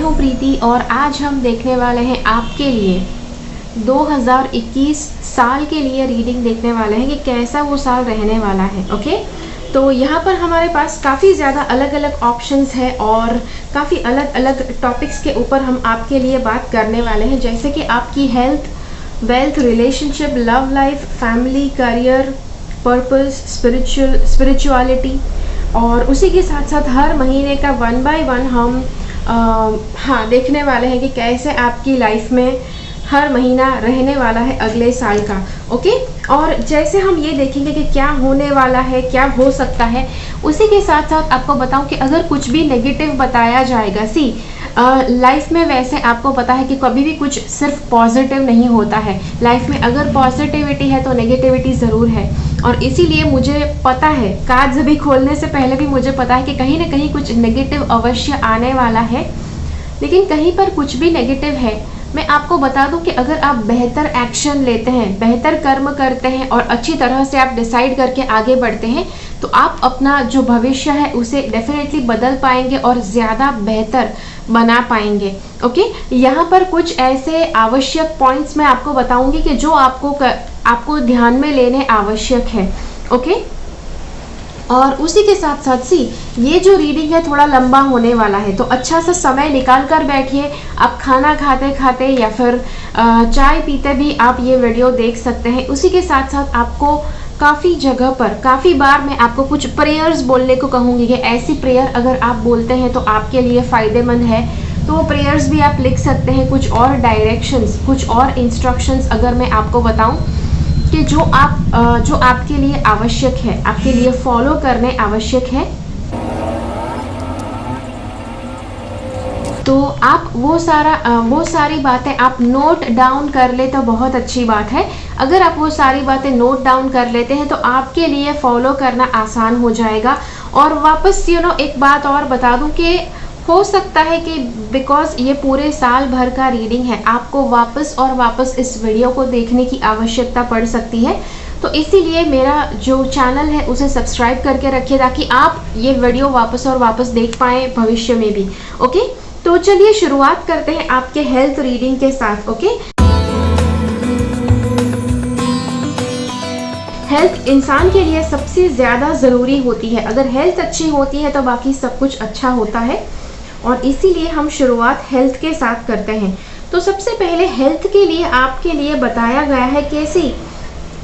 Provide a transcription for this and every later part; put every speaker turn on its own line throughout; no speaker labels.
हूं प्रीति और आज हम देखने वाले हैं आपके लिए 2021 साल के लिए रीडिंग देखने वाले हैं कि कैसा वो साल रहने वाला है। ओके, तो यहाँ पर हमारे पास काफ़ी ज़्यादा अलग अलग ऑप्शंस है और काफ़ी अलग अलग टॉपिक्स के ऊपर हम आपके लिए बात करने वाले हैं, जैसे कि आपकी health, wealth, relationship, love life, family, career, purpose, spirituality और उसी के साथ साथ हर महीने का 1 बाय 1 हम देखने वाले हैं कि कैसे आपकी लाइफ में हर महीना रहने वाला है अगले साल का। ओके, और जैसे हम ये देखेंगे कि क्या होने वाला है, क्या हो सकता है, उसी के साथ साथ आपको बताऊं कि अगर कुछ भी नेगेटिव बताया जाएगा, लाइफ में वैसे आपको पता है कि कभी भी कुछ सिर्फ पॉजिटिव नहीं होता है। लाइफ में अगर पॉजिटिविटी है तो नेगेटिविटी ज़रूर है, और इसीलिए मुझे पता है, कार्ड्स भी खोलने से पहले भी मुझे पता है कि कहीं ना कहीं कुछ नेगेटिव अवश्य आने वाला है। लेकिन कहीं पर कुछ भी नेगेटिव है, मैं आपको बता दूं कि अगर आप बेहतर एक्शन लेते हैं, बेहतर कर्म करते हैं और अच्छी तरह से आप डिसाइड करके आगे बढ़ते हैं, तो आप अपना जो भविष्य है उसे डेफिनेटली बदल पाएंगे और ज़्यादा बेहतर बना पाएंगे। ओके, यहाँ पर कुछ ऐसे आवश्यक पॉइंट्स मैं आपको बताऊंगी कि जो आपको ध्यान में लेने आवश्यक है। ओके, और उसी के साथ साथ ये जो रीडिंग है थोड़ा लंबा होने वाला है, तो अच्छा सा समय निकाल कर बैठिए। आप खाना खाते खाते या फिर चाय पीते भी आप ये वीडियो देख सकते हैं। उसी के साथ साथ आपको काफ़ी जगह पर काफ़ी बार मैं आपको कुछ प्रेयर्स बोलने को कहूँगी कि ऐसी प्रेयर अगर आप बोलते हैं तो आपके लिए फ़ायदेमंद है, तो वो प्रेयर्स भी आप लिख सकते हैं। कुछ और डायरेक्शंस, कुछ और इंस्ट्रक्शंस अगर मैं आपको बताऊं कि जो आपके लिए आवश्यक है, आपके लिए फॉलो करने आवश्यक है, तो आप वो सारी बातें आप नोट डाउन कर ले तो बहुत अच्छी बात है। अगर आप वो सारी बातें नोट डाउन कर लेते हैं तो आपके लिए फॉलो करना आसान हो जाएगा। और वापस एक बात और बता दूं कि हो सकता है कि बिकॉज ये पूरे साल भर का रीडिंग है, आपको वापस और वापस इस वीडियो को देखने की आवश्यकता पड़ सकती है। तो इसीलिए मेरा जो चैनल है उसे सब्सक्राइब करके रखिए ताकि आप ये वीडियो वापस और वापस देख पाएँ भविष्य में भी। ओके, तो चलिए शुरुआत करते हैं आपके हेल्थ रीडिंग के साथ। ओके, हेल्थ इंसान के लिए सबसे ज़्यादा ज़रूरी होती है। अगर हेल्थ अच्छी होती है तो बाकी सब कुछ अच्छा होता है, और इसीलिए हम शुरुआत हेल्थ के साथ करते हैं। तो सबसे पहले हेल्थ के लिए आपके लिए बताया गया है कैसे,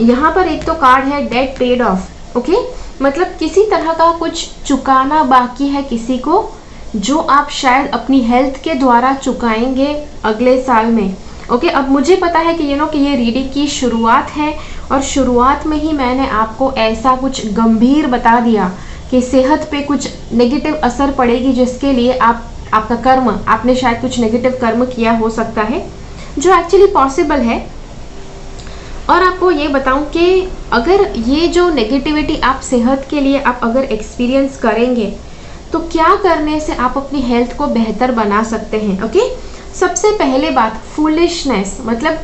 यहाँ पर एक तो कार्ड है डेट पेड ऑफ। ओके, मतलब किसी तरह का कुछ चुकाना बाकी है किसी को, जो आप शायद अपनी हेल्थ के द्वारा चुकाएंगे अगले साल में। ओके, अब मुझे पता है कि ये रीडिंग की शुरुआत है और शुरुआत में ही मैंने आपको ऐसा कुछ गंभीर बता दिया कि सेहत पे कुछ नेगेटिव असर पड़ेगी, जिसके लिए आपका कर्म, आपने शायद कुछ नेगेटिव कर्म किया हो सकता है, जो एक्चुअली पॉसिबल है। और आपको ये बताऊं कि अगर ये जो नेगेटिविटी आप सेहत के लिए आप अगर एक्सपीरियंस करेंगे तो क्या करने से आप अपनी हेल्थ को बेहतर बना सकते हैं। ओके, सबसे पहले बात, फूलिशनेस मतलब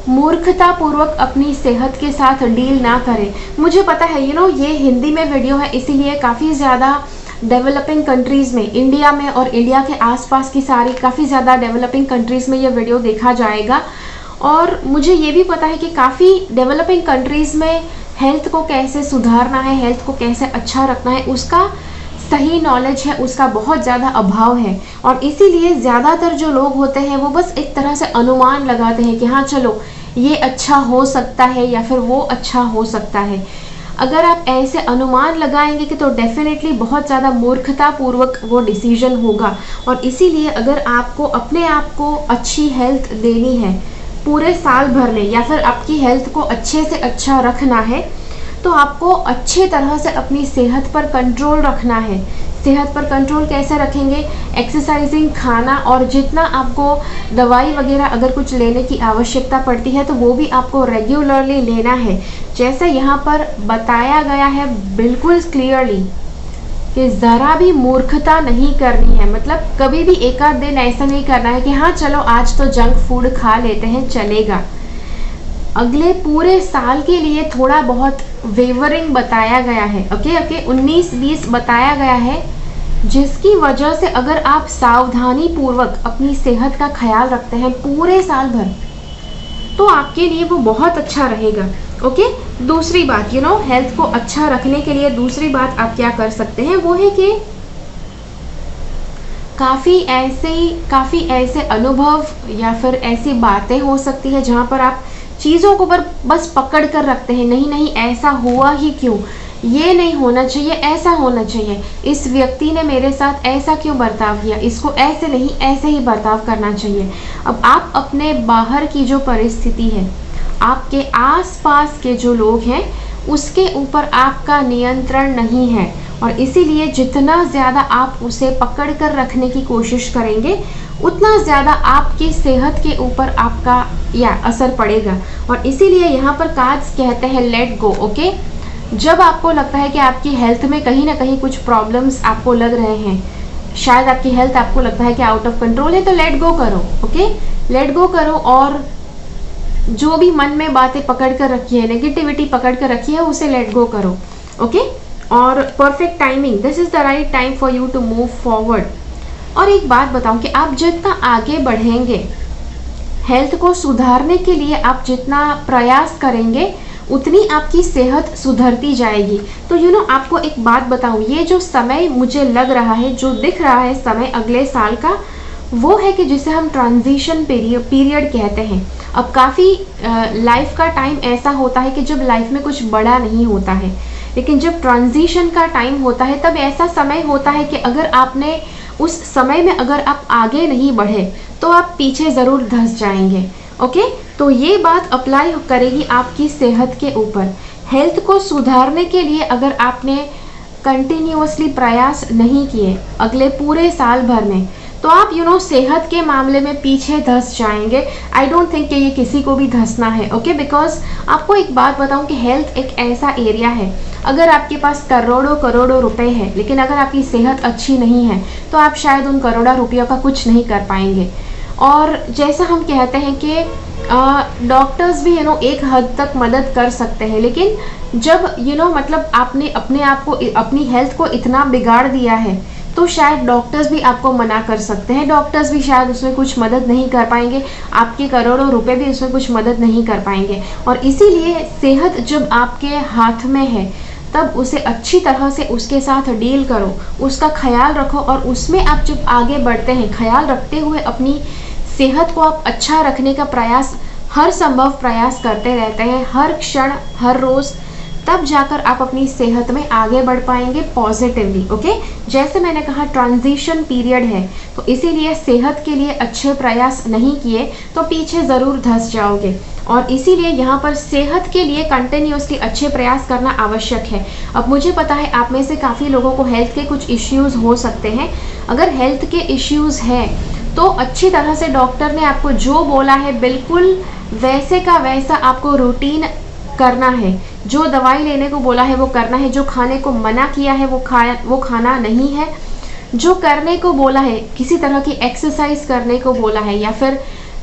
मूर्खता पूर्वक अपनी सेहत के साथ डील ना करें। मुझे पता है ये हिंदी में वीडियो है, इसीलिए काफ़ी ज़्यादा डेवलपिंग कंट्रीज़ में, इंडिया में और इंडिया के आसपास की सारी काफ़ी ज़्यादा डेवलपिंग कंट्रीज़ में ये वीडियो देखा जाएगा। और मुझे ये भी पता है कि काफ़ी डेवलपिंग कंट्रीज़ में हेल्थ को कैसे सुधारना है, हेल्थ को कैसे अच्छा रखना है, उसका सही नॉलेज है, उसका बहुत ज़्यादा अभाव है। और इसीलिए ज़्यादातर जो लोग होते हैं वो बस एक तरह से अनुमान लगाते हैं कि हाँ चलो ये अच्छा हो सकता है या फिर वो अच्छा हो सकता है। अगर आप ऐसे अनुमान लगाएंगे कि तो डेफिनेटली बहुत ज़्यादा मूर्खतापूर्वक वो डिसीजन होगा। और इसीलिए अगर आपको अपने आप को अच्छी हेल्थ देनी है पूरे साल भर में, या फिर आपकी हेल्थ को अच्छे से अच्छा रखना है, तो आपको अच्छे तरह से अपनी सेहत पर कंट्रोल रखना है। सेहत पर कंट्रोल कैसे रखेंगे, एक्सरसाइजिंग, खाना, और जितना आपको दवाई वगैरह अगर कुछ लेने की आवश्यकता पड़ती है तो वो भी आपको रेगुलरली लेना है। जैसे यहाँ पर बताया गया है बिल्कुल क्लियरली कि ज़रा भी मूर्खता नहीं करनी है। मतलब कभी भी एक आध दिन ऐसा नहीं करना है कि हाँ चलो आज तो जंक फूड खा लेते हैं, चलेगा। अगले पूरे साल के लिए थोड़ा बहुत वेवरिंग बताया गया है। ओके 19-20 बताया गया है जिसकी वजह से अगर आप सावधानी पूर्वक अपनी सेहत का ख्याल रखते हैं पूरे साल भर, तो आपके लिए वो बहुत अच्छा रहेगा। ओके, दूसरी बात, हेल्थ को अच्छा रखने के लिए दूसरी बात आप क्या कर सकते हैं, वो है कि काफ़ी ऐसे अनुभव या फिर ऐसी बातें हो सकती है जहाँ पर आप चीज़ों को बस पकड़ कर रखते हैं, नहीं ऐसा हुआ ही क्यों, ये नहीं होना चाहिए, ऐसा होना चाहिए, इस व्यक्ति ने मेरे साथ ऐसा क्यों बर्ताव किया, इसको ऐसे नहीं ऐसे ही बर्ताव करना चाहिए। अब आप अपने बाहर की जो परिस्थिति है, आपके आसपास के जो लोग हैं, उसके ऊपर आपका नियंत्रण नहीं है, और इसीलिए जितना ज़्यादा आप उसे पकड़ कर रखने की कोशिश करेंगे, उतना ज़्यादा आपकी सेहत के ऊपर आपका असर पड़ेगा। और इसीलिए यहाँ पर कार्ड्स कहते हैं लेट गो। ओके, जब आपको लगता है कि आपकी हेल्थ में कहीं ना कहीं कुछ प्रॉब्लम्स आपको लग रहे हैं, शायद आपकी हेल्थ आपको लगता है कि आउट ऑफ कंट्रोल है, तो लेट गो करो। ओके, लेट गो करो, और जो भी मन में बातें पकड़ कर रखी है, नेगेटिविटी पकड़ कर रखी है, उसे लेट गो करो। ओके, और perfect timing, this is the right time for you to move forward. और एक बात बताऊं कि आप जितना आगे बढ़ेंगे, हेल्थ को सुधारने के लिए आप जितना प्रयास करेंगे, उतनी आपकी सेहत सुधरती जाएगी। तो आपको एक बात बताऊं, ये जो समय मुझे लग रहा है, जो दिख रहा है समय अगले साल का, वो है कि जिसे हम ट्रांजिशन पीरियड कहते हैं। अब काफ़ी लाइफ का टाइम ऐसा होता है कि जब लाइफ में कुछ बड़ा नहीं होता है, लेकिन जब ट्रांजिशन का टाइम होता है, तब ऐसा समय होता है कि अगर आपने उस समय में अगर आप आगे नहीं बढ़े, तो आप पीछे ज़रूर धंस जाएंगे। ओके, तो ये बात अप्लाई करेगी आपकी सेहत के ऊपर। हेल्थ को सुधारने के लिए अगर आपने कंटिन्यूअसली प्रयास नहीं किए अगले पूरे साल भर में, तो आप सेहत के मामले में पीछे धंस जाएंगे। आई डोंट थिंक कि ये किसी को भी धंसना है। ओके, बिकॉज आपको एक बात बताऊं कि हेल्थ एक ऐसा एरिया है, अगर आपके पास करोड़ों करोड़ों रुपए हैं, लेकिन अगर आपकी सेहत अच्छी नहीं है, तो आप शायद उन करोड़ों रुपयों का कुछ नहीं कर पाएंगे। और जैसा हम कहते हैं कि डॉक्टर्स भी एक हद तक मदद कर सकते हैं, लेकिन जब मतलब आपने अपने आप को, अपनी हेल्थ को इतना बिगाड़ दिया है, तो शायद डॉक्टर्स भी आपको मना कर सकते हैं, डॉक्टर्स भी शायद उसमें कुछ मदद नहीं कर पाएंगे, आपके करोड़ों रुपए भी उसमें कुछ मदद नहीं कर पाएंगे। और इसीलिए सेहत जब आपके हाथ में है, तब उसे अच्छी तरह से उसके साथ डील करो, उसका ख्याल रखो, और उसमें आप जब आगे बढ़ते हैं, ख्याल रखते हुए अपनी सेहत को आप अच्छा रखने का प्रयास, हर संभव प्रयास करते रहते हैं, हर क्षण, हर रोज़, तब जाकर आप अपनी सेहत में आगे बढ़ पाएंगे पॉजिटिवली। ओके, जैसे मैंने कहा ट्रांजिशन पीरियड है, तो इसीलिए सेहत के लिए अच्छे प्रयास नहीं किए तो पीछे ज़रूर धंस जाओगे। और इसीलिए यहाँ पर सेहत के लिए कंटिन्यूसली अच्छे प्रयास करना आवश्यक है। अब मुझे पता है आप में से काफ़ी लोगों को हेल्थ के कुछ इश्यूज़ हो सकते हैं। अगर हेल्थ के इश्यूज़ हैं, तो अच्छी तरह से डॉक्टर ने आपको जो बोला है, बिल्कुल वैसे का वैसा आपको रूटीन करना है। जो दवाई लेने को बोला है वो करना है, जो खाने को मना किया है वो खाना नहीं है, जो करने को बोला है, किसी तरह की एक्सरसाइज करने को बोला है, या फिर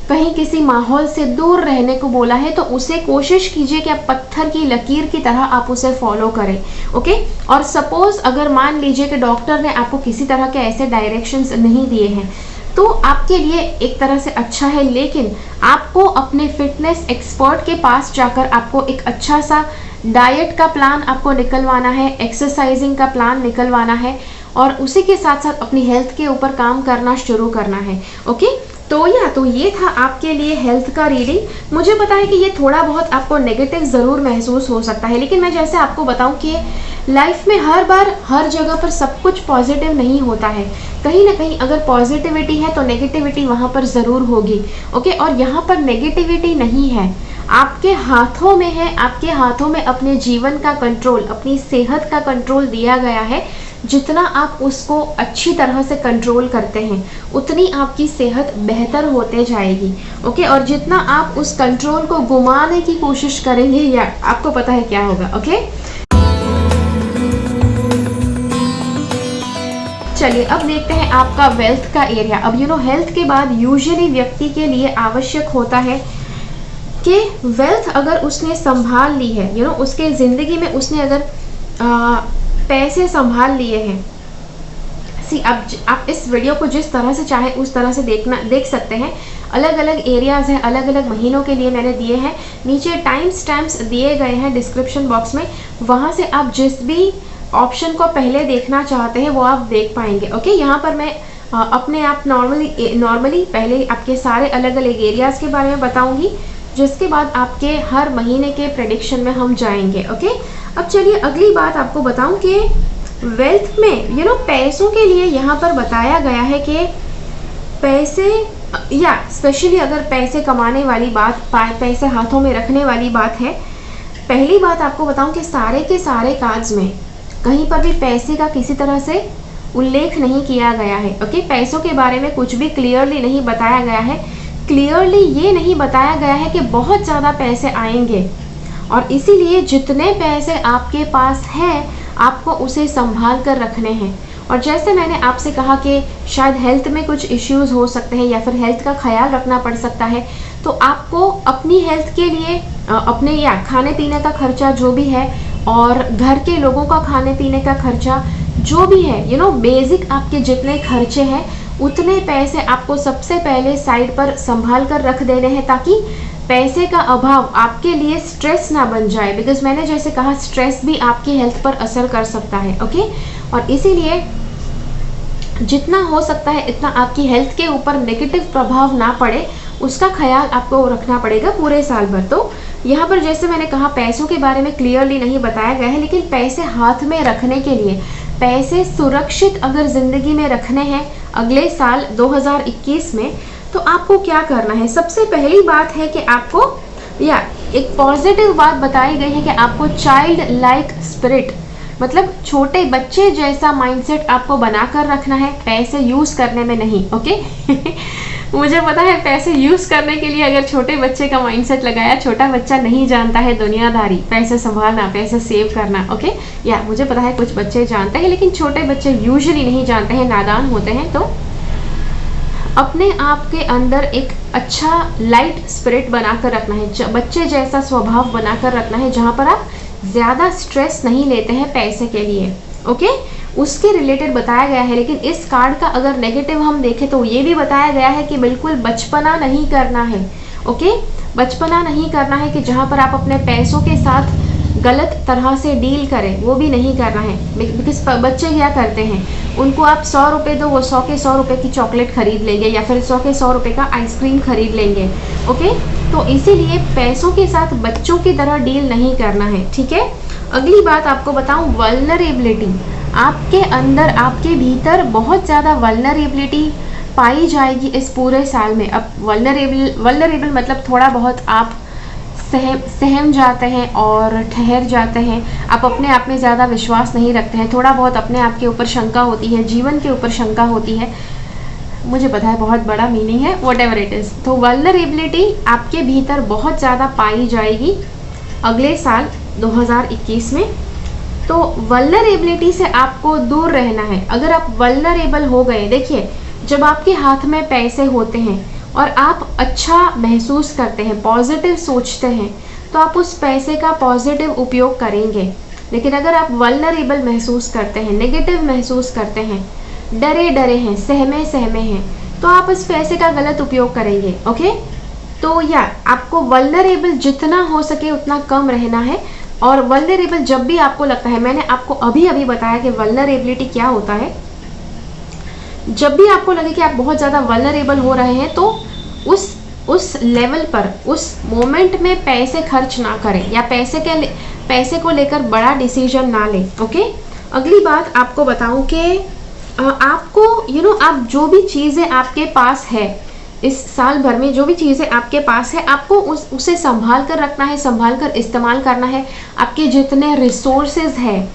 कहीं किसी माहौल से दूर रहने को बोला है, तो उसे कोशिश कीजिए कि आप पत्थर की लकीर की तरह आप उसे फॉलो करें। ओके, और सपोज अगर मान लीजिए कि डॉक्टर ने आपको किसी तरह के ऐसे डायरेक्शंस नहीं दिए हैं, तो आपके लिए एक तरह से अच्छा है, लेकिन आपको अपने फिटनेस एक्सपर्ट के पास जाकर आपको एक अच्छा सा डाइट का प्लान आपको निकलवाना है, एक्सरसाइजिंग का प्लान निकलवाना है, और उसी के साथ साथ अपनी हेल्थ के ऊपर काम करना शुरू करना है। ओके, तो ये था आपके लिए हेल्थ का रीडिंग। मुझे पता है कि ये थोड़ा बहुत आपको नेगेटिव ज़रूर महसूस हो सकता है, लेकिन मैं जैसे आपको बताऊं कि लाइफ में हर बार हर जगह पर सब कुछ पॉजिटिव नहीं होता है। कहीं ना कहीं अगर पॉजिटिविटी है तो नेगेटिविटी वहाँ पर ज़रूर होगी। ओके, और यहाँ पर नेगेटिविटी नहीं है, आपके हाथों में है, आपके हाथों में अपने जीवन का कंट्रोल, अपनी सेहत का कंट्रोल दिया गया है। जितना आप उसको अच्छी तरह से कंट्रोल करते हैं, उतनी आपकी सेहत बेहतर होते जाएगी। ओके, और जितना आप उस कंट्रोल को घुमाने की कोशिश करेंगे, या आपको पता है क्या होगा। ओके, चलिए अब देखते हैं आपका वेल्थ का एरिया। अब हेल्थ के बाद यूजुअली व्यक्ति के लिए आवश्यक होता है कि वेल्थ अगर उसने संभाल ली है, उसके ज़िंदगी में उसने अगर पैसे संभाल लिए हैं, सी आप इस वीडियो को जिस तरह से चाहे उस तरह से देख सकते हैं। अलग अलग एरियाज़ हैं, अलग अलग महीनों के लिए मैंने दिए हैं। नीचे टाइम स्टैम्प्स दिए गए हैं डिस्क्रिप्शन बॉक्स में, वहाँ से आप जिस भी ऑप्शन को पहले देखना चाहते हैं वो आप देख पाएंगे। ओके, यहाँ पर मैं अपने आप नॉर्मली पहले आपके सारे अलग अलग एरियाज़ के बारे में बताऊंगी, जिसके बाद आपके हर महीने के प्रेडिक्शन में हम जाएंगे। ओके, अब चलिए अगली बात आपको बताऊं कि वेल्थ में पैसों के लिए यहाँ पर बताया गया है कि पैसे या स्पेशली अगर पैसे कमाने वाली बात, पैसे हाथों में रखने वाली बात है, पहली बात आपको बताऊं कि सारे के सारे कार्ड्स में कहीं पर भी पैसे का किसी तरह से उल्लेख नहीं किया गया है। ओके, पैसों के बारे में कुछ भी क्लियरली नहीं बताया गया है। क्लियरली ये नहीं बताया गया है कि बहुत ज़्यादा पैसे आएंगे, और इसीलिए जितने पैसे आपके पास हैं आपको उसे संभाल कर रखने हैं। और जैसे मैंने आपसे कहा कि शायद हेल्थ में कुछ इश्यूज हो सकते हैं या फिर हेल्थ का ख्याल रखना पड़ सकता है, तो आपको अपनी हेल्थ के लिए अपने या खाने पीने का खर्चा जो भी है और घर के लोगों का खाने पीने का खर्चा जो भी है, बेसिक आपके जितने खर्चे हैं उतने पैसे आपको सबसे पहले साइड पर संभाल कर रख देने हैं, ताकि पैसे का अभाव आपके लिए स्ट्रेस ना बन जाए। बिकॉज मैंने जैसे कहा, स्ट्रेस भी आपकी हेल्थ पर असर कर सकता है। ओके, और इसीलिए जितना हो सकता है इतना आपकी हेल्थ के ऊपर नेगेटिव प्रभाव ना पड़े उसका ख्याल आपको रखना पड़ेगा पूरे साल भर। तो यहाँ पर जैसे मैंने कहा, पैसों के बारे में क्लियरली नहीं बताया गया है, लेकिन पैसे हाथ में रखने के लिए, पैसे सुरक्षित अगर ज़िंदगी में रखने हैं अगले साल 2021 में, तो आपको क्या करना है। सबसे पहली बात है कि आपको या एक पॉजिटिव बात बताई गई है कि आपको चाइल्ड लाइक स्पिरिट, मतलब छोटे बच्चे जैसा माइंडसेट आपको बनाकर रखना है, पैसे यूज़ करने में नहीं। ओके मुझे पता है पैसे यूज़ करने के लिए अगर छोटे बच्चे का माइंडसेट लगाया, छोटा बच्चा नहीं जानता है दुनियादारी, पैसे संभालना, पैसे सेव करना। ओके, या मुझे पता है कुछ बच्चे जानते हैं, लेकिन छोटे बच्चे यूजुअली नहीं जानते हैं, नादान होते हैं। तो अपने आप के अंदर एक अच्छा लाइट स्पिरिट बनाकर रखना है, बच्चे जैसा स्वभाव बनाकर रखना है, जहाँ पर आप ज़्यादा स्ट्रेस नहीं लेते हैं पैसे के लिए। ओके, उसके रिलेटेड बताया गया है। लेकिन इस कार्ड का अगर नेगेटिव हम देखें तो ये भी बताया गया है कि बिल्कुल बचपना नहीं करना है। ओके, बचपना नहीं करना है कि जहाँ पर आप अपने पैसों के साथ गलत तरह से डील करें, वो भी नहीं करना है। बिकॉज बच्चे क्या करते हैं, उनको आप 100 रुपये दो, वो 100 के 100 रुपये की चॉकलेट खरीद लेंगे या फिर 100 के 100 रुपये का आइसक्रीम खरीद लेंगे। ओके, तो इसीलिए पैसों के साथ बच्चों की तरह डील नहीं करना है। ठीक है, अगली बात आपको बताऊं, वल्नरेबिलिटी। आपके अंदर, आपके भीतर बहुत ज़्यादा वल्नरेबिलिटी पाई जाएगी इस पूरे साल में। अब वल्नरेबल मतलब थोड़ा बहुत आप सहम जाते हैं और ठहर जाते हैं, आप अपने आप में ज़्यादा विश्वास नहीं रखते हैं, थोड़ा बहुत अपने आप के ऊपर शंका होती है, जीवन के ऊपर शंका होती है। मुझे पता है बहुत बड़ा मीनिंग है, वॉट एवर इट इज़। तो वल्नरेबिलिटी आपके भीतर बहुत ज़्यादा पाई जाएगी अगले साल 2021 में। तो वल्नरेबिलिटी से आपको दूर रहना है। अगर आप वल्नरेबल हो गए, देखिए जब आपके हाथ में पैसे होते हैं और आप अच्छा महसूस करते हैं, पॉजिटिव सोचते हैं, तो आप उस पैसे का पॉजिटिव उपयोग करेंगे। लेकिन अगर आप वल्नरेबल महसूस करते हैं, नेगेटिव महसूस करते हैं, डरे डरे हैं, सहमे सहमे हैं, तो आप उस पैसे का गलत उपयोग करेंगे। ओके, तो या आपको वल्नरेबल जितना हो सके उतना कम रहना है। और वल्नरेबल जब भी आपको लगता है, मैंने आपको अभी अभी बताया कि वल्नरेबिलिटी क्या होता है। जब भी आपको लगे कि आप बहुत ज़्यादा वल्नरेबल हो रहे हैं, तो उस लेवल पर, उस मोमेंट में पैसे खर्च ना करें या पैसे को लेकर बड़ा डिसीजन ना लें। ओके, अगली बात आपको बताऊं कि आपको आप जो भी चीज़ें आपके पास है इस साल भर में, जो भी चीज़ें आपके पास है, आपको उसे संभाल कर रखना है, संभाल कर इस्तेमाल करना है। आपके जितने रिसोर्सेज है,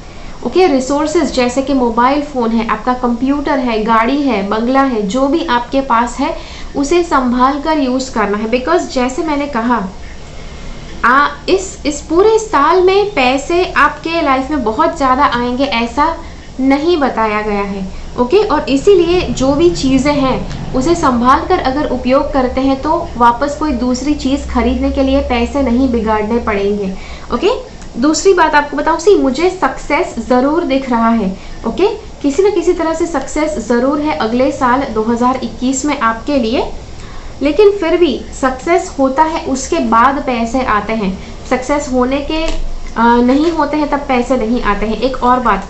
ओके, रिसोर्सेज जैसे कि मोबाइल फ़ोन है, आपका कंप्यूटर है, गाड़ी है, बंगला है, जो भी आपके पास है उसे संभाल कर यूज़ करना है। बिकॉज जैसे मैंने कहा, इस पूरे साल में पैसे आपके लाइफ में बहुत ज़्यादा आएंगे ऐसा नहीं बताया गया है। ओके, और इसीलिए जो भी चीज़ें हैं उसे संभाल कर अगर उपयोग करते हैं तो वापस कोई दूसरी चीज़ खरीदने के लिए पैसे नहीं बिगाड़ने पड़ेंगे। ओके, दूसरी बात आपको बताऊं, मुझे सक्सेस ज़रूर दिख रहा है। ओके, किसी न किसी तरह से सक्सेस ज़रूर है अगले साल 2021 में आपके लिए, लेकिन फिर भी सक्सेस होता है उसके बाद पैसे आते हैं। सक्सेस होने के नहीं होते हैं तब पैसे नहीं आते हैं। एक और बात,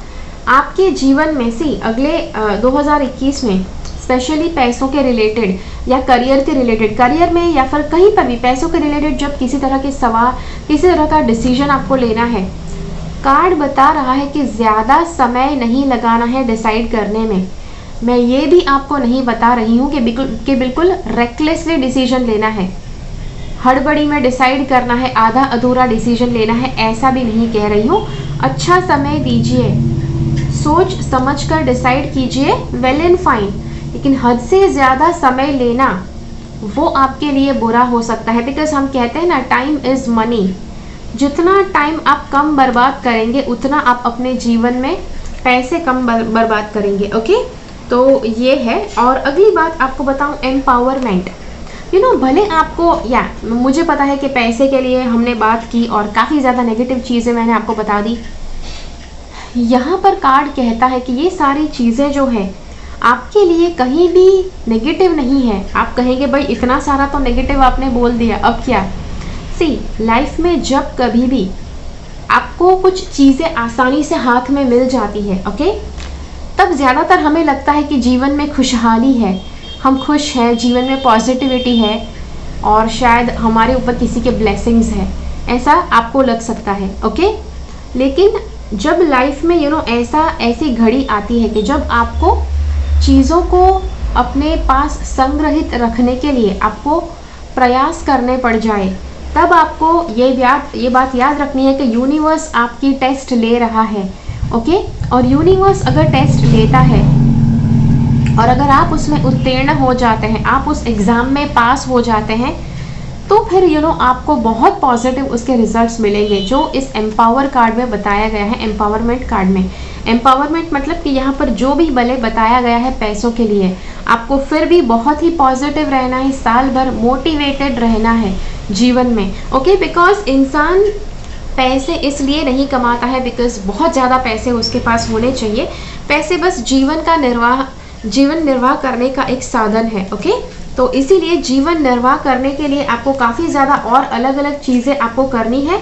आपके जीवन में से अगले 2021 में स्पेशली पैसों के रिलेटेड या करियर के रिलेटेड, करियर में या फिर कहीं पर भी पैसों के रिलेटेड जब किसी तरह के सवाल, किसी तरह का डिसीजन आपको लेना है, कार्ड बता रहा है कि ज़्यादा समय नहीं लगाना है डिसाइड करने में। मैं ये भी आपको नहीं बता रही हूँ कि बिल्कुल रेकलेसली डिसीजन लेना है, हड़बड़ी में डिसाइड करना है, आधा अधूरा डिसीजन लेना है, ऐसा भी नहीं कह रही हूँ। अच्छा समय दीजिए, सोच समझ कर डिसाइड कीजिए, वेल एंड फाइन, लेकिन हद से ज़्यादा समय लेना वो आपके लिए बुरा हो सकता है। बिकॉज हम कहते हैं ना, टाइम इज़ मनी। जितना टाइम आप कम बर्बाद करेंगे उतना आप अपने जीवन में पैसे कम बर्बाद करेंगे। ओके, तो ये है। और अगली बात आपको बताऊं, एम्पावरमेंट। भले आपको, या मुझे पता है कि पैसे के लिए हमने बात की और काफ़ी ज़्यादा नेगेटिव चीज़ें मैंने आपको बता दी। यहाँ पर कार्ड कहता है कि ये सारी चीज़ें जो है आपके लिए कहीं भी नेगेटिव नहीं है। आप कहेंगे भाई इतना सारा तो नेगेटिव आपने बोल दिया, अब क्या। सी, लाइफ में जब कभी भी आपको कुछ चीज़ें आसानी से हाथ में मिल जाती है, ओके, तब ज़्यादातर हमें लगता है कि जीवन में खुशहाली है, हम खुश हैं, जीवन में पॉजिटिविटी है और शायद हमारे ऊपर किसी के ब्लेसिंग्स है, ऐसा आपको लग सकता है। ओके, लेकिन जब लाइफ में ऐसी घड़ी आती है कि जब आपको चीज़ों को अपने पास संग्रहित रखने के लिए आपको प्रयास करने पड़ जाए, तब आपको ये बात याद रखनी है कि यूनिवर्स आपकी टेस्ट ले रहा है। ओके, और यूनिवर्स अगर टेस्ट लेता है और अगर आप उसमें उत्तीर्ण हो जाते हैं, आप उस एग्ज़ाम में पास हो जाते हैं, तो फिर आपको बहुत पॉजिटिव उसके रिजल्ट्स मिलेंगे, जो इस एम्पावर कार्ड में बताया गया है, एम्पावरमेंट कार्ड में। एम्पावरमेंट मतलब कि यहाँ पर जो भी भले बताया गया है पैसों के लिए, आपको फिर भी बहुत ही पॉजिटिव रहना है, साल भर मोटिवेटेड रहना है जीवन में। ओके, बिकॉज इंसान पैसे इसलिए नहीं कमाता है बिकॉज बहुत ज़्यादा पैसे उसके पास होने चाहिए। पैसे बस जीवन निर्वाह करने का एक साधन है। ओके, तो इसीलिए जीवन निर्वाह करने के लिए आपको काफ़ी ज़्यादा और अलग अलग चीज़ें आपको करनी है,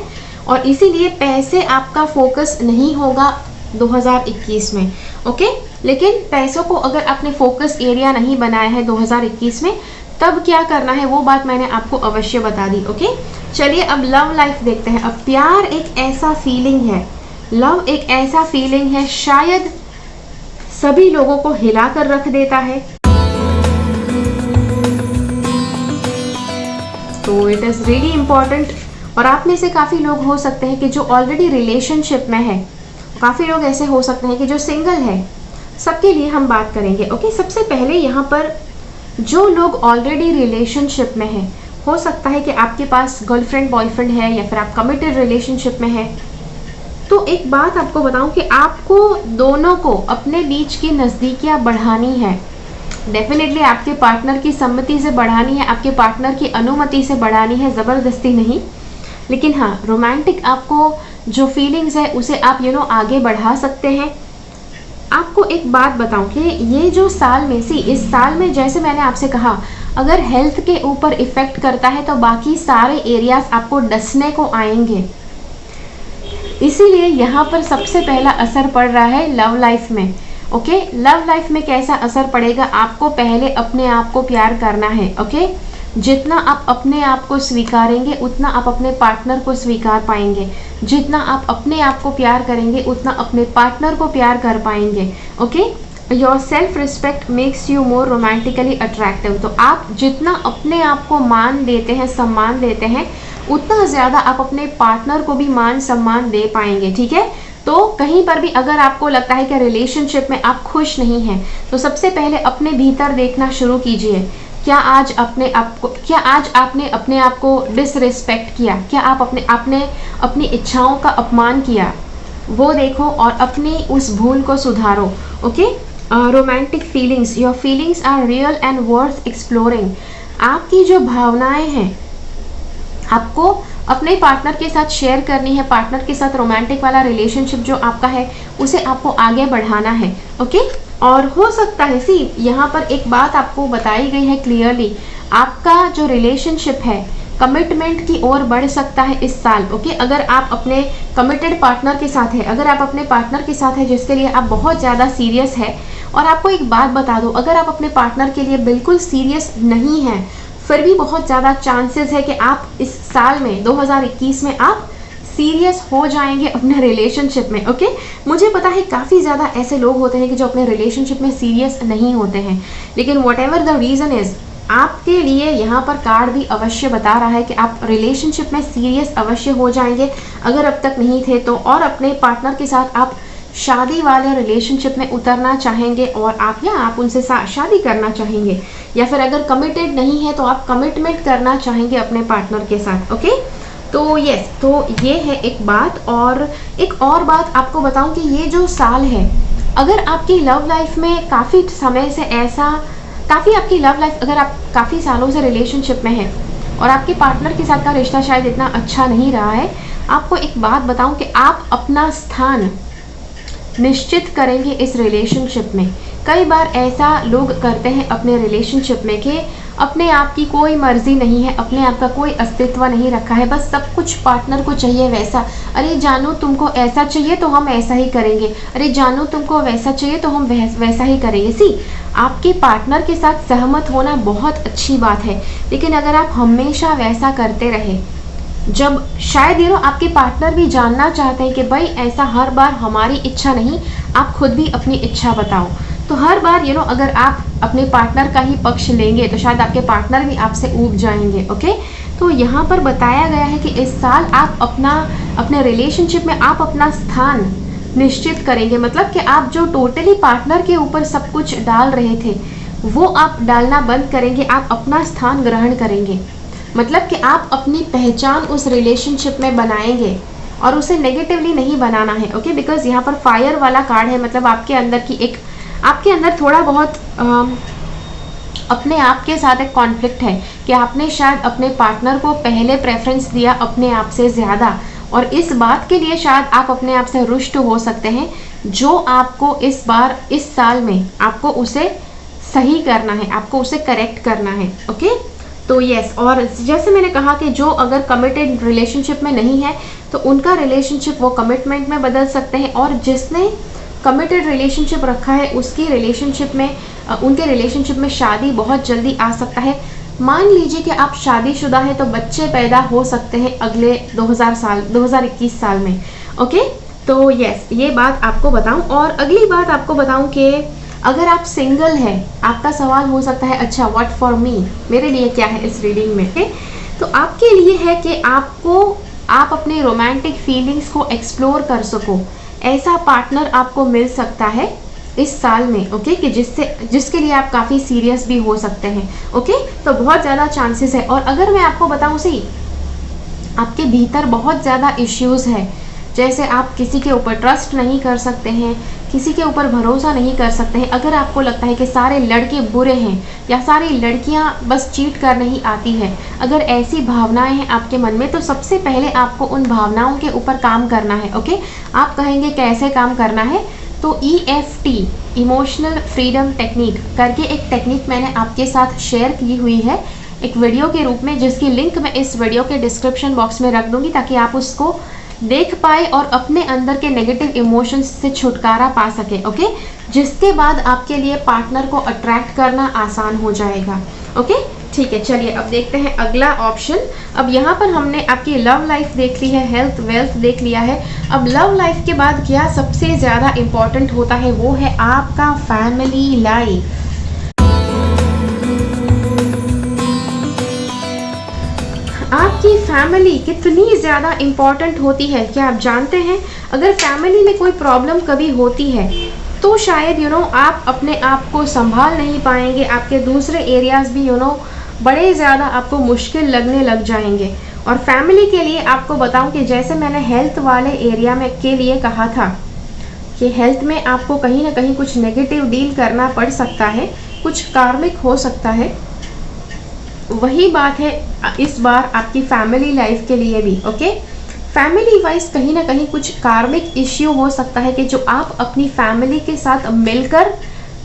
और इसीलिए पैसे आपका फोकस नहीं होगा 2021 में। ओके, लेकिन पैसों को अगर आपने फोकस एरिया नहीं बनाया है 2021 में, तब क्या करना है वो बात मैंने आपको अवश्य बता दी। ओके, चलिए अब लव लाइफ देखते हैं। अब प्यार एक ऐसा फीलिंग है, लव एक ऐसा फीलिंग है, शायद सभी लोगों को हिला कर रख देता है। तो इट इज़ रियली इम्पॉर्टेंट। और आप में से काफ़ी लोग हो सकते हैं कि जो ऑलरेडी रिलेशनशिप में है, काफ़ी लोग ऐसे हो सकते हैं कि जो सिंगल है, सबके लिए हम बात करेंगे। ओके, सबसे पहले यहाँ पर जो लोग ऑलरेडी रिलेशनशिप में हैं, हो सकता है कि आपके पास गर्लफ्रेंड बॉयफ्रेंड है या फिर आप कमिटेड रिलेशनशिप में है, तो एक बात आपको बताऊं कि आपको दोनों को अपने बीच की नज़दीकियाँ बढ़ानी है। डेफिनेटली आपके पार्टनर की सम्मति से बढ़ानी है, आपके पार्टनर की अनुमति से बढ़ानी है, ज़बरदस्ती नहीं। लेकिन हाँ, रोमांटिक आपको जो फीलिंग्स है उसे आप आगे बढ़ा सकते हैं। आपको एक बात बताऊं कि ये जो साल में से, इस साल में जैसे मैंने आपसे कहा, अगर हेल्थ के ऊपर इफ़ेक्ट करता है तो बाकी सारे एरियाज आपको डसने को आएंगे। इसीलिए यहाँ पर सबसे पहला असर पड़ रहा है लव लाइफ में। ओके, लव लाइफ में कैसा असर पड़ेगा, आपको पहले अपने आप को प्यार करना है। ओके, जितना आप अपने आप को स्वीकारेंगे उतना आप अपने पार्टनर को स्वीकार पाएंगे, जितना आप अपने आप को प्यार करेंगे उतना अपने पार्टनर को प्यार कर पाएंगे। Okay, your self respect makes you more romantically attractive. तो आप जितना अपने आप को मान देते हैं, सम्मान देते हैं, उतना ज़्यादा आप अपने पार्टनर को भी मान सम्मान दे पाएंगे। ठीक है, तो कहीं पर भी अगर आपको लगता है कि रिलेशनशिप में आप खुश नहीं हैं, तो सबसे पहले अपने भीतर देखना शुरू कीजिए। क्या आज आपने अपने आप को डिसरिस्पेक्ट किया? क्या आपने अपनी इच्छाओं का अपमान किया? वो देखो और अपनी उस भूल को सुधारो। Okay, romantic feelings, your feelings are real and worth exploring. आपकी जो भावनाएं हैं, आपको अपने पार्टनर के साथ शेयर करनी है। पार्टनर के साथ रोमांटिक वाला रिलेशनशिप जो आपका है उसे आपको आगे बढ़ाना है। ओके, और हो सकता है यहाँ पर एक बात आपको बताई गई है क्लियरली, आपका जो रिलेशनशिप है कमिटमेंट की ओर बढ़ सकता है इस साल। ओके, अगर आप अपने कमिटेड पार्टनर के साथ है, अगर आप अपने पार्टनर के साथ है जिसके लिए आप बहुत ज़्यादा सीरियस है, और आपको एक बात बता दूं, अगर आप अपने पार्टनर के लिए बिल्कुल सीरियस नहीं हैं, फिर भी बहुत ज़्यादा चांसेस है कि आप इस साल में 2021 में आप सीरियस हो जाएंगे अपने रिलेशनशिप में। ओके, मुझे पता है काफ़ी ज़्यादा ऐसे लोग होते हैं कि जो अपने रिलेशनशिप में सीरियस नहीं होते हैं, लेकिन what ever the reason is, आपके लिए यहाँ पर कार्ड भी अवश्य बता रहा है कि आप रिलेशनशिप में सीरियस अवश्य हो जाएंगे अगर अब तक नहीं थे तो, और अपने पार्टनर के साथ आप शादी वाले रिलेशनशिप में उतरना चाहेंगे और आप उनसे शादी करना चाहेंगे, या फिर अगर कमिटेड नहीं है तो आप कमिटमेंट करना चाहेंगे अपने पार्टनर के साथ। ओके, तो यस, तो ये है एक बात। और एक और बात आपको बताऊं कि ये जो साल है, अगर आपकी लव लाइफ में काफ़ी समय से आपकी लव लाइफ, अगर आप काफ़ी सालों से रिलेशनशिप में हैं और आपके पार्टनर के साथ का रिश्ता शायद इतना अच्छा नहीं रहा है, आपको एक बात बताऊं कि आप अपना स्थान निश्चित करेंगे इस रिलेशनशिप में। कई बार ऐसा लोग करते हैं अपने रिलेशनशिप में कि अपने आप की कोई मर्जी नहीं है, अपने आप का कोई अस्तित्व नहीं रखा है, बस सब कुछ पार्टनर को चाहिए वैसा। अरे जानू तुमको ऐसा चाहिए तो हम ऐसा ही करेंगे, अरे जानू तुमको वैसा चाहिए तो हम वैसा ही करेंगे। आपके पार्टनर के साथ सहमत होना बहुत अच्छी बात है, लेकिन अगर आप हमेशा वैसा करते रहे, जब शायद आपके पार्टनर भी जानना चाहते हैं कि भाई ऐसा हर बार हमारी इच्छा नहीं, आप खुद भी अपनी इच्छा बताओ, तो हर बार अगर आप अपने पार्टनर का ही पक्ष लेंगे तो शायद आपके पार्टनर भी आपसे ऊब जाएंगे। ओके, तो यहाँ पर बताया गया है कि इस साल आप अपने रिलेशनशिप में आप अपना स्थान निश्चित करेंगे, मतलब कि आप जो टोटली पार्टनर के ऊपर सब कुछ डाल रहे थे वो आप डालना बंद करेंगे, आप अपना स्थान ग्रहण करेंगे, मतलब कि आप अपनी पहचान उस रिलेशनशिप में बनाएंगे और उसे नेगेटिवली नहीं बनाना है। ओके, बिकॉज यहाँ पर फायर वाला कार्ड है, मतलब आपके अंदर थोड़ा बहुत अपने आप के साथ एक कॉन्फ्लिक्ट है कि आपने शायद अपने पार्टनर को पहले प्रेफरेंस दिया अपने आप से ज़्यादा, और इस बात के लिए शायद आप अपने आप से रुष्ट हो सकते हैं, जो आपको इस साल में आपको उसे सही करना है, आपको उसे करेक्ट करना है। ओके, तो यस, और जैसे मैंने कहा कि जो अगर कमिटेड रिलेशनशिप में नहीं है तो उनका रिलेशनशिप वो कमिटमेंट में बदल सकते हैं, और जिसने कमिटेड रिलेशनशिप रखा है उनके रिलेशनशिप में शादी बहुत जल्दी आ सकता है। मान लीजिए कि आप शादीशुदा हैं तो बच्चे पैदा हो सकते हैं अगले 2021 साल में। ओके, तो यस, ये बात आपको बताऊं। और अगली बात आपको बताऊं कि अगर आप सिंगल हैं, आपका सवाल हो सकता है अच्छा व्हाट फॉर मी, मेरे लिए क्या है इस रीडिंग में। तो आपके लिए है कि आप अपने रोमांटिक फीलिंग्स को एक्सप्लोर कर सको, ऐसा पार्टनर आपको मिल सकता है इस साल में। ओके, कि जिसके लिए आप काफ़ी सीरियस भी हो सकते हैं। ओके, तो बहुत ज़्यादा चांसेस है। और अगर मैं आपको बताऊं आपके भीतर बहुत ज़्यादा इश्यूज़ है, जैसे आप किसी के ऊपर ट्रस्ट नहीं कर सकते हैं, किसी के ऊपर भरोसा नहीं कर सकते हैं, अगर आपको लगता है कि सारे लड़के बुरे हैं या सारी लड़कियां बस चीट करने ही आती है, अगर ऐसी भावनाएं हैं आपके मन में, तो सबसे पहले आपको उन भावनाओं के ऊपर काम करना है। ओके, आप कहेंगे कैसे काम करना है, तो EFT इमोशनल फ्रीडम टेक्निक करके एक टेक्निक मैंने आपके साथ शेयर की हुई है एक वीडियो के रूप में, जिसकी लिंक मैं इस वीडियो के डिस्क्रिप्शन बॉक्स में रख दूंगी ताकि आप उसको देख पाए और अपने अंदर के नेगेटिव इमोशंस से छुटकारा पा सके। ओके, जिसके बाद आपके लिए पार्टनर को अट्रैक्ट करना आसान हो जाएगा। ओके, ठीक है, चलिए अब देखते हैं अगला ऑप्शन। अब यहाँ पर हमने आपकी लव लाइफ देख ली है, हेल्थ वेल्थ देख लिया है। अब लव लाइफ के बाद क्या सबसे ज़्यादा इम्पॉर्टेंट होता है, वो है आपका फैमिली लाइफ। आपकी फैमिली कितनी ज़्यादा इम्पॉर्टेंट होती है, क्या आप जानते हैं? अगर फैमिली में कोई प्रॉब्लम कभी होती है तो शायद आप अपने आप को संभाल नहीं पाएंगे, आपके दूसरे एरियाज़ भी बड़े ज़्यादा आपको मुश्किल लगने लग जाएंगे। और फैमिली के लिए आपको बताऊं कि जैसे मैंने हेल्थ वाले एरिया में के लिए कहा था कि हेल्थ में आपको कहीं ना कहीं कुछ नेगेटिव डील करना पड़ सकता है, कुछ कार्मिक हो सकता है, वही बात है इस बार आपकी फैमिली लाइफ के लिए भी। ओके, फैमिली वाइज कहीं ना कहीं कुछ कार्मिक इश्यू हो सकता है कि जो आप अपनी फैमिली के साथ मिलकर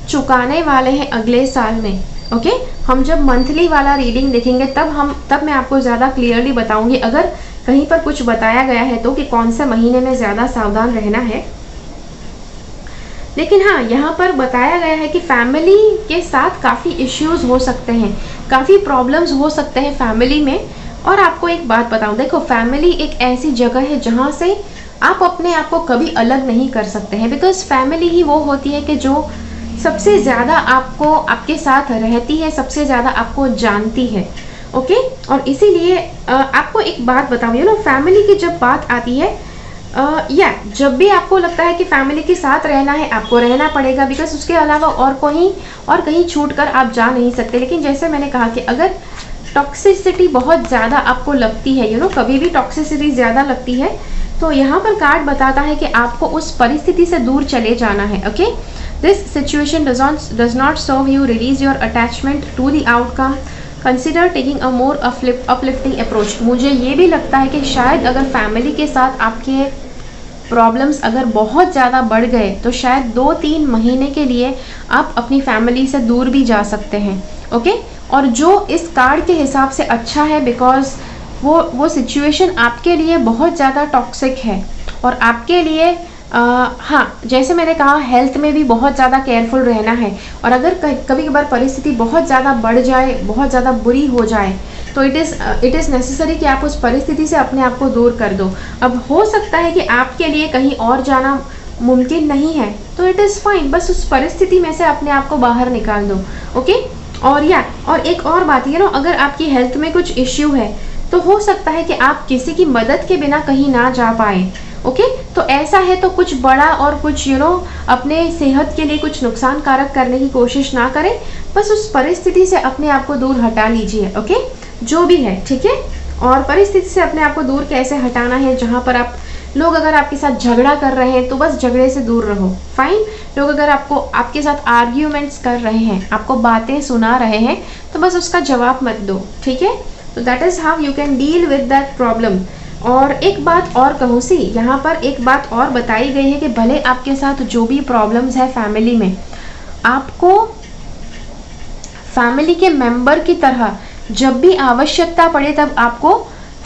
चुकाने वाले हैं अगले साल में। ओके, हम जब मंथली वाला रीडिंग देखेंगे तब मैं आपको ज़्यादा क्लियरली बताऊंगी, अगर कहीं पर कुछ बताया गया है तो, कि कौन से महीने में ज़्यादा सावधान रहना है। लेकिन हाँ, यहाँ पर बताया गया है कि फैमिली के साथ काफ़ी इश्यूज हो सकते हैं, काफ़ी प्रॉब्लम्स हो सकते हैं फैमिली में। और आपको एक बात बताऊँ, देखो फैमिली एक ऐसी जगह है जहाँ से आप अपने आप को कभी अलग नहीं कर सकते हैं, बिकॉज फैमिली ही वो होती है कि जो सबसे ज़्यादा आपको आपके साथ रहती है, सबसे ज़्यादा आपको जानती है। ओके, और इसीलिए आपको एक बात बताऊँ, यू नो फैमिली की जब बात आती है, जब भी आपको लगता है कि फैमिली के साथ रहना है, आपको रहना पड़ेगा, बिकॉज उसके अलावा और कहीं छूट कर आप जा नहीं सकते। लेकिन जैसे मैंने कहा कि अगर टॉक्सिसिटी बहुत ज़्यादा आपको लगती है, यू नो कभी भी टॉक्सिसिटी ज़्यादा लगती है, तो यहाँ पर कार्ड बताता है कि आपको उस परिस्थिति से दूर चले जाना है। Okay, this situation does not serve you, release your attachment to the outcome, consider taking a more uplifting approach. मुझे ये भी लगता है कि शायद अगर फैमिली के साथ आपके प्रॉब्लम्स अगर बहुत ज़्यादा बढ़ गए तो शायद 2-3 महीने के लिए आप अपनी फैमिली से दूर भी जा सकते हैं। ओके, और जो इस कार्ड के हिसाब से अच्छा है, बिकॉज वो सिचुएशन आपके लिए बहुत ज़्यादा टॉक्सिक है और आपके लिए हाँ, जैसे मैंने कहा हेल्थ में भी बहुत ज़्यादा केयरफुल रहना है। और अगर कभी कभार परिस्थिति बहुत ज़्यादा बढ़ जाए, बहुत ज़्यादा बुरी हो जाए, तो इट इज़ नेसेसरी कि आप उस परिस्थिति से अपने आप को दूर कर दो। अब हो सकता है कि आपके लिए कहीं और जाना मुमकिन नहीं है, तो इट इज़ फाइन, बस उस परिस्थिति में से अपने आप को बाहर निकाल दो। ओके, और एक और बात ये ना, अगर आपकी हेल्थ में कुछ इश्यू है तो हो सकता है कि आप किसी की मदद के बिना कहीं ना जा पाए। ओके, तो ऐसा है तो कुछ बड़ा और कुछ अपने सेहत के लिए कुछ नुकसान कारक करने की कोशिश ना करें, बस उस परिस्थिति से अपने आप को दूर हटा लीजिए। ओके, जो भी है, ठीक है। और परिस्थिति से अपने आप को दूर कैसे हटाना है, जहाँ पर लोग अगर आपके साथ झगड़ा कर रहे हैं तो बस झगड़े से दूर रहो, फाइन। लोग अगर आपके साथ आर्ग्यूमेंट्स कर रहे हैं, आपको बातें सुना रहे हैं, तो बस उसका जवाब मत दो, ठीक है। तो that is how you can deal with that problem. और एक बात और कहूँ सी, यहाँ पर एक बात और बताई गई है कि भले आपके साथ जो भी प्रॉब्लम्स है फैमिली में, आपको फैमिली के मेंबर की तरह जब भी आवश्यकता पड़े तब आपको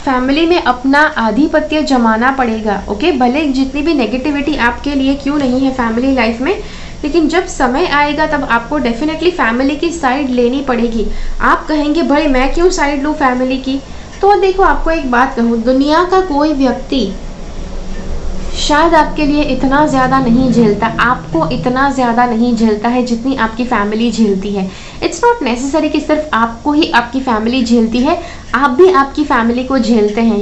फैमिली में अपना आधिपत्य जमाना पड़ेगा। ओके, भले जितनी भी नेगेटिविटी आपके लिए क्यों नहीं है फैमिली लाइफ में, लेकिन जब समय आएगा तब आपको डेफिनेटली फैमिली की साइड लेनी पड़ेगी। आप कहेंगे भाई मैं क्यों साइड लूँ फैमिली की, तो देखो आपको एक बात कहूँ, दुनिया का कोई व्यक्ति शायद आपके लिए इतना ज़्यादा नहीं झेलता, आपको इतना ज़्यादा नहीं झेलता है जितनी आपकी फैमिली झेलती है। इट्स नॉट नेसेसरी कि सिर्फ आपको ही आपकी फैमिली झेलती है, आप भी आपकी फैमिली को झेलते हैं।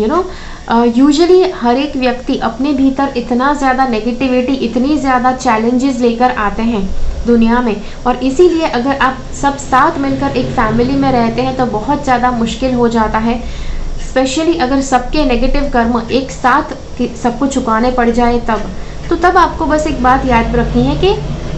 यूजुअली हर एक व्यक्ति अपने भीतर इतना ज़्यादा नेगेटिविटी, इतनी ज़्यादा चैलेंजेस लेकर आते हैं दुनिया में, और इसीलिए अगर आप सब साथ मिलकर एक फैमिली में रहते हैं तो बहुत ज़्यादा मुश्किल हो जाता है, स्पेशली अगर सबके नेगेटिव कर्म एक साथ सबको चुकाने पड़ जाए तब आपको बस एक बात याद रखनी है कि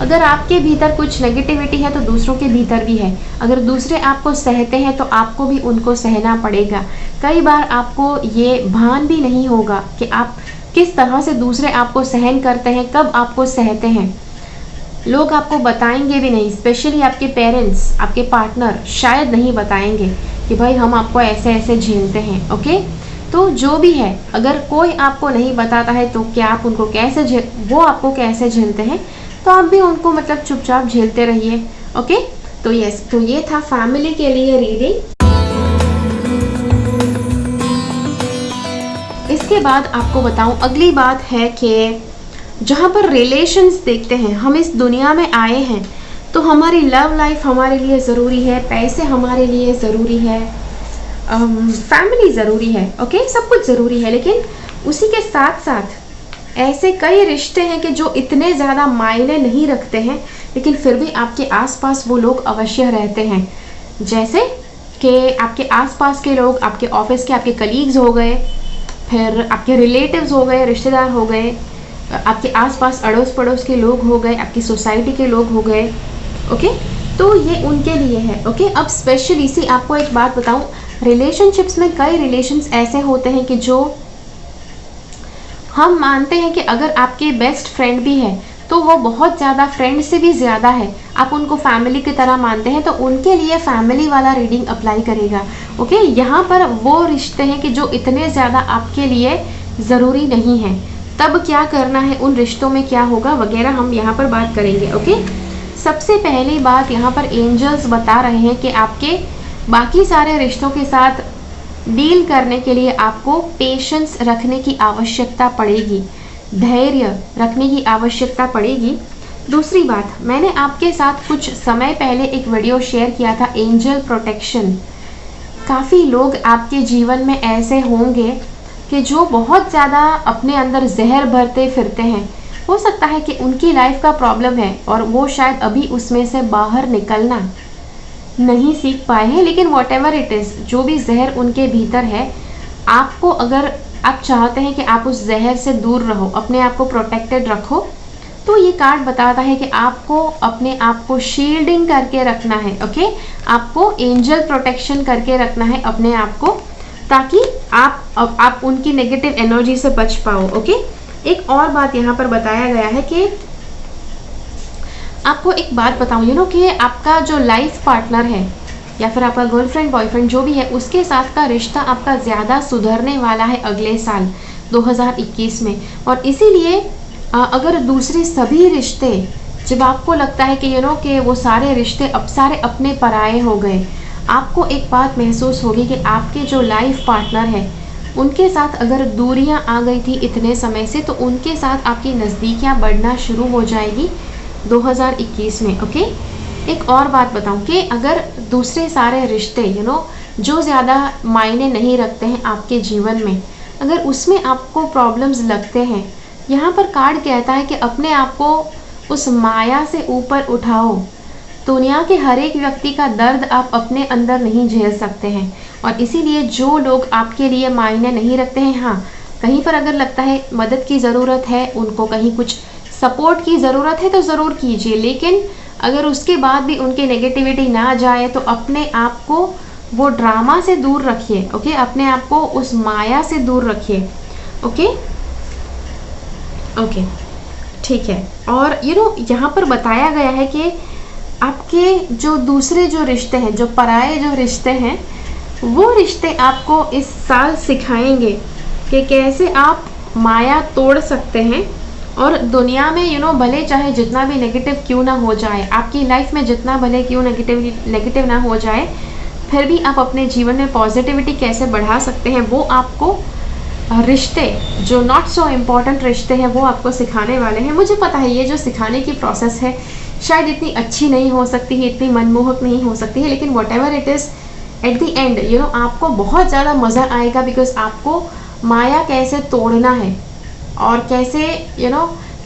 अगर आपके भीतर कुछ नेगेटिविटी है तो दूसरों के भीतर भी है। अगर दूसरे आपको सहते हैं तो आपको भी उनको सहना पड़ेगा। कई बार आपको ये भान भी नहीं होगा कि आप किस तरह से दूसरे आपको सहन करते हैं, कब आपको सहते हैं। लोग आपको बताएंगे भी नहीं, स्पेशली आपके पेरेंट्स, आपके पार्टनर शायद नहीं बताएंगे कि भाई हम आपको ऐसे ऐसे झेलते हैं। ओके, तो जो भी है, अगर कोई आपको नहीं बताता है तो क्या आप उनको वो आपको कैसे झेलते हैं, तो आप भी उनको मतलब चुपचाप झेलते रहिए। ओके, तो यस, तो ये था फैमिली के लिए रीडिंग। इसके बाद आपको बताऊं, अगली बात है कि जहाँ पर रिलेशंस देखते हैं, हम इस दुनिया में आए हैं तो हमारी लव लाइफ हमारे लिए ज़रूरी है, पैसे हमारे लिए ज़रूरी है, फैमिली ज़रूरी है। ओके, सब कुछ ज़रूरी है, लेकिन उसी के साथ साथ ऐसे कई रिश्ते हैं कि जो इतने ज़्यादा मायने नहीं रखते हैं, लेकिन फिर भी आपके आसपास वो लोग अवश्य रहते हैं। जैसे कि आपके आसपास के लोग, आपके ऑफिस के आपके कलीग्स हो गए, फिर आपके रिलेटिव्स हो गए, रिश्तेदार हो गए, आपके आसपास अड़ोस पड़ोस के लोग हो गए, आपकी सोसाइटी के लोग हो गए। ओके, तो ये उनके लिए है। ओके, अब स्पेशली सी आपको एक बात बताऊं, रिलेशनशिप्स में कई रिलेशंस ऐसे होते हैं कि जो हम मानते हैं कि अगर आपके बेस्ट फ्रेंड भी है तो वो बहुत ज़्यादा फ्रेंड से भी ज़्यादा है, आप उनको फैमिली की तरह मानते हैं, तो उनके लिए फैमिली वाला रीडिंग अप्लाई करेगा। ओके, यहाँ पर वो रिश्ते हैं कि जो इतने ज़्यादा आपके लिए ज़रूरी नहीं है, तब क्या करना है, उन रिश्तों में क्या होगा वगैरह हम यहाँ पर बात करेंगे। ओके, सबसे पहली बात यहाँ पर एंजल्स बता रहे हैं कि आपके बाकी सारे रिश्तों के साथ डील करने के लिए आपको पेशेंस रखने की आवश्यकता पड़ेगी, धैर्य रखने की आवश्यकता पड़ेगी। दूसरी बात, मैंने आपके साथ कुछ समय पहले एक वीडियो शेयर किया था एंजल प्रोटेक्शन। काफ़ी लोग आपके जीवन में ऐसे होंगे कि जो बहुत ज़्यादा अपने अंदर जहर भरते फिरते हैं। हो सकता है कि उनकी लाइफ का प्रॉब्लम है और वो शायद अभी उसमें से बाहर निकलना नहीं सीख पाए हैं, लेकिन वॉट एवर इट इज़, जो भी जहर उनके भीतर है, आपको अगर आप चाहते हैं कि आप उस जहर से दूर रहो, अपने आप को प्रोटेक्टेड रखो, तो ये कार्ड बताता है कि आपको अपने आप को शील्डिंग करके रखना है। ओके, आपको एंजल प्रोटेक्शन करके रखना है अपने आप को, ताकि आप उनकी नेगेटिव एनर्जी से बच पाओ। ओके, एक और बात यहाँ पर बताया गया है कि आपको एक बात बताऊँ कि आपका जो लाइफ पार्टनर है या फिर आपका गर्लफ्रेंड बॉयफ्रेंड जो भी है, उसके साथ का रिश्ता आपका ज़्यादा सुधरने वाला है अगले साल 2021 में। और इसीलिए अगर दूसरे सभी रिश्ते, जब आपको लगता है कि कि वो सारे रिश्ते अब सारे अपने पराये हो गए, आपको एक बात महसूस होगी कि आपके जो लाइफ पार्टनर है उनके साथ अगर दूरियां आ गई थी इतने समय से, तो उनके साथ आपकी नज़दीकियां बढ़ना शुरू हो जाएगी 2021 में। ओके, एक और बात बताऊं कि अगर दूसरे सारे रिश्ते जो ज़्यादा मायने नहीं रखते हैं आपके जीवन में, अगर उसमें आपको प्रॉब्लम्स लगते हैं, यहाँ पर कार्ड कहता है कि अपने आप को उस माया से ऊपर उठाओ। दुनिया के हर एक व्यक्ति का दर्द आप अपने अंदर नहीं झेल सकते हैं, और इसीलिए जो लोग आपके लिए मायने नहीं रखते हैं, हाँ कहीं पर अगर लगता है मदद की ज़रूरत है, उनको कहीं कुछ सपोर्ट की ज़रूरत है तो ज़रूर कीजिए, लेकिन अगर उसके बाद भी उनकी नेगेटिविटी ना जाए तो अपने आप को वो ड्रामा से दूर रखिए। ओके, अपने आप को उस माया से दूर रखिए। ओके ओके, ठीक है। और यहाँ पर बताया गया है कि आपके जो दूसरे जो रिश्ते हैं, जो पराये जो रिश्ते हैं, वो रिश्ते आपको इस साल सिखाएंगे कि कैसे आप माया तोड़ सकते हैं, और दुनिया में भले चाहे जितना भी नेगेटिव क्यों ना हो जाए, आपकी लाइफ में जितना भले क्यों नेगेटिव ना हो जाए, फिर भी आप अपने जीवन में पॉजिटिविटी कैसे बढ़ा सकते हैं, वो आपको रिश्ते, जो नॉट सो इम्पॉर्टेंट रिश्ते हैं, वो आपको सिखाने वाले हैं। मुझे पता है ये जो सिखाने की प्रोसेस है शायद इतनी अच्छी नहीं हो सकती है, इतनी मनमोहक नहीं हो सकती है, लेकिन what ever it is, at the end आपको बहुत ज़्यादा मज़ा आएगा, बिकॉज आपको माया कैसे तोड़ना है और कैसे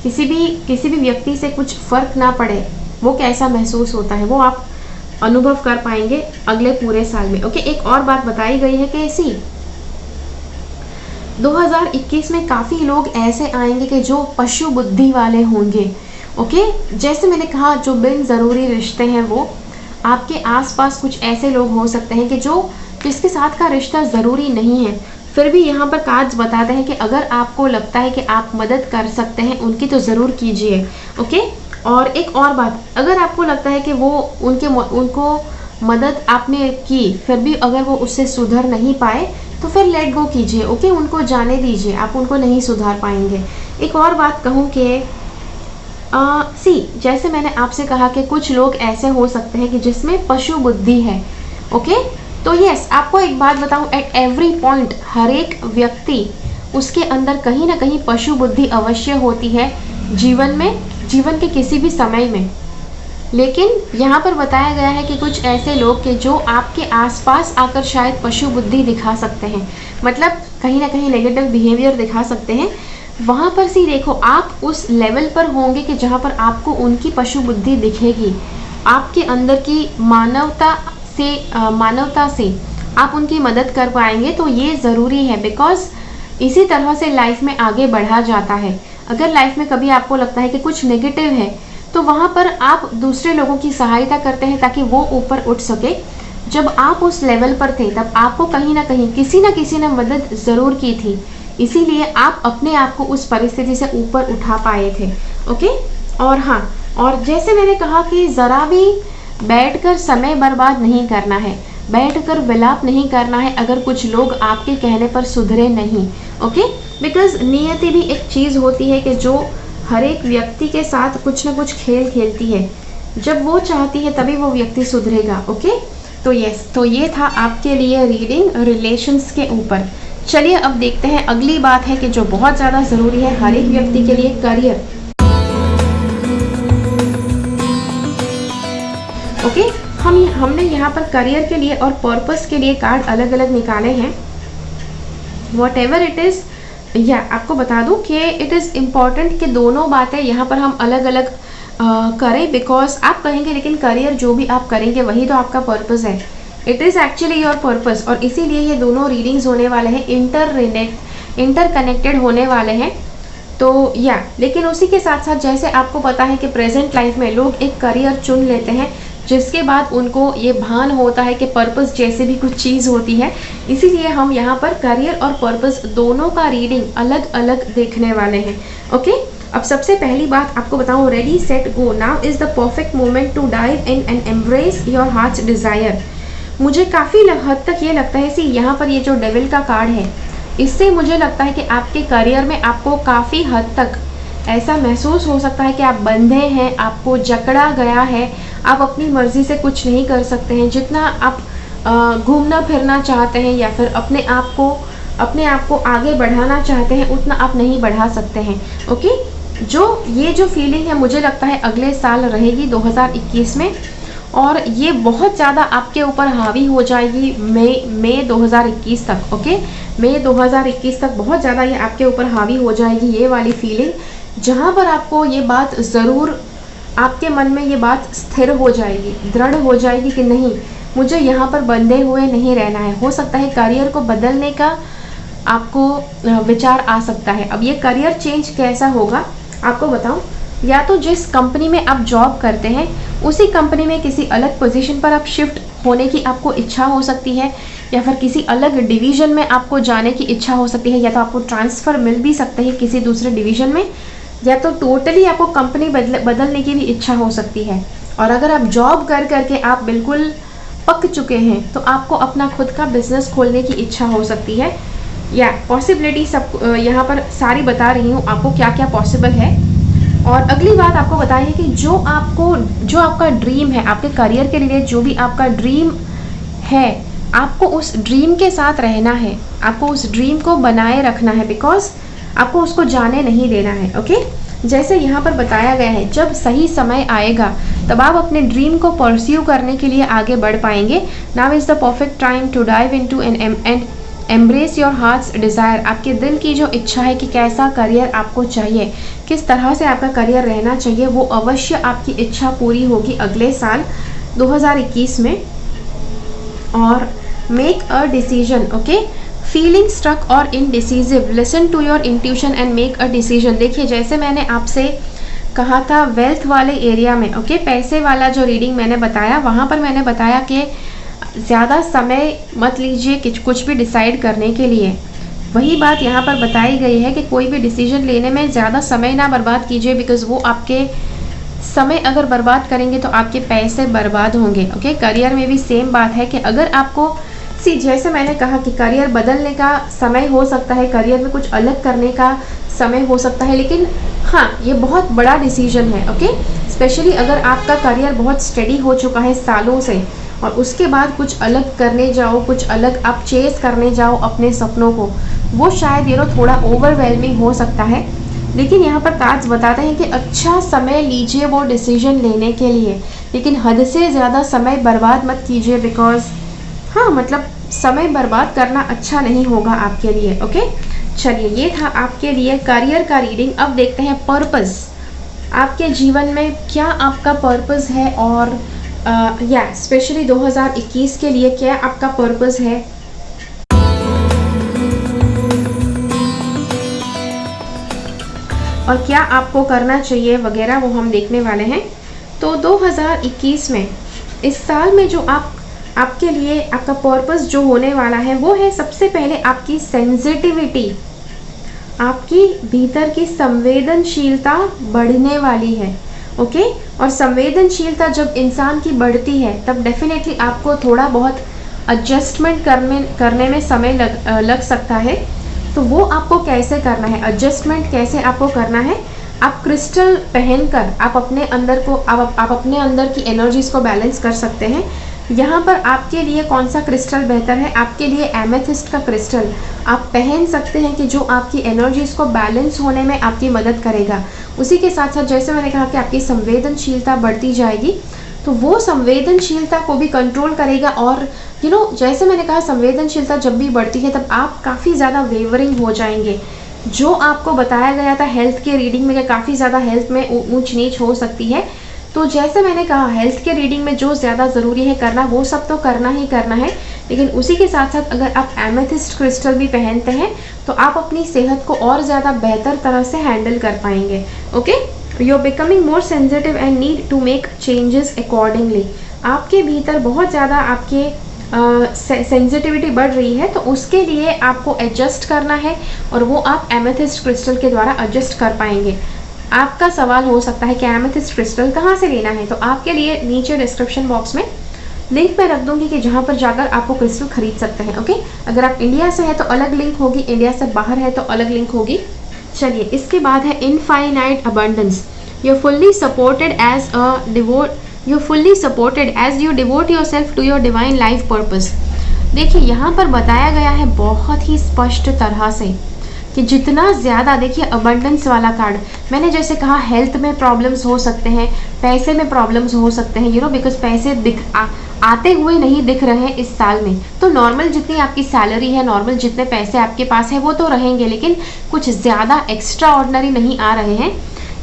किसी भी व्यक्ति से कुछ फ़र्क ना पड़े, वो कैसा महसूस होता है, वो आप अनुभव कर पाएंगे अगले पूरे साल में। ओके, एक और बात बताई गई है कि 2021 में काफ़ी लोग ऐसे आएंगे कि जो पशु बुद्धि वाले होंगे। ओके, जैसे मैंने कहा, जो बिन ज़रूरी रिश्ते हैं, वो आपके आसपास कुछ ऐसे लोग हो सकते हैं कि जिसके साथ का रिश्ता ज़रूरी नहीं है, फिर भी यहाँ पर कार्ड्स बताते हैं कि अगर आपको लगता है कि आप मदद कर सकते हैं उनकी, तो ज़रूर कीजिए। ओके, और एक और बात, अगर आपको लगता है कि वो उनको मदद आपने की, फिर भी अगर वो उससे सुधर नहीं पाए, तो फिर लेट गो कीजिए। ओके, उनको जाने दीजिए, आप उनको नहीं सुधार पाएंगे। एक और बात कहूँ कि जैसे मैंने आपसे कहा कि कुछ लोग ऐसे हो सकते हैं कि जिसमें पशु बुद्धि है। ओके, तो यस, आपको एक बात बताऊं, एट एवरी पॉइंट हर एक व्यक्ति, उसके अंदर कहीं ना कहीं पशु बुद्धि अवश्य होती है जीवन के किसी भी समय में। लेकिन यहाँ पर बताया गया है कि कुछ ऐसे लोग के जो आपके आसपास आकर शायद पशु बुद्धि दिखा सकते हैं, मतलब कहीं ना कहीं नेगेटिव बिहेवियर दिखा सकते हैं। वहाँ पर देखो, आप उस लेवल पर होंगे कि जहाँ पर आपको उनकी पशु बुद्धि दिखेगी, आपके अंदर की मानवता से आप उनकी मदद कर पाएंगे, तो ये ज़रूरी है, बिकॉज इसी तरह से लाइफ में आगे बढ़ा जाता है। अगर लाइफ में कभी आपको लगता है कि कुछ नेगेटिव है, तो वहाँ पर आप दूसरे लोगों की सहायता करते हैं ताकि वो ऊपर उठ सके। जब आप उस लेवल पर थे तब आपको कहीं ना कहीं किसी ना किसी ने मदद ज़रूर की थी, इसीलिए आप अपने आप को उस परिस्थिति से ऊपर उठा पाए थे। ओके, और हाँ, और जैसे मैंने कहा कि ज़रा भी बैठकर समय बर्बाद नहीं करना है, बैठकर विलाप नहीं करना है अगर कुछ लोग आपके कहने पर सुधरे नहीं। ओके, बिकॉज नियति भी एक चीज़ होती है कि जो हर एक व्यक्ति के साथ कुछ ना कुछ खेल खेलती है, जब वो चाहती है तभी वो व्यक्ति सुधरेगा। ओके, तो यस, तो ये था आपके लिए रीडिंग रिलेशंस के ऊपर। चलिए अब देखते हैं अगली बात है कि जो बहुत ज़्यादा ज़रूरी है हर एक व्यक्ति के लिए, करियर। ओके, हमने यहाँ पर करियर के लिए और पर्पस के लिए कार्ड अलग अलग निकाले हैं। वॉट एवर इट इज़, या आपको बता दूं कि इट इज़ इम्पॉर्टेंट कि दोनों बातें यहाँ पर हम अलग अलग करें, बिकॉज आप कहेंगे लेकिन करियर जो भी आप करेंगे वही तो आपका पर्पस है। It is actually your purpose, और इसीलिए ये दोनों रीडिंग्स होने वाले हैं, इंटरकनेक्टेड होने वाले हैं। तो या लेकिन उसी के साथ साथ जैसे आपको पता है कि प्रेजेंट लाइफ में लोग एक करियर चुन लेते हैं जिसके बाद उनको ये भान होता है कि पर्पस जैसे भी कुछ चीज़ होती है, इसीलिए हम यहाँ पर करियर और पर्पस दोनों का रीडिंग अलग अलग देखने वाले हैं। ओके, अब सबसे पहली बात आपको बताऊँ, ready set go, now is the perfect moment to dive in and embrace your heart's desire. मुझे काफ़ी हद तक ये लगता है कि यहाँ पर ये जो डेविल का कार्ड है, इससे मुझे लगता है कि आपके करियर में आपको काफ़ी हद तक ऐसा महसूस हो सकता है कि आप बंधे हैं, आपको जकड़ा गया है, आप अपनी मर्ज़ी से कुछ नहीं कर सकते हैं। जितना आप घूमना फिरना चाहते हैं या फिर अपने आप को आगे बढ़ाना चाहते हैं उतना आप नहीं बढ़ा सकते हैं। ओके, ये जो फीलिंग है मुझे लगता है अगले साल रहेगी 2021 में, और ये बहुत ज़्यादा आपके ऊपर हावी हो जाएगी मई 2021 तक। ओके, मई 2021 तक बहुत ज़्यादा ये आपके ऊपर हावी हो जाएगी, ये वाली फीलिंग, जहाँ पर आपको ये बात ज़रूर, आपके मन में ये बात स्थिर हो जाएगी, दृढ़ हो जाएगी कि नहीं, मुझे यहाँ पर बंधे हुए नहीं रहना है। हो सकता है करियर को बदलने का आपको विचार आ सकता है। अब ये करियर चेंज कैसा होगा आपको बताऊं, या तो जिस कंपनी में आप जॉब करते हैं उसी कंपनी में किसी अलग पोजीशन पर आप शिफ्ट होने की आपको इच्छा हो सकती है, या फिर किसी अलग डिवीज़न में आपको जाने की इच्छा हो सकती है, या तो आपको ट्रांसफ़र मिल भी सकता है किसी दूसरे डिवीज़न में, या तो टोटली आपको कंपनी बदलने की भी इच्छा हो सकती है। और अगर आप जॉब कर करके आप बिल्कुल पक चुके हैं तो आपको अपना खुद का बिजनेस खोलने की इच्छा हो सकती है। या पॉसिबिलिटी सब यहाँ पर सारी बता रही हूँ आपको क्या क्या पॉसिबल है। और अगली बात आपको बताइए कि जो आपका ड्रीम है, आपके करियर के लिए जो भी आपका ड्रीम है, आपको उस ड्रीम के साथ रहना है, आपको उस ड्रीम को बनाए रखना है, बिकॉज आपको उसको जाने नहीं देना है। ओके, जैसे यहाँ पर बताया गया है, जब सही समय आएगा तब आप अपने ड्रीम को परस्यू करने के लिए आगे बढ़ पाएंगे। Now is the perfect time to dive into and embrace your heart's desire. आपके दिल की जो इच्छा है कि कैसा करियर आपको चाहिए, किस तरह से आपका करियर रहना चाहिए, वो अवश्य आपकी इच्छा पूरी होगी अगले साल 2021 में। और make a decision. Okay, feeling stuck or indecisive, listen to your intuition and make a decision. देखिए, जैसे मैंने आपसे कहा था वेल्थ वाले एरिया में, ओके, पैसे वाला जो रीडिंग मैंने बताया, वहाँ पर मैंने बताया कि ज़्यादा समय मत लीजिए कुछ भी डिसाइड करने के लिए। वही बात यहाँ पर बताई गई है कि कोई भी डिसीजन लेने में ज़्यादा समय ना बर्बाद कीजिए, बिकॉज़ वो आपके समय अगर बर्बाद करेंगे तो आपके पैसे बर्बाद होंगे। ओके, करियर में भी सेम बात है कि अगर आपको जैसे मैंने कहा कि करियर बदलने का समय हो सकता है, करियर में कुछ अलग करने का समय हो सकता है, लेकिन हाँ, ये बहुत बड़ा डिसीजन है। ओके, स्पेशली अगर आपका करियर बहुत स्टडी हो चुका है सालों से और उसके बाद कुछ अलग करने जाओ, कुछ अलग आप चेस करने जाओ अपने सपनों को, वो शायद थोड़ा ओवरवेलमिंग हो सकता है। लेकिन यहाँ पर कार्ड्स बताते हैं कि अच्छा समय लीजिए वो डिसीजन लेने के लिए, लेकिन हद से ज़्यादा समय बर्बाद मत कीजिए, बिकॉज हाँ, मतलब समय बर्बाद करना अच्छा नहीं होगा आपके लिए। ओके, चलिए, ये था आपके लिए करियर का रीडिंग। अब देखते हैं पर्पस। आपके जीवन में क्या आपका पर्पस है, और या स्पेशली 2021 के लिए क्या आपका पर्पस है। और क्या आपको करना चाहिए वगैरह वो हम देखने वाले हैं। तो 2021 में, इस साल में जो आपके लिए आपका पर्पस जो होने वाला है वो है सबसे पहले आपकी सेंसिटिविटी, आपकी भीतर की संवेदनशीलता बढ़ने वाली है। ओके, और संवेदनशीलता जब इंसान की बढ़ती है तब डेफिनेटली आपको थोड़ा बहुत एडजस्टमेंट करने में समय लग सकता है। तो वो आपको कैसे करना है, एडजस्टमेंट कैसे आपको करना है, आप क्रिस्टल पहनकर आप अपने अंदर की एनर्जीज को बैलेंस कर सकते हैं। यहाँ पर आपके लिए कौन सा क्रिस्टल बेहतर है, आपके लिए एमेथिस्ट का क्रिस्टल आप पहन सकते हैं कि जो आपकी एनर्जीज को बैलेंस होने में आपकी मदद करेगा। उसी के साथ साथ जैसे मैंने कहा कि आपकी संवेदनशीलता बढ़ती जाएगी, तो वो संवेदनशीलता को भी कंट्रोल करेगा। और जैसे मैंने कहा संवेदनशीलता जब भी बढ़ती है तब आप काफ़ी ज़्यादा वेवरिंग हो जाएंगे। जो आपको बताया गया था हेल्थ के रीडिंग में कि काफ़ी ज़्यादा हेल्थ में ऊंच नीच हो सकती है, तो जैसे मैंने कहा हेल्थ के रीडिंग में जो ज़्यादा ज़रूरी है करना वो सब तो करना ही करना है, लेकिन उसी के साथ साथ अगर आप एमेथिस्ट क्रिस्टल भी पहनते हैं तो आप अपनी सेहत को और ज़्यादा बेहतर तरह से हैंडल कर पाएंगे। Okay, you are becoming more sensitive and need to make changes accordingly. आपके भीतर बहुत ज़्यादा आपके सेंसिटिविटी बढ़ रही है, तो उसके लिए आपको एडजस्ट करना है और वो आप एमेथिस्ट क्रिस्टल के द्वारा एडजस्ट कर पाएंगे। आपका सवाल हो सकता है कि एमेथिस्ट क्रिस्टल कहाँ से लेना है, तो आपके लिए नीचे डिस्क्रिप्शन बॉक्स में लिंक मैं रख दूंगी कि जहाँ पर जाकर आपको क्रिस्टल खरीद सकते हैं। ओके, अगर आप इंडिया से है तो अलग लिंक होगी, इंडिया से बाहर है तो अलग लिंक होगी। चलिए, इसके बाद है infinite abundance. You fully supported as you devote yourself to your divine life purpose। देखिए, यहाँ पर बताया गया है बहुत ही स्पष्ट तरह से कि जितना ज़्यादा, देखिए अबंडेंस वाला कार्ड, मैंने जैसे कहा हेल्थ में प्रॉब्लम्स हो सकते हैं, पैसे में प्रॉब्लम्स हो सकते हैं, बिकॉज पैसे आते हुए नहीं दिख रहे हैं इस साल में। तो नॉर्मल जितनी आपकी सैलरी है, नॉर्मल जितने पैसे आपके पास है वो तो रहेंगे, लेकिन कुछ ज़्यादा एक्स्ट्रा ऑर्डिनरी नहीं आ रहे हैं।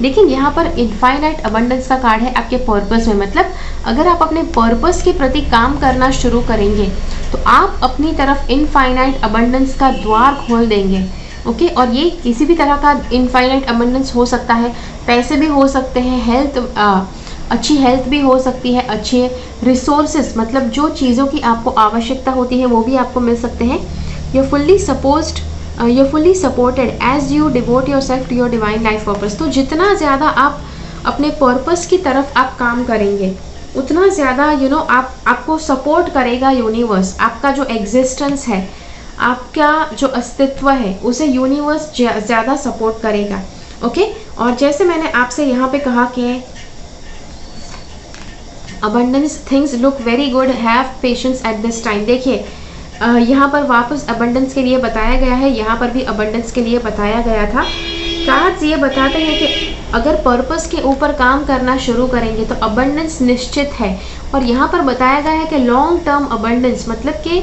लेकिन यहाँ पर इनफाइनाइट अबंडेंस का कार्ड है आपके पर्पस में, मतलब अगर आप अपने पर्पस के प्रति काम करना शुरू करेंगे तो आप अपनी तरफ इनफाइनाइट अबंडेंस का द्वार खोल देंगे। ओके, और ये किसी भी तरह का इनफाइनाइट अबंडेंस हो सकता है, पैसे भी हो सकते हैं, अच्छी हेल्थ भी हो सकती है, अच्छे रिसोर्सेज, मतलब जो चीज़ों की आपको आवश्यकता होती है वो भी आपको मिल सकते हैं। You fully supported as you devote yourself to your divine life purpose. तो जितना ज़्यादा आप अपने पर्पस की तरफ आप काम करेंगे उतना ज़्यादा आपको सपोर्ट करेगा यूनिवर्स। आपका जो एग्जिस्टेंस है, आपका जो अस्तित्व है, उसे यूनिवर्स ज़्यादा सपोर्ट करेगा। ओके, और जैसे मैंने आपसे यहाँ पे कहा कि abundance things look very good, have patience at this time. देखिए, यहाँ पर वापस अबंडेंस के लिए बताया गया है, यहाँ पर भी अबंडेंस के लिए बताया गया था। कार्ड्स ये बताते हैं कि अगर पर्पस के ऊपर काम करना शुरू करेंगे तो अबंडेंस निश्चित है। और यहाँ पर बताया गया है कि लॉन्ग टर्म अबंडेंस, मतलब कि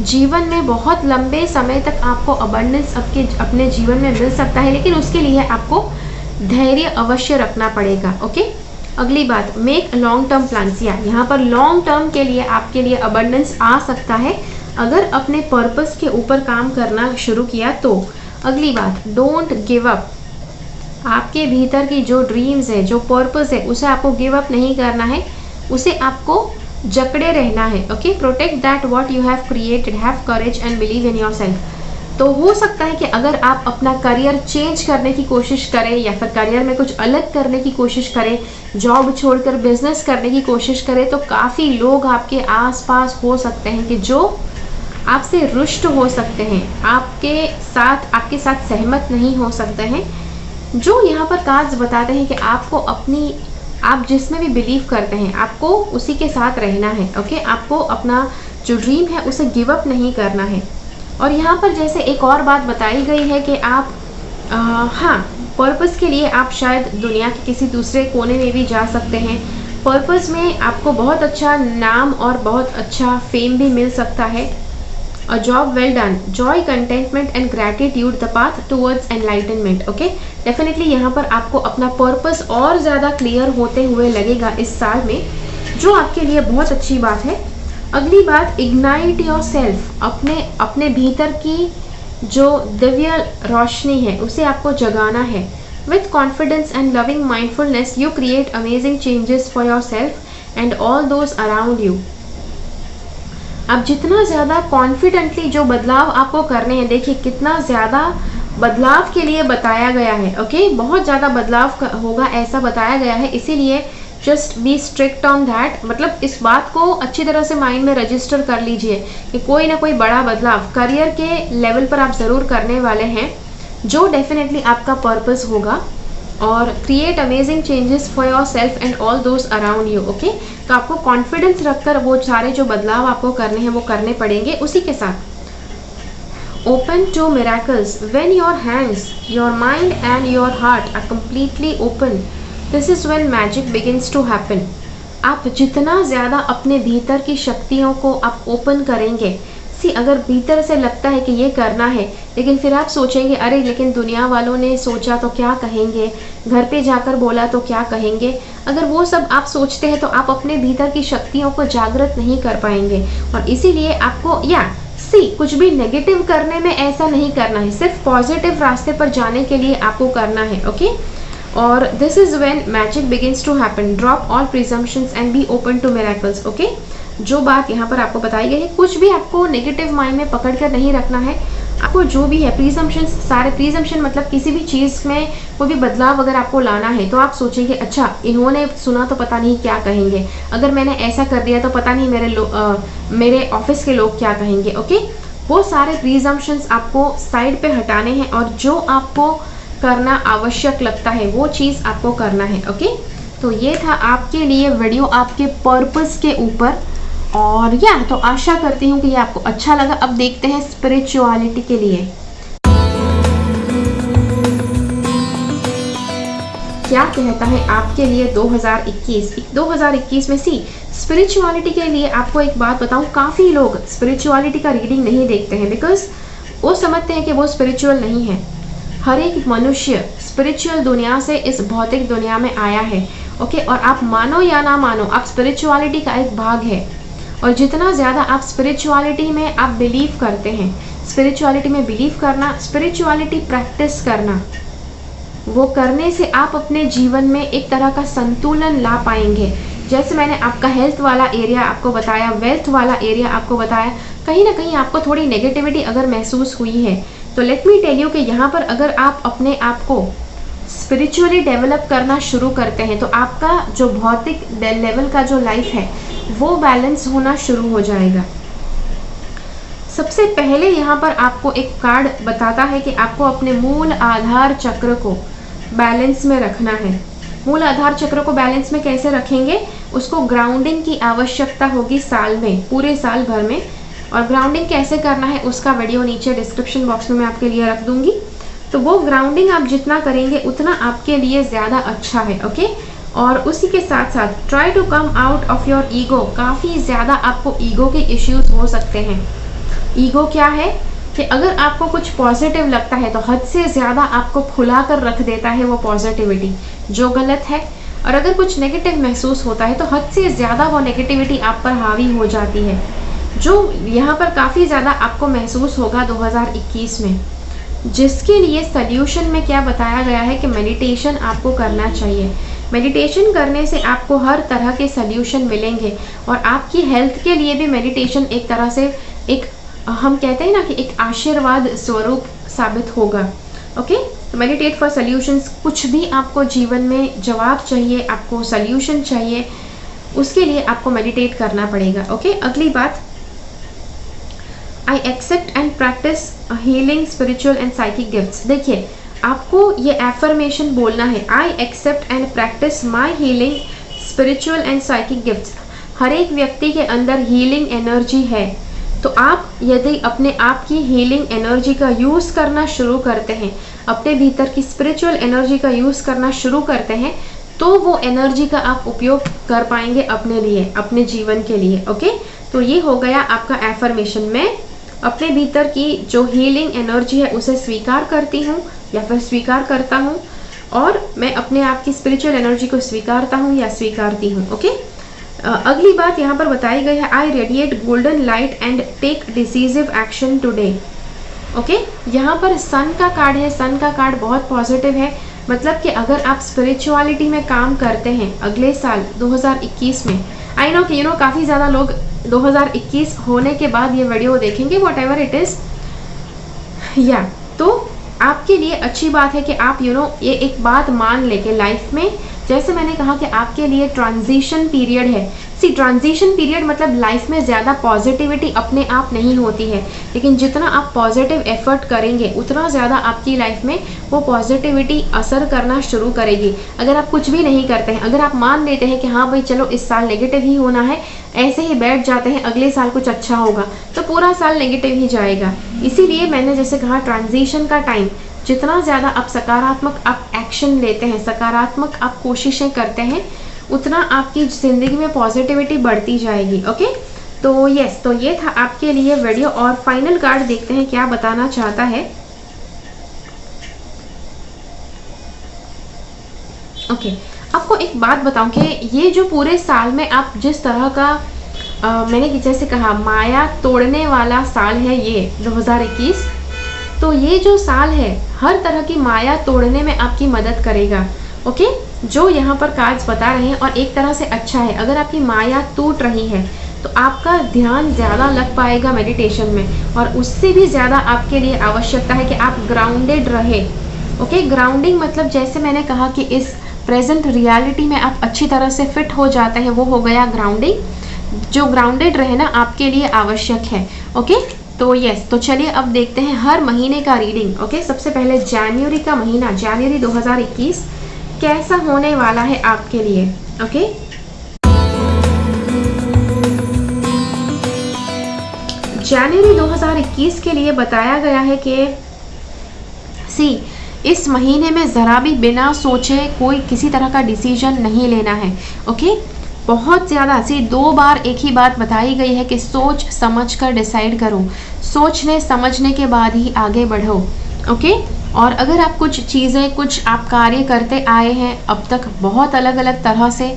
जीवन में बहुत लंबे समय तक आपको अबंडेंस अपने जीवन में मिल सकता है, लेकिन उसके लिए आपको धैर्य अवश्य रखना पड़ेगा। ओके, अगली बात, मेक लॉन्ग टर्म प्लान्स। यहाँ पर लॉन्ग टर्म के लिए आपके लिए अबंडेंस आ सकता है अगर अपने पर्पस के ऊपर काम करना शुरू किया तो। अगली बात, डोंट गिव अप। आपके भीतर की जो ड्रीम्स है, जो पर्पस है, उसे आपको गिव अप नहीं करना है, उसे आपको जकड़े रहना है। Okay, protect that what you have created, have courage and believe in yourself. तो हो सकता है कि अगर आप अपना करियर चेंज करने की कोशिश करें या फिर करियर में कुछ अलग करने की कोशिश करें, जॉब छोड़कर बिजनेस करने की कोशिश करें, तो काफ़ी लोग आपके आसपास हो सकते हैं कि जो आपसे रुष्ट हो सकते हैं, आपके साथ सहमत नहीं हो सकते हैं। जो यहाँ पर कार्ड्स बताते हैं कि आपको आप जिसमें भी बिलीव करते हैं आपको उसी के साथ रहना है। ओके, आपको अपना जो ड्रीम है उसे गिव अप नहीं करना है। और यहाँ पर जैसे एक और बात बताई गई है कि आप पर्पस के लिए आप शायद दुनिया के किसी दूसरे कोने में भी जा सकते हैं। पर्पस में आपको बहुत अच्छा नाम और बहुत अच्छा फेम भी मिल सकता है। A job well done, joy, contentment and gratitude, the path towards enlightenment। Okay, definitely यहाँ पर आपको अपना पर्पस और ज़्यादा क्लियर होते हुए लगेगा इस साल में, जो आपके लिए बहुत अच्छी बात है। अगली बात, इग्नाइट योर सेल्फ। अपने भीतर की जो दिव्य रोशनी है उसे आपको जगाना है। With confidence and loving mindfulness, you create amazing changes for yourself and all those around you. अब जितना ज़्यादा कॉन्फिडेंटली जो बदलाव आपको करने हैं, देखिए कितना ज़्यादा बदलाव के लिए बताया गया है। ओके, बहुत ज़्यादा बदलाव होगा ऐसा बताया गया है, इसीलिए just be strict on that. मतलब इस बात को अच्छी तरह से माइंड में रजिस्टर कर लीजिए कि कोई ना कोई बड़ा बदलाव करियर के लेवल पर आप ज़रूर करने वाले हैं, जो डेफिनेटली आपका पर्पस होगा। और create amazing changes for your self and all those around you. Okay, तो आपको कॉन्फिडेंस रखकर वो सारे जो बदलाव आपको करने हैं वो करने पड़ेंगे। उसी के साथ open to miracles when your hands, your mind and your heart are completely open, this is when magic begins to happen. आप जितना ज़्यादा अपने भीतर की शक्तियों को आप ओपन करेंगे, अगर भीतर से लगता है कि ये करना है, लेकिन फिर आप सोचेंगे अरे लेकिन दुनिया वालों ने सोचा तो क्या कहेंगे, घर पे जाकर बोला तो क्या कहेंगे, अगर वो सब आप सोचते हैं तो आप अपने भीतर की शक्तियों को जागृत नहीं कर पाएंगे। और इसीलिए आपको कुछ भी नेगेटिव करने में ऐसा नहीं करना है, सिर्फ पॉजिटिव रास्ते पर जाने के लिए आपको करना है। ओके, और this is when magic begins to happen. Drop all presumptions and be open to miracles. Okay, जो बात यहाँ पर आपको बताई गई है, कुछ भी आपको नेगेटिव माइंड में पकड़ कर नहीं रखना है। आपको जो भी है प्रीजम्पशंस, सारे प्रीजम्पशन मतलब किसी भी चीज़ में कोई भी बदलाव अगर आपको लाना है तो आप सोचेंगे अच्छा इन्होंने सुना तो पता नहीं क्या कहेंगे, अगर मैंने ऐसा कर दिया तो पता नहीं मेरे ऑफिस के लोग क्या कहेंगे। ओके, वो सारे प्रीजम्पशंस आपको साइड पे हटाने हैं और जो आपको करना आवश्यक लगता है वो चीज़ आपको करना है। ओके, तो ये था आपके लिए वीडियो आपके पर्पस के ऊपर। और तो आशा करती हूँ कि ये आपको अच्छा लगा। अब देखते हैं स्पिरिचुअलिटी के लिए क्या कहता है आपके लिए 2021 में। स्पिरिचुअलिटी के लिए आपको एक बात बताऊं, काफ़ी लोग स्पिरिचुअलिटी का रीडिंग नहीं देखते हैं बिकॉज वो समझते हैं कि वो स्पिरिचुअल नहीं है। हर एक मनुष्य स्पिरिचुअल दुनिया से इस भौतिक दुनिया में आया है। ओके, और आप मानो या ना मानो, आप स्पिरिचुअलिटी का एक भाग है। और जितना ज़्यादा आप स्पिरिचुअलिटी में आप बिलीव करते हैं, स्पिरिचुअलिटी में बिलीव करना, स्पिरिचुअलिटी प्रैक्टिस करना, वो करने से आप अपने जीवन में एक तरह का संतुलन ला पाएंगे। जैसे मैंने आपका हेल्थ वाला एरिया आपको बताया, वेल्थ वाला एरिया आपको बताया, कहीं ना कहीं आपको थोड़ी नेगेटिविटी अगर महसूस हुई है तो लेट मी टेल यू कि यहाँ पर अगर आप अपने आप को स्पिरिचुअली डेवलप करना शुरू करते हैं तो आपका जो भौतिक लेवल का जो लाइफ है वो बैलेंस होना शुरू हो जाएगा। सबसे पहले यहाँ पर आपको एक कार्ड बताता है कि आपको अपने मूल आधार चक्र को बैलेंस में रखना है। मूल आधार चक्र को बैलेंस में कैसे रखेंगे, उसको ग्राउंडिंग की आवश्यकता होगी साल में, पूरे साल भर में। और ग्राउंडिंग कैसे करना है उसका वीडियो नीचे डिस्क्रिप्शन बॉक्स में मैं आपके लिए रख दूंगी। तो वो ग्राउंडिंग आप जितना करेंगे उतना आपके लिए ज़्यादा अच्छा है। ओके, और उसी के साथ साथ try to come out of your ego. काफ़ी ज़्यादा आपको ईगो के इश्यूज हो सकते हैं। ईगो क्या है कि अगर आपको कुछ पॉजिटिव लगता है तो हद से ज़्यादा आपको फुला कर रख देता है वो पॉजिटिविटी, जो गलत है। और अगर कुछ नेगेटिव महसूस होता है तो हद से ज़्यादा वो नेगेटिविटी आप पर हावी हो जाती है, जो यहाँ पर काफ़ी ज़्यादा आपको महसूस होगा 2021 में। जिसके लिए सल्यूशन में क्या बताया गया है कि मेडिटेशन आपको करना चाहिए। मेडिटेशन करने से आपको हर तरह के सल्यूशन मिलेंगे और आपकी हेल्थ के लिए भी मेडिटेशन एक तरह से एक, हम कहते हैं ना कि एक आशीर्वाद स्वरूप साबित होगा। ओके, तो मेडिटेट फॉर सल्यूशंस। कुछ भी आपको जीवन में जवाब चाहिए, आपको सल्यूशन चाहिए, उसके लिए आपको मेडिटेट करना पड़ेगा। ओके, अगली बात, I accept and practice healing spiritual and psychic gifts. देखिए, आपको ये एफर्मेशन बोलना है, I accept and practice my healing spiritual and psychic gifts. हर एक व्यक्ति के अंदर हीलिंग एनर्जी है, तो आप यदि अपने आप की हीलिंग एनर्जी का यूज़ करना शुरू करते हैं, अपने भीतर की स्पिरिचुअल एनर्जी का यूज़ करना शुरू करते हैं, तो वो एनर्जी का आप उपयोग कर पाएंगे अपने लिए, अपने जीवन के लिए। ओके, तो ये हो गया आपका एफर्मेशन। मैं अपने भीतर की जो हीलिंग एनर्जी है उसे स्वीकार करती हूँ या फिर स्वीकार करता हूँ, और मैं अपने आप की स्पिरिचुअल एनर्जी को स्वीकारता हूँ या स्वीकारती हूँ। ओके, अगली बात यहाँ पर बताई गई है, I radiate golden light and take decisive action today. Okay, यहाँ पर सन का कार्ड है। सन का कार्ड बहुत पॉजिटिव है, मतलब कि अगर आप स्पिरिचुअलिटी में काम करते हैं अगले साल 2021 में, आई नो कि काफ़ी ज़्यादा लोग 2021 होने के बाद ये वीडियो देखेंगे, वॉट एवर इट इज़, या तो आपके लिए अच्छी बात है कि आप ये एक बात मान ले कि लाइफ में, जैसे मैंने कहा कि आपके लिए ट्रांजिशन पीरियड है। सी, ट्रांजिशन पीरियड मतलब लाइफ में ज़्यादा पॉजिटिविटी अपने आप नहीं होती है, लेकिन जितना आप पॉजिटिव एफर्ट करेंगे उतना ज़्यादा आपकी लाइफ में वो पॉजिटिविटी असर करना शुरू करेगी। अगर आप कुछ भी नहीं करते हैं, अगर आप मान लेते हैं कि हाँ भाई चलो इस साल नेगेटिव ही होना है, ऐसे ही बैठ जाते हैं अगले साल कुछ अच्छा होगा, तो पूरा साल नेगेटिव ही जाएगा। इसीलिए मैंने जैसे कहा ट्रांजिशन का टाइम, जितना ज़्यादा आप सकारात्मक आप एक्शन लेते हैं, सकारात्मक आप कोशिशें करते हैं, उतना आपकी ज़िंदगी में पॉजिटिविटी बढ़ती जाएगी। ओके, तो यस, तो ये था आपके लिए वीडियो। और फाइनल कार्ड देखते हैं क्या बताना चाहता है। ओके, आपको एक बात बताऊं कि ये जो पूरे साल में आप जिस तरह का मैंने जैसे कहा माया तोड़ने वाला साल है ये 2021, तो ये जो साल है हर तरह की माया तोड़ने में आपकी मदद करेगा। ओके, जो यहाँ पर कार्ड्स बता रहे हैं, और एक तरह से अच्छा है। अगर आपकी माया टूट रही है तो आपका ध्यान ज़्यादा लग पाएगा मेडिटेशन में, और उससे भी ज़्यादा आपके लिए आवश्यकता है कि आप ग्राउंडेड रहे। ओके, ग्राउंडिंग मतलब जैसे मैंने कहा कि इस प्रेजेंट रियलिटी में आप अच्छी तरह से फिट हो जाते हैं, वो हो गया ग्राउंडिंग। जो ग्राउंडेड रहे ना आपके लिए आवश्यक है। ओके, तो यस, तो चलिए अब देखते हैं हर महीने का रीडिंग। ओके, सबसे पहले जनवरी का महीना, जनवरी 2021 कैसा होने वाला है आपके लिए। ओके, जनवरी 2021 के लिए बताया गया है कि सी, इस महीने में ज़रा भी बिना सोचे कोई किसी तरह का डिसीजन नहीं लेना है। ओके, बहुत ज़्यादा सी 2 बार एक ही बात बताई गई है कि सोच समझ कर डिसाइड करो, सोचने समझने के बाद ही आगे बढ़ो। ओके, और अगर आप कुछ चीज़ें, कुछ आप कार्य करते आए हैं अब तक बहुत अलग अलग तरह से,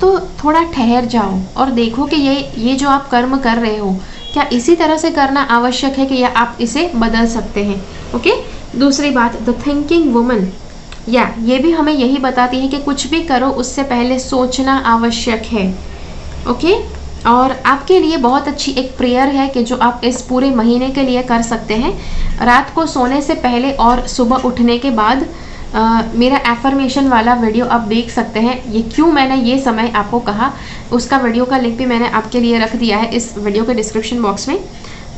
तो थोड़ा ठहर जाओ और देखो कि ये जो आप कर्म कर रहे हो क्या इसी तरह से करना आवश्यक है कि या आप इसे बदल सकते हैं। ओके, दूसरी बात, द थिंकिंग वुमन, या ये भी हमें यही बताती है कि कुछ भी करो उससे पहले सोचना आवश्यक है। ओके, और आपके लिए बहुत अच्छी एक प्रेयर है कि जो आप इस पूरे महीने के लिए कर सकते हैं। रात को सोने से पहले और सुबह उठने के बाद मेरा एफर्मेशन वाला वीडियो आप देख सकते हैं। ये क्यों मैंने ये समय आपको कहा, उसका वीडियो का लिंक भी मैंने आपके लिए रख दिया है इस वीडियो के डिस्क्रिप्शन बॉक्स में।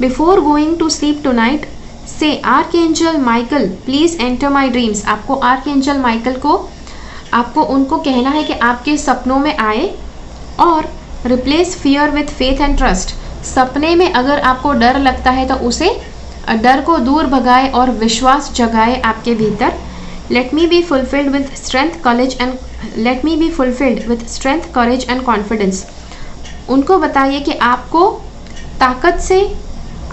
Before going to sleep tonight say Archangel Michael please enter my dreams. आपको आर्कएंजल माइकल को, आपको उनको कहना है कि आपके सपनों में आए और replace fear with faith and trust. सपने में अगर आपको डर लगता है तो उसे डर को दूर भगाए और विश्वास जगाए आपके भीतर। Let me be fulfilled with strength courage and confidence. उनको बताइए कि आपको ताकत से,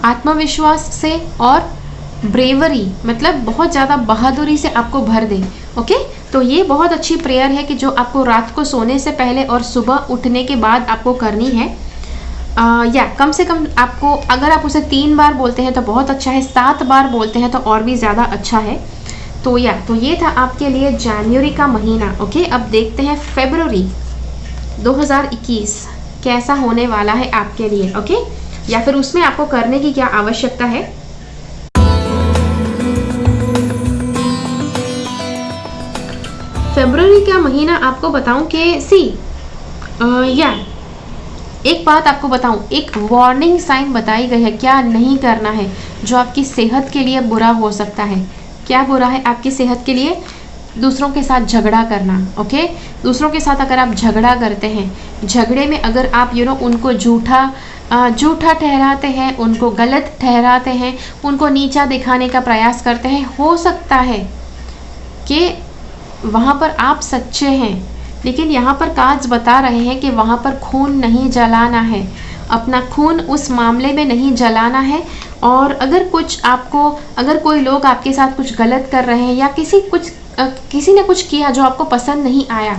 आत्मविश्वास से और ब्रेवरी मतलब बहुत ज़्यादा बहादुरी से आपको भर दें। ओके, तो ये बहुत अच्छी प्रेयर है कि जो आपको रात को सोने से पहले और सुबह उठने के बाद आपको करनी है। या कम से कम आपको, अगर आप उसे 3 बार बोलते हैं तो बहुत अच्छा है, 7 बार बोलते हैं तो और भी ज़्यादा अच्छा है। तो ये था आपके लिए जनवरी का महीना। ओके, अब देखते हैं फरवरी 2021 कैसा होने वाला है आपके लिए। ओके, या फिर उसमें आपको करने की क्या आवश्यकता है। फरवरी का महीना आपको बताऊं कि एक बात आपको बताऊं, एक वार्निंग साइन बताई गई है क्या नहीं करना है जो आपकी सेहत के लिए बुरा हो सकता है। क्या बुरा है आपकी सेहत के लिए? दूसरों के साथ झगड़ा करना। ओके, दूसरों के साथ अगर आप झगड़ा करते हैं, झगड़े में अगर आप उनको झूठा ठहराते हैं, उनको गलत ठहराते हैं, उनको नीचा दिखाने का प्रयास करते हैं, हो सकता है कि वहाँ पर आप सच्चे हैं, लेकिन यहाँ पर कार्ड्स बता रहे हैं कि वहाँ पर खून नहीं जलाना है, अपना खून उस मामले में नहीं जलाना है। और अगर कोई लोग आपके साथ कुछ गलत कर रहे हैं या किसी ने कुछ किया जो आपको पसंद नहीं आया,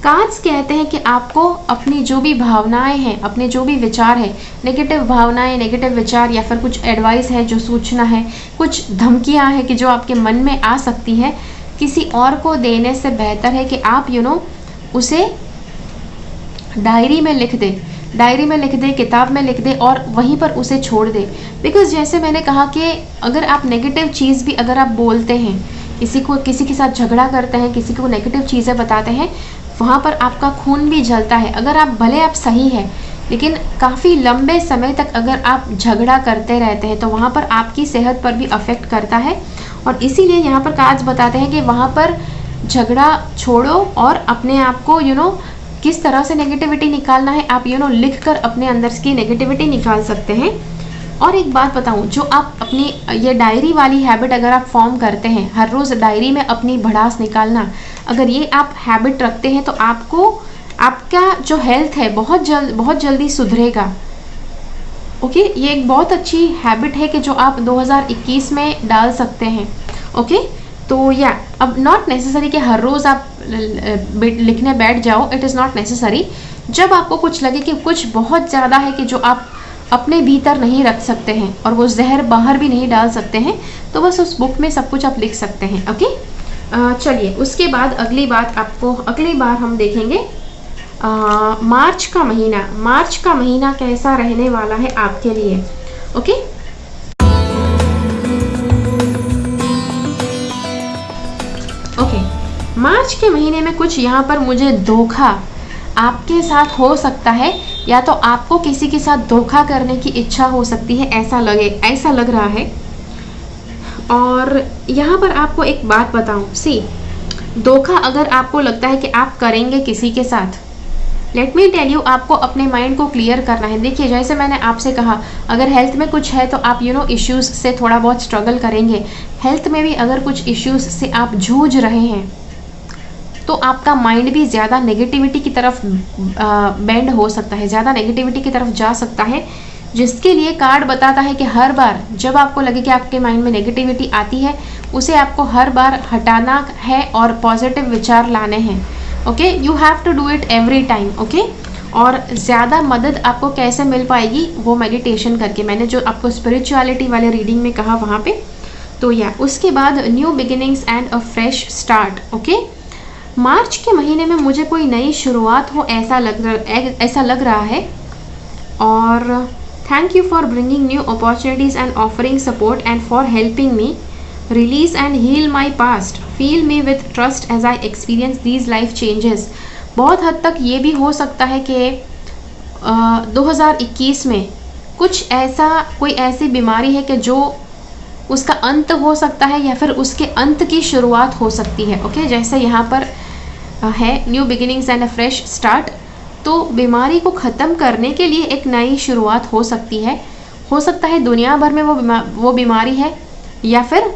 कार्ड्स कहते हैं कि आपको अपनी जो भी भावनाएं हैं, अपने जो भी विचार है, नेगेटिव भावनाएं, नेगेटिव विचार या फिर कुछ एडवाइस है, जो सूचना है, कुछ धमकियां हैं कि जो आपके मन में आ सकती है, किसी और को देने से बेहतर है कि आप उसे डायरी में लिख दे, किताब में लिख दे और वहीं पर उसे छोड़ दे। बिकॉज जैसे मैंने कहा कि अगर आप नेगेटिव चीज़ भी अगर आप बोलते हैं, किसी के साथ झगड़ा करते हैं, किसी को नेगेटिव चीज़ें बताते हैं, वहाँ पर आपका खून भी जलता है। अगर आप भले आप सही है, लेकिन काफ़ी लंबे समय तक अगर आप झगड़ा करते रहते हैं तो वहाँ पर आपकी सेहत पर भी अफेक्ट करता है। और इसीलिए यहाँ पर कार्ड्स बताते हैं कि वहाँ पर झगड़ा छोड़ो और अपने आप को किस तरह से नेगेटिविटी निकालना है, आप लिख कर अपने अंदर की नेगेटिविटी निकाल सकते हैं। और एक बात बताऊं, जो आप अपनी ये डायरी वाली हैबिट अगर आप फॉर्म करते हैं, हर रोज़ डायरी में अपनी भड़ास निकालना, अगर ये आप हैबिट रखते हैं तो आपका जो हेल्थ है बहुत जल्दी सुधरेगा। ओके, ये एक बहुत अच्छी हैबिट है कि जो आप 2021 में डाल सकते हैं। ओके, तो या अब नॉट नेसेसरी कि हर रोज़ आप लिखने बैठ जाओ, इट इज़ नॉट नेसेसरी। जब आपको कुछ लगे कि कुछ बहुत ज़्यादा है कि जो आप अपने भीतर नहीं रख सकते हैं और वो जहर बाहर भी नहीं डाल सकते हैं, तो बस उस बुक में सब कुछ आप लिख सकते हैं। ओके, चलिए उसके बाद अगली बार हम देखेंगे मार्च का महीना कैसा रहने वाला है आपके लिए। ओके, मार्च के महीने में कुछ यहाँ पर मुझे धोखा आपके साथ हो सकता है, या तो आपको किसी के साथ धोखा करने की इच्छा हो सकती है, ऐसा लग रहा है। और यहाँ पर आपको एक बात बताऊं, धोखा अगर आपको लगता है कि आप करेंगे किसी के साथ, लेट मी टेल यू, आपको अपने माइंड को क्लियर करना है। देखिए, जैसे मैंने आपसे कहा, अगर हेल्थ में कुछ है तो आप इश्यूज से थोड़ा बहुत स्ट्रगल करेंगे। हेल्थ में भी अगर कुछ इश्यूज से आप जूझ रहे हैं तो आपका माइंड भी ज़्यादा नेगेटिविटी की तरफ बेंड हो सकता है, ज़्यादा नेगेटिविटी की तरफ जा सकता है, जिसके लिए कार्ड बताता है कि हर बार जब आपको लगे कि आपके माइंड में नेगेटिविटी आती है, उसे आपको हर बार हटाना है और पॉजिटिव विचार लाने हैं। Okay, you have to do it every time. Okay, और ज़्यादा मदद आपको कैसे मिल पाएगी, वो मेडिटेशन करके, मैंने जो आपको स्पिरिचुअलिटी वाले रीडिंग में कहा वहाँ पे। तो या उसके बाद new beginnings and a fresh start. Okay, March के महीने में मुझे कोई नई शुरुआत हो ऐसा लग रहा है। और thank you for bringing new opportunities and offering support and for helping me release and heal my past, feel me with trust as I experience these life changes. बहुत हद तक ये भी हो सकता है कि 2021 में कोई ऐसी बीमारी है कि जो उसका अंत हो सकता है या फिर उसके अंत की शुरुआत हो सकती है। ओके, जैसे यहाँ पर है new beginnings and a fresh start, तो बीमारी को ख़त्म करने के लिए एक नई शुरुआत हो सकती है। हो सकता है दुनिया भर में वो बीमारी है, या फिर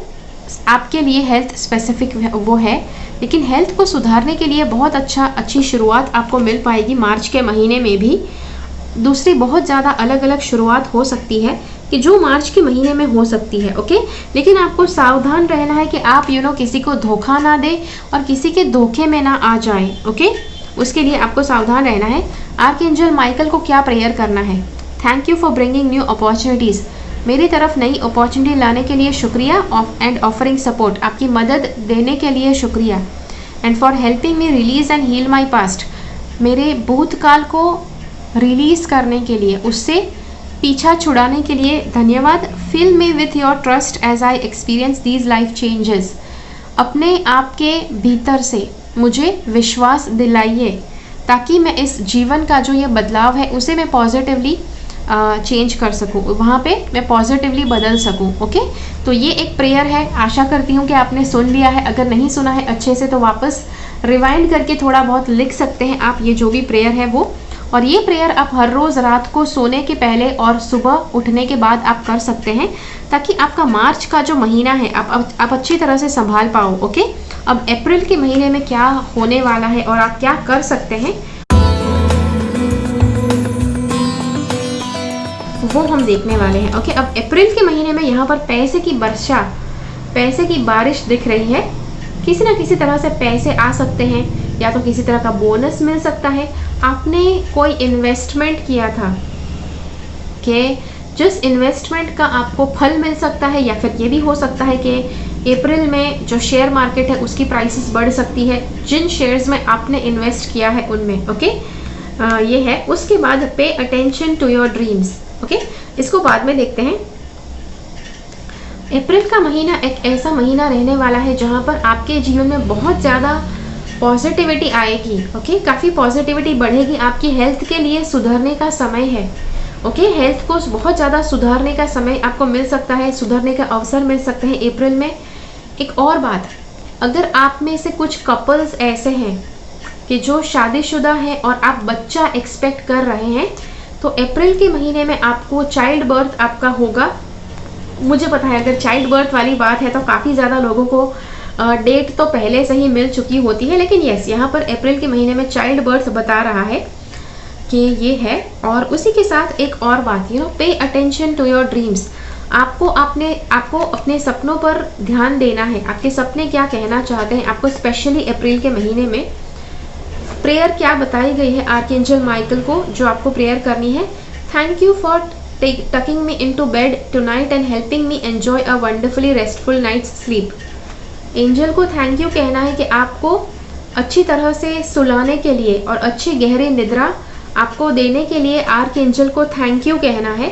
आपके लिए हेल्थ स्पेसिफिक वो है, लेकिन हेल्थ को सुधारने के लिए बहुत अच्छी शुरुआत आपको मिल पाएगी मार्च के महीने में भी। दूसरी बहुत ज़्यादा अलग अलग शुरुआत हो सकती है कि जो मार्च के महीने में हो सकती है। ओके, लेकिन आपको सावधान रहना है कि आप किसी को धोखा ना दे और किसी के धोखे में ना आ जाए। ओके, उसके लिए आपको सावधान रहना है। आर्कएंजल माइकल को क्या प्रेयर करना है? Thank you for bringing new opportunities, मेरी तरफ नई अपॉर्चुनिटी लाने के लिए शुक्रिया, एंड ऑफरिंग सपोर्ट, आपकी मदद देने के लिए शुक्रिया, and for helping me release and heal my past, मेरे भूतकाल को रिलीज़ करने के लिए, उससे पीछा छुड़ाने के लिए धन्यवाद। Fill me with your trust as I experience these life changes, अपने आप के भीतर से मुझे विश्वास दिलाइए ताकि मैं इस जीवन का जो ये बदलाव है उसे मैं पॉजिटिवली चेंज कर सकूँ, वहाँ पे मैं पॉजिटिवली बदल सकूँ। ओके, तो ये एक प्रेयर है। आशा करती हूँ कि आपने सुन लिया है। अगर नहीं सुना है अच्छे से तो वापस रिवाइंड करके थोड़ा बहुत लिख सकते हैं आप ये जो भी प्रेयर है वो। और ये प्रेयर आप हर रोज़ रात को सोने के पहले और सुबह उठने के बाद आप कर सकते हैं, ताकि आपका मार्च का जो महीना है आप अच्छी तरह से संभाल पाओ। ओके, अब अप्रैल के महीने में क्या होने वाला है और आप क्या कर सकते हैं वो हम देखने वाले हैं। ओके, अब अप्रैल के महीने में यहाँ पर पैसे की बारिश दिख रही है। किसी ना किसी तरह से पैसे आ सकते हैं, या तो किसी तरह का बोनस मिल सकता है। आपने कोई इन्वेस्टमेंट किया था कि जिस इन्वेस्टमेंट का आपको फल मिल सकता है, या फिर ये भी हो सकता है कि अप्रैल में जो शेयर मार्केट है उसकी प्राइसेस बढ़ सकती है, जिन शेयर्स में आपने इन्वेस्ट किया है उनमें। ओके, ये है। उसके बाद pay attention to your dreams. Okay, इसको बाद में देखते हैं। अप्रैल का महीना एक ऐसा महीना रहने वाला है जहां पर आपके जीवन में बहुत ज़्यादा पॉजिटिविटी आएगी। ओके, काफ़ी पॉजिटिविटी बढ़ेगी। आपकी हेल्थ के लिए सुधरने का समय है। ओके, हेल्थ को बहुत ज़्यादा सुधारने का समय आपको मिल सकता है, सुधरने का अवसर मिल सकते हैं अप्रैल में। एक और बात, अगर आप में से कुछ कपल्स ऐसे हैं कि जो शादीशुदा हैं और आप बच्चा एक्सपेक्ट कर रहे हैं, तो अप्रैल के महीने में आपको चाइल्ड बर्थ आपका होगा। मुझे पता है अगर चाइल्ड बर्थ वाली बात है तो काफ़ी ज़्यादा लोगों को डेट तो पहले से ही मिल चुकी होती है, लेकिन यस, यहाँ पर अप्रैल के महीने में चाइल्ड बर्थ बता रहा है कि ये है। और उसी के साथ एक और बात, पे अटेंशन टू योर ड्रीम्स। आपको अपने सपनों पर ध्यान देना है। आपके सपने क्या कहना चाहते हैं, आपको स्पेशली अप्रैल के महीने में प्रेयर क्या बताई गई है आर्कएंजल माइकल को, जो आपको प्रेयर करनी है। Thank you for tucking me into bed tonight and helping me enjoy a wonderfully restful night's sleep। Angel को थैंक यू कहना है कि आपको अच्छी तरह से सुलाने के लिए और अच्छी गहरी निद्रा आपको देने के लिए आर्कएंजल को थैंक यू कहना है।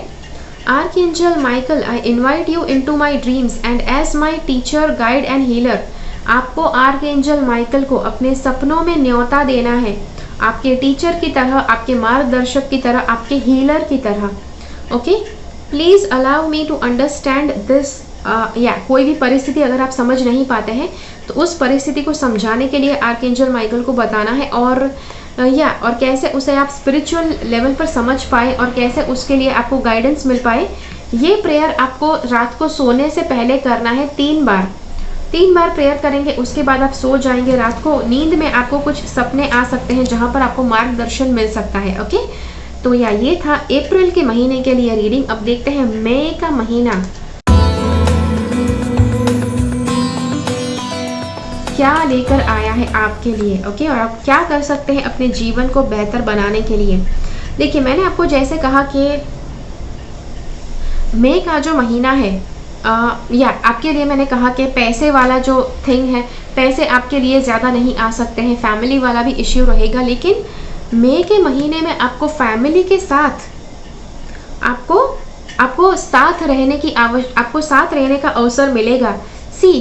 Archangel Michael, I invite you into my dreams and as my teacher, guide and healer. आपको आर्कएंजल माइकल को अपने सपनों में न्योता देना है, आपके टीचर की तरह, आपके मार्गदर्शक की तरह, आपके हीलर की तरह। Okay, please allow me to understand this. या कोई भी परिस्थिति अगर आप समझ नहीं पाते हैं तो उस परिस्थिति को समझाने के लिए आर्कएंजल माइकल को बताना है, और कैसे उसे आप स्पिरिचुअल लेवल पर समझ पाए और कैसे उसके लिए आपको गाइडेंस मिल पाए। ये प्रेयर आपको रात को सोने से पहले करना है 3 बार। 3 बार प्रेयर करेंगे, उसके बाद आप सो जाएंगे। रात को नींद में आपको कुछ सपने आ सकते हैं जहां पर आपको मार्गदर्शन मिल सकता है। ओके, तो ये था अप्रैल के महीने के लिए रीडिंग। अब देखते हैं मई का महीना क्या लेकर आया है आपके लिए। ओके, और आप क्या कर सकते हैं अपने जीवन को बेहतर बनाने के लिए। देखिए, मैंने आपको जैसे कहा कि मई का जो महीना है आपके लिए मैंने कहा कि पैसे वाला जो थिंग है, पैसे आपके लिए ज़्यादा नहीं आ सकते हैं, फैमिली वाला भी इश्यू रहेगा। लेकिन मई के महीने में आपको फैमिली के साथ आपको साथ रहने का अवसर मिलेगा।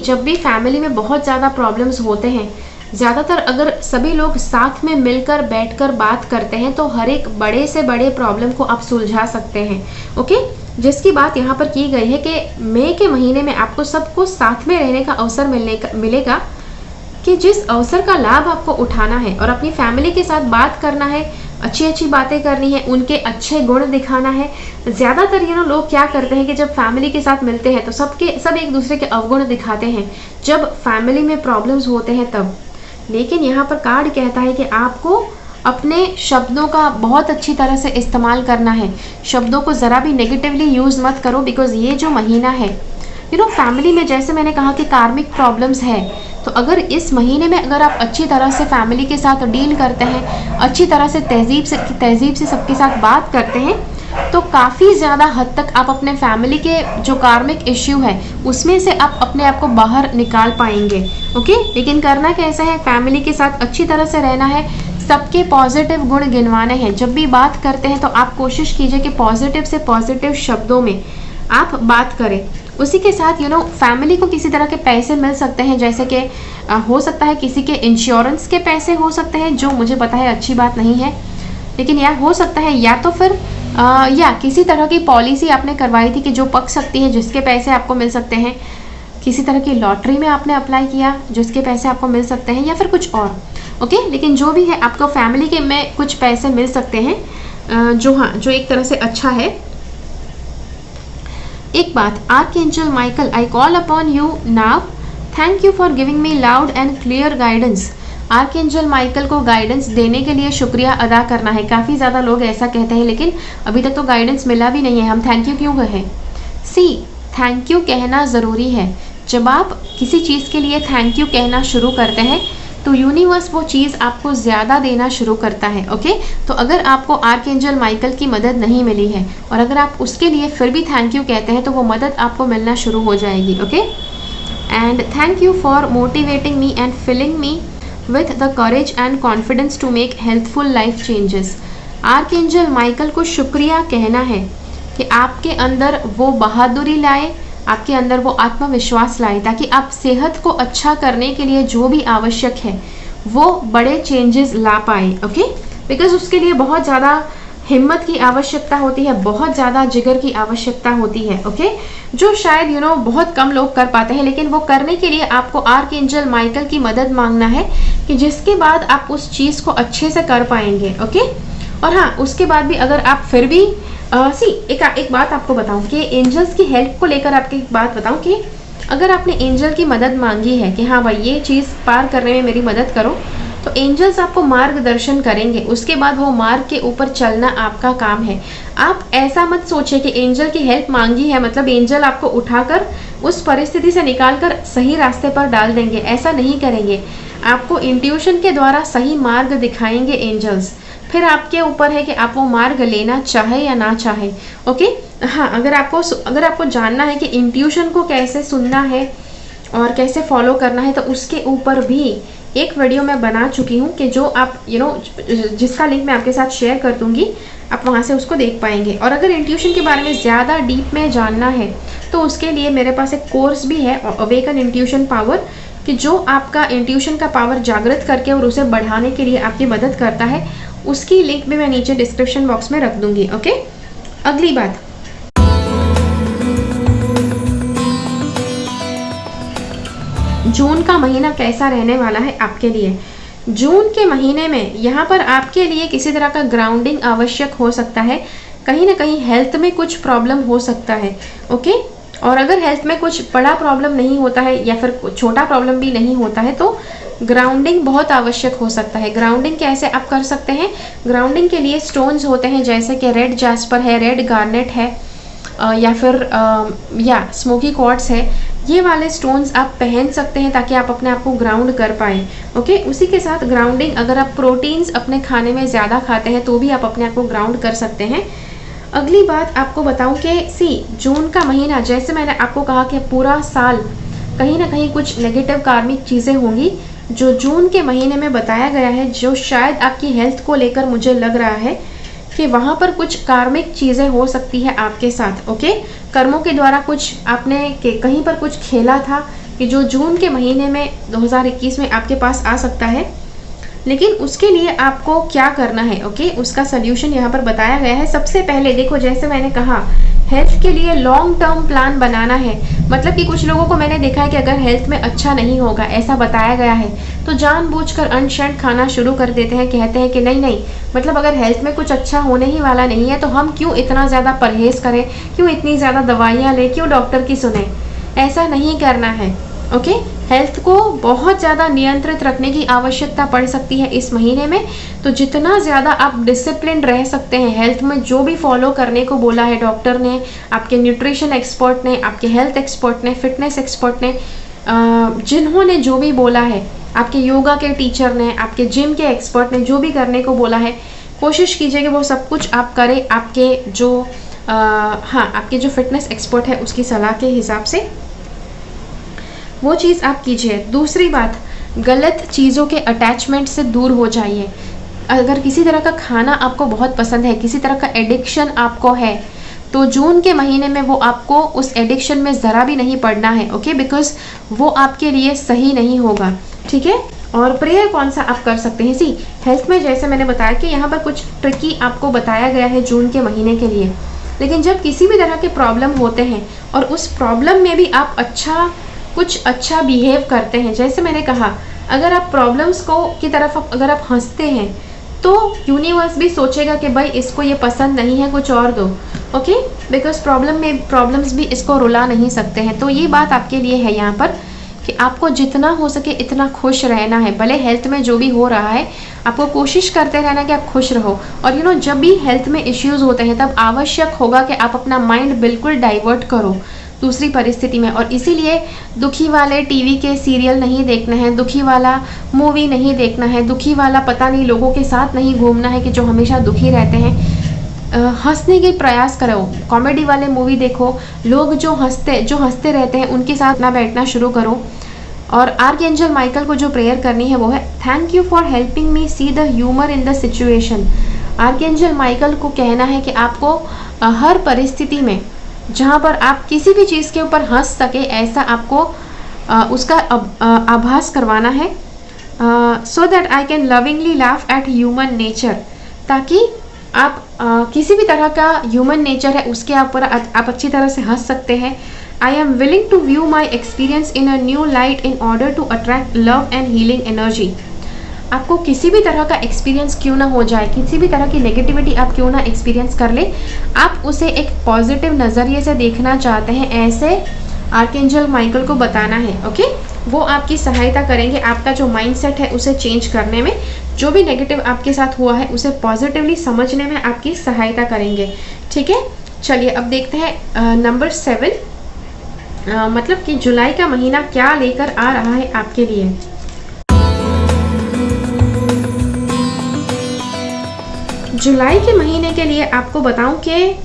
जब भी फैमिली में बहुत ज़्यादा प्रॉब्लम्स होते हैं, ज़्यादातर अगर सभी लोग साथ में मिलकर बैठकर बात करते हैं तो हर एक बड़े से बड़े प्रॉब्लम को आप सुलझा सकते हैं। ओके, जिसकी बात यहाँ पर की गई है कि मई के महीने में आपको सबको साथ में रहने का अवसर मिलेगा, कि जिस अवसर का लाभ आपको उठाना है और अपनी फैमिली के साथ बात करना है, अच्छी अच्छी बातें करनी है, उनके अच्छे गुण दिखाना है। ज़्यादातर लोग क्या करते हैं कि जब फैमिली के साथ मिलते हैं तो सब एक दूसरे के अवगुण दिखाते हैं जब फैमिली में प्रॉब्लम्स होते हैं तब। लेकिन यहाँ पर कार्ड कहता है कि आपको अपने शब्दों का बहुत अच्छी तरह से इस्तेमाल करना है। शब्दों को ज़रा भी नेगेटिवली यूज़ मत करो, बिकॉज ये जो महीना है फैमिली में, जैसे मैंने कहा कि कार्मिक प्रॉब्लम्स है, तो अगर इस महीने में अगर आप अच्छी तरह से फैमिली के साथ डील करते हैं, अच्छी तरह से तहजीब से सबके साथ बात करते हैं, तो काफ़ी ज़्यादा हद तक आप अपने फैमिली के जो कार्मिक इश्यू है उसमें से आप अपने आप को बाहर निकाल पाएंगे। ओके, लेकिन करना कैसा है, फैमिली के साथ अच्छी तरह से रहना है, सबके पॉजिटिव गुण गिनवाने हैं। जब भी बात करते हैं तो आप कोशिश कीजिए कि पॉजिटिव से पॉजिटिव शब्दों में आप बात करें। उसी के साथ फैमिली को किसी तरह के पैसे मिल सकते हैं, जैसे कि हो सकता है किसी के इंश्योरेंस के पैसे हो सकते हैं, जो मुझे पता है अच्छी बात नहीं है, लेकिन यह हो सकता है, या तो फिर या किसी तरह की पॉलिसी आपने करवाई थी कि जो पक सकती है, जिसके पैसे आपको मिल सकते हैं। किसी तरह की लॉटरी में आपने अप्लाई किया जिसके पैसे आपको मिल सकते हैं, या फिर कुछ और। ओके, लेकिन जो भी है आपको फैमिली के में कुछ पैसे मिल सकते हैं, जो एक तरह से अच्छा है। एक बात, archangel Michael, I call upon you now, thank you for giving me loud and clear guidance. Archangel Michael को गाइडेंस देने के लिए शुक्रिया अदा करना है। काफ़ी ज़्यादा लोग ऐसा कहते हैं, लेकिन अभी तक तो गाइडेंस मिला भी नहीं है, हम थैंक यू क्यों कहें। थैंक यू कहना ज़रूरी है। जब आप किसी चीज़ के लिए थैंक यू कहना शुरू करते हैं तो यूनिवर्स वो चीज़ आपको ज़्यादा देना शुरू करता है। ओके, तो अगर आपको आर्कएंजल माइकल की मदद नहीं मिली है और अगर आप उसके लिए फिर भी थैंक यू कहते हैं तो वो मदद आपको मिलना शुरू हो जाएगी। Okay, and thank you for motivating me and filling me with the courage and confidence to make healthful life changes. Archangel Michael को शुक्रिया कहना है कि आपके अंदर वो बहादुरी लाए, आपके अंदर वो आत्मविश्वास लाए, ताकि आप सेहत को अच्छा करने के लिए जो भी आवश्यक है वो बड़े चेंजेस ला पाए। ओके, बिकॉज उसके लिए बहुत ज़्यादा हिम्मत की आवश्यकता होती है, बहुत ज़्यादा जिगर की आवश्यकता होती है। ओके, जो शायद बहुत कम लोग कर पाते हैं, लेकिन वो करने के लिए आपको आर्कएंजल माइकल की मदद मांगना है कि जिसके बाद आप उस चीज़ को अच्छे से कर पाएंगे। ओके, और हाँ, उसके बाद भी अगर आप फिर भी एक बात आपको बताऊं कि एंजल्स की हेल्प को लेकर आपको एक बात बताऊं कि अगर आपने एंजल की मदद मांगी है कि हाँ भाई ये चीज़ पार करने में मेरी मदद करो, तो एंजल्स आपको मार्गदर्शन करेंगे। उसके बाद वो मार्ग के ऊपर चलना आपका काम है। आप ऐसा मत सोचिए कि एंजल की हेल्प मांगी है मतलब एंजल आपको उठाकर उस परिस्थिति से निकालकर सही रास्ते पर डाल देंगे, ऐसा नहीं करेंगे। आपको इंट्यूशन के द्वारा सही मार्ग दिखाएंगे एंजल्स, फिर आपके ऊपर है कि आप वो मार्ग लेना चाहे या ना चाहे। ओके, हाँ, अगर आपको जानना है कि इंट्यूशन को कैसे सुनना है और कैसे फॉलो करना है, तो उसके ऊपर भी एक वीडियो मैं बना चुकी हूँ कि जो आप जिसका लिंक मैं आपके साथ शेयर कर दूँगी, आप वहाँ से उसको देख पाएंगे। और अगर इंट्यूशन के बारे में ज़्यादा डीप में जानना है तो उसके लिए मेरे पास एक कोर्स भी है, अवेकन इंट्यूशन पावर, कि जो आपका इंट्यूशन का पावर जागृत करके और उसे बढ़ाने के लिए आपकी मदद करता है। उसकी लिंक भी मैं नीचे डिस्क्रिप्शन बॉक्स में रख दूंगी। ओके, अगली बात, जून का महीना कैसा रहने वाला है आपके लिए। जून के महीने में यहाँ पर आपके लिए किसी तरह का ग्राउंडिंग आवश्यक हो सकता है। कहीं ना कहीं हेल्थ में कुछ प्रॉब्लम हो सकता है। ओके, और अगर हेल्थ में कुछ बड़ा प्रॉब्लम नहीं होता है या फिर छोटा प्रॉब्लम भी नहीं होता है तो ग्राउंडिंग बहुत आवश्यक हो सकता है। ग्राउंडिंग कैसे आप कर सकते हैं? ग्राउंडिंग के लिए स्टोन्स होते हैं जैसे कि रेड जैस्पर है, रेड गार्नेट है, या फिर स्मोकी क्वार्ट्स है। ये वाले स्टोन्स आप पहन सकते हैं ताकि आप अपने आप को ग्राउंड कर पाएँ। ओके, उसी के साथ ग्राउंडिंग, अगर आप प्रोटीन्स अपने खाने में ज़्यादा खाते हैं तो भी आप अपने आप को ग्राउंड कर सकते हैं। अगली बात आपको बताऊं कि जून का महीना, जैसे मैंने आपको कहा कि पूरा साल कहीं ना कहीं कुछ नेगेटिव कार्मिक चीज़ें होंगी, जो जून के महीने में बताया गया है, जो शायद आपकी हेल्थ को लेकर मुझे लग रहा है कि वहाँ पर कुछ कार्मिक चीज़ें हो सकती है आपके साथ। ओके, कर्मों के द्वारा कुछ आपने कहीं पर कुछ खेला था कि जो जून के महीने में 2021 में आपके पास आ सकता है। लेकिन उसके लिए आपको क्या करना है? ओके, उसका सल्यूशन यहाँ पर बताया गया है। सबसे पहले देखो, जैसे मैंने कहा, हेल्थ के लिए लॉन्ग टर्म प्लान बनाना है। मतलब कि कुछ लोगों को मैंने देखा है कि अगर हेल्थ में अच्छा नहीं होगा, ऐसा बताया गया है, तो जानबूझकर अनशंट खाना शुरू कर देते हैं। कहते हैं कि नहीं, मतलब अगर हेल्थ में कुछ अच्छा होने ही वाला नहीं है तो हम क्यों इतना ज़्यादा परहेज करें, क्यों इतनी ज़्यादा दवाइयाँ लें, क्यों डॉक्टर की सुने। ऐसा नहीं करना है। ओके, हेल्थ को बहुत ज़्यादा नियंत्रित रखने की आवश्यकता पड़ सकती है इस महीने में। तो जितना ज़्यादा आप डिसिप्लिन रह सकते हैं हेल्थ में, जो भी फॉलो करने को बोला है डॉक्टर ने, आपके न्यूट्रिशन एक्सपर्ट ने, आपके हेल्थ एक्सपर्ट ने, फिटनेस एक्सपर्ट ने, जिन्होंने जो भी बोला है, आपके योगा के टीचर ने, आपके जिम के एक्सपर्ट ने जो भी करने को बोला है, कोशिश कीजिए कि वो सब कुछ आप करें आपके जो फिटनेस एक्सपर्ट है उसकी सलाह के हिसाब से वो चीज़ आप कीजिए। दूसरी बात, गलत चीज़ों के अटैचमेंट से दूर हो जाइए। अगर किसी तरह का खाना आपको बहुत पसंद है, किसी तरह का एडिक्शन आपको है, तो जून के महीने में वो आपको उस एडिक्शन में ज़रा भी नहीं पड़ना है। ओके, बिकॉज वो आपके लिए सही नहीं होगा। ठीक है, और प्रेयर कौन सा आप कर सकते हैं? हेल्थ में जैसे मैंने बताया कि यहाँ पर कुछ ट्रिकी आपको बताया गया है जून के महीने के लिए। लेकिन जब किसी भी तरह के प्रॉब्लम होते हैं और उस प्रॉब्लम में भी आप कुछ अच्छा बिहेव करते हैं, जैसे मैंने कहा, अगर आप प्रॉब्लम्स की तरफ अगर आप हंसते हैं तो यूनिवर्स भी सोचेगा कि भाई इसको ये पसंद नहीं है, कुछ और दो। ओके, बिकॉज प्रॉब्लम्स भी इसको रुला नहीं सकते हैं। तो ये बात आपके लिए है यहाँ पर कि आपको जितना हो सके इतना खुश रहना है। भले हेल्थ में जो भी हो रहा है, आपको कोशिश करते रहना कि आप खुश रहो। और जब भी हेल्थ में इश्यूज होते हैं तब आवश्यक होगा कि आप अपना माइंड बिल्कुल डाइवर्ट करो। दूसरी परिस्थिति में। और इसीलिए दुखी वाले टीवी के सीरियल नहीं देखना है, दुखी वाला मूवी नहीं देखना है, दुखी वाला पता नहीं लोगों के साथ नहीं घूमना है कि जो हमेशा दुखी रहते हैं। हंसने के प्रयास करो, कॉमेडी वाले मूवी देखो, लोग जो हंसते रहते हैं उनके साथ ना बैठना शुरू करो। और आर्कएंजल माइकल को जो प्रेयर करनी है वो है, thank you for helping me see the humour in the situation. Archangel Michael को कहना है कि आपको हर परिस्थिति में जहाँ पर आप किसी भी चीज़ के ऊपर हंस सके, ऐसा आपको उसका आभास करवाना है। सो that I can lovingly laugh at human nature, ताकि आप किसी भी तरह का ह्यूमन नेचर है उसके ऊपर आप अच्छी तरह से हंस सकते हैं। I am willing to view my experience in a new light in order to attract love and healing energy. आपको किसी भी तरह का एक्सपीरियंस क्यों ना हो जाए, किसी भी तरह की नेगेटिविटी आप क्यों ना एक्सपीरियंस कर ले, आप उसे एक पॉजिटिव नज़रिए से देखना चाहते हैं, ऐसे आर्कएंजल माइकल को बताना है। ओके, वो आपकी सहायता करेंगे, आपका जो माइंडसेट है उसे चेंज करने में, जो भी नेगेटिव आपके साथ हुआ है उसे पॉजिटिवली समझने में आपकी सहायता करेंगे। ठीक है, चलिए अब देखते हैं नंबर 7, मतलब कि जुलाई का महीना क्या लेकर आ रहा है आपके लिए। जुलाई के महीने के लिए आपको बताऊं कि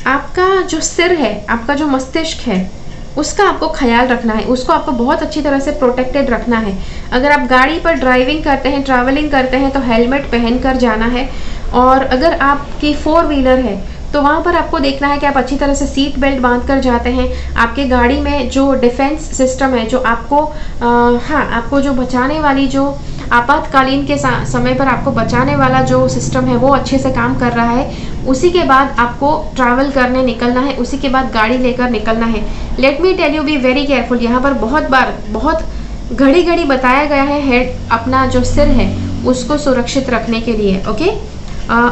आपका जो सिर है, आपका जो मस्तिष्क है, उसका आपको ख्याल रखना है, उसको आपको बहुत अच्छी तरह से प्रोटेक्टेड रखना है। अगर आप गाड़ी पर ड्राइविंग करते हैं, ट्रैवलिंग करते हैं तो हेलमेट पहन कर जाना है। और अगर आपकी 4 व्हीलर है तो वहाँ पर आपको देखना है कि आप अच्छी तरह से सीट बेल्ट बांध कर जाते हैं। आपके गाड़ी में जो डिफेंस सिस्टम है, जो आपको आपको जो बचाने वाली, जो आपातकालीन के समय पर आपको बचाने वाला जो सिस्टम है वो अच्छे से काम कर रहा है। उसी के बाद आपको ट्रैवल करने निकलना है, उसी के बाद गाड़ी लेकर निकलना है। Let me tell you, be very careful. यहाँ पर बहुत घड़ी बताया गया है हेड, अपना जो सिर है उसको सुरक्षित रखने के लिए। ओके,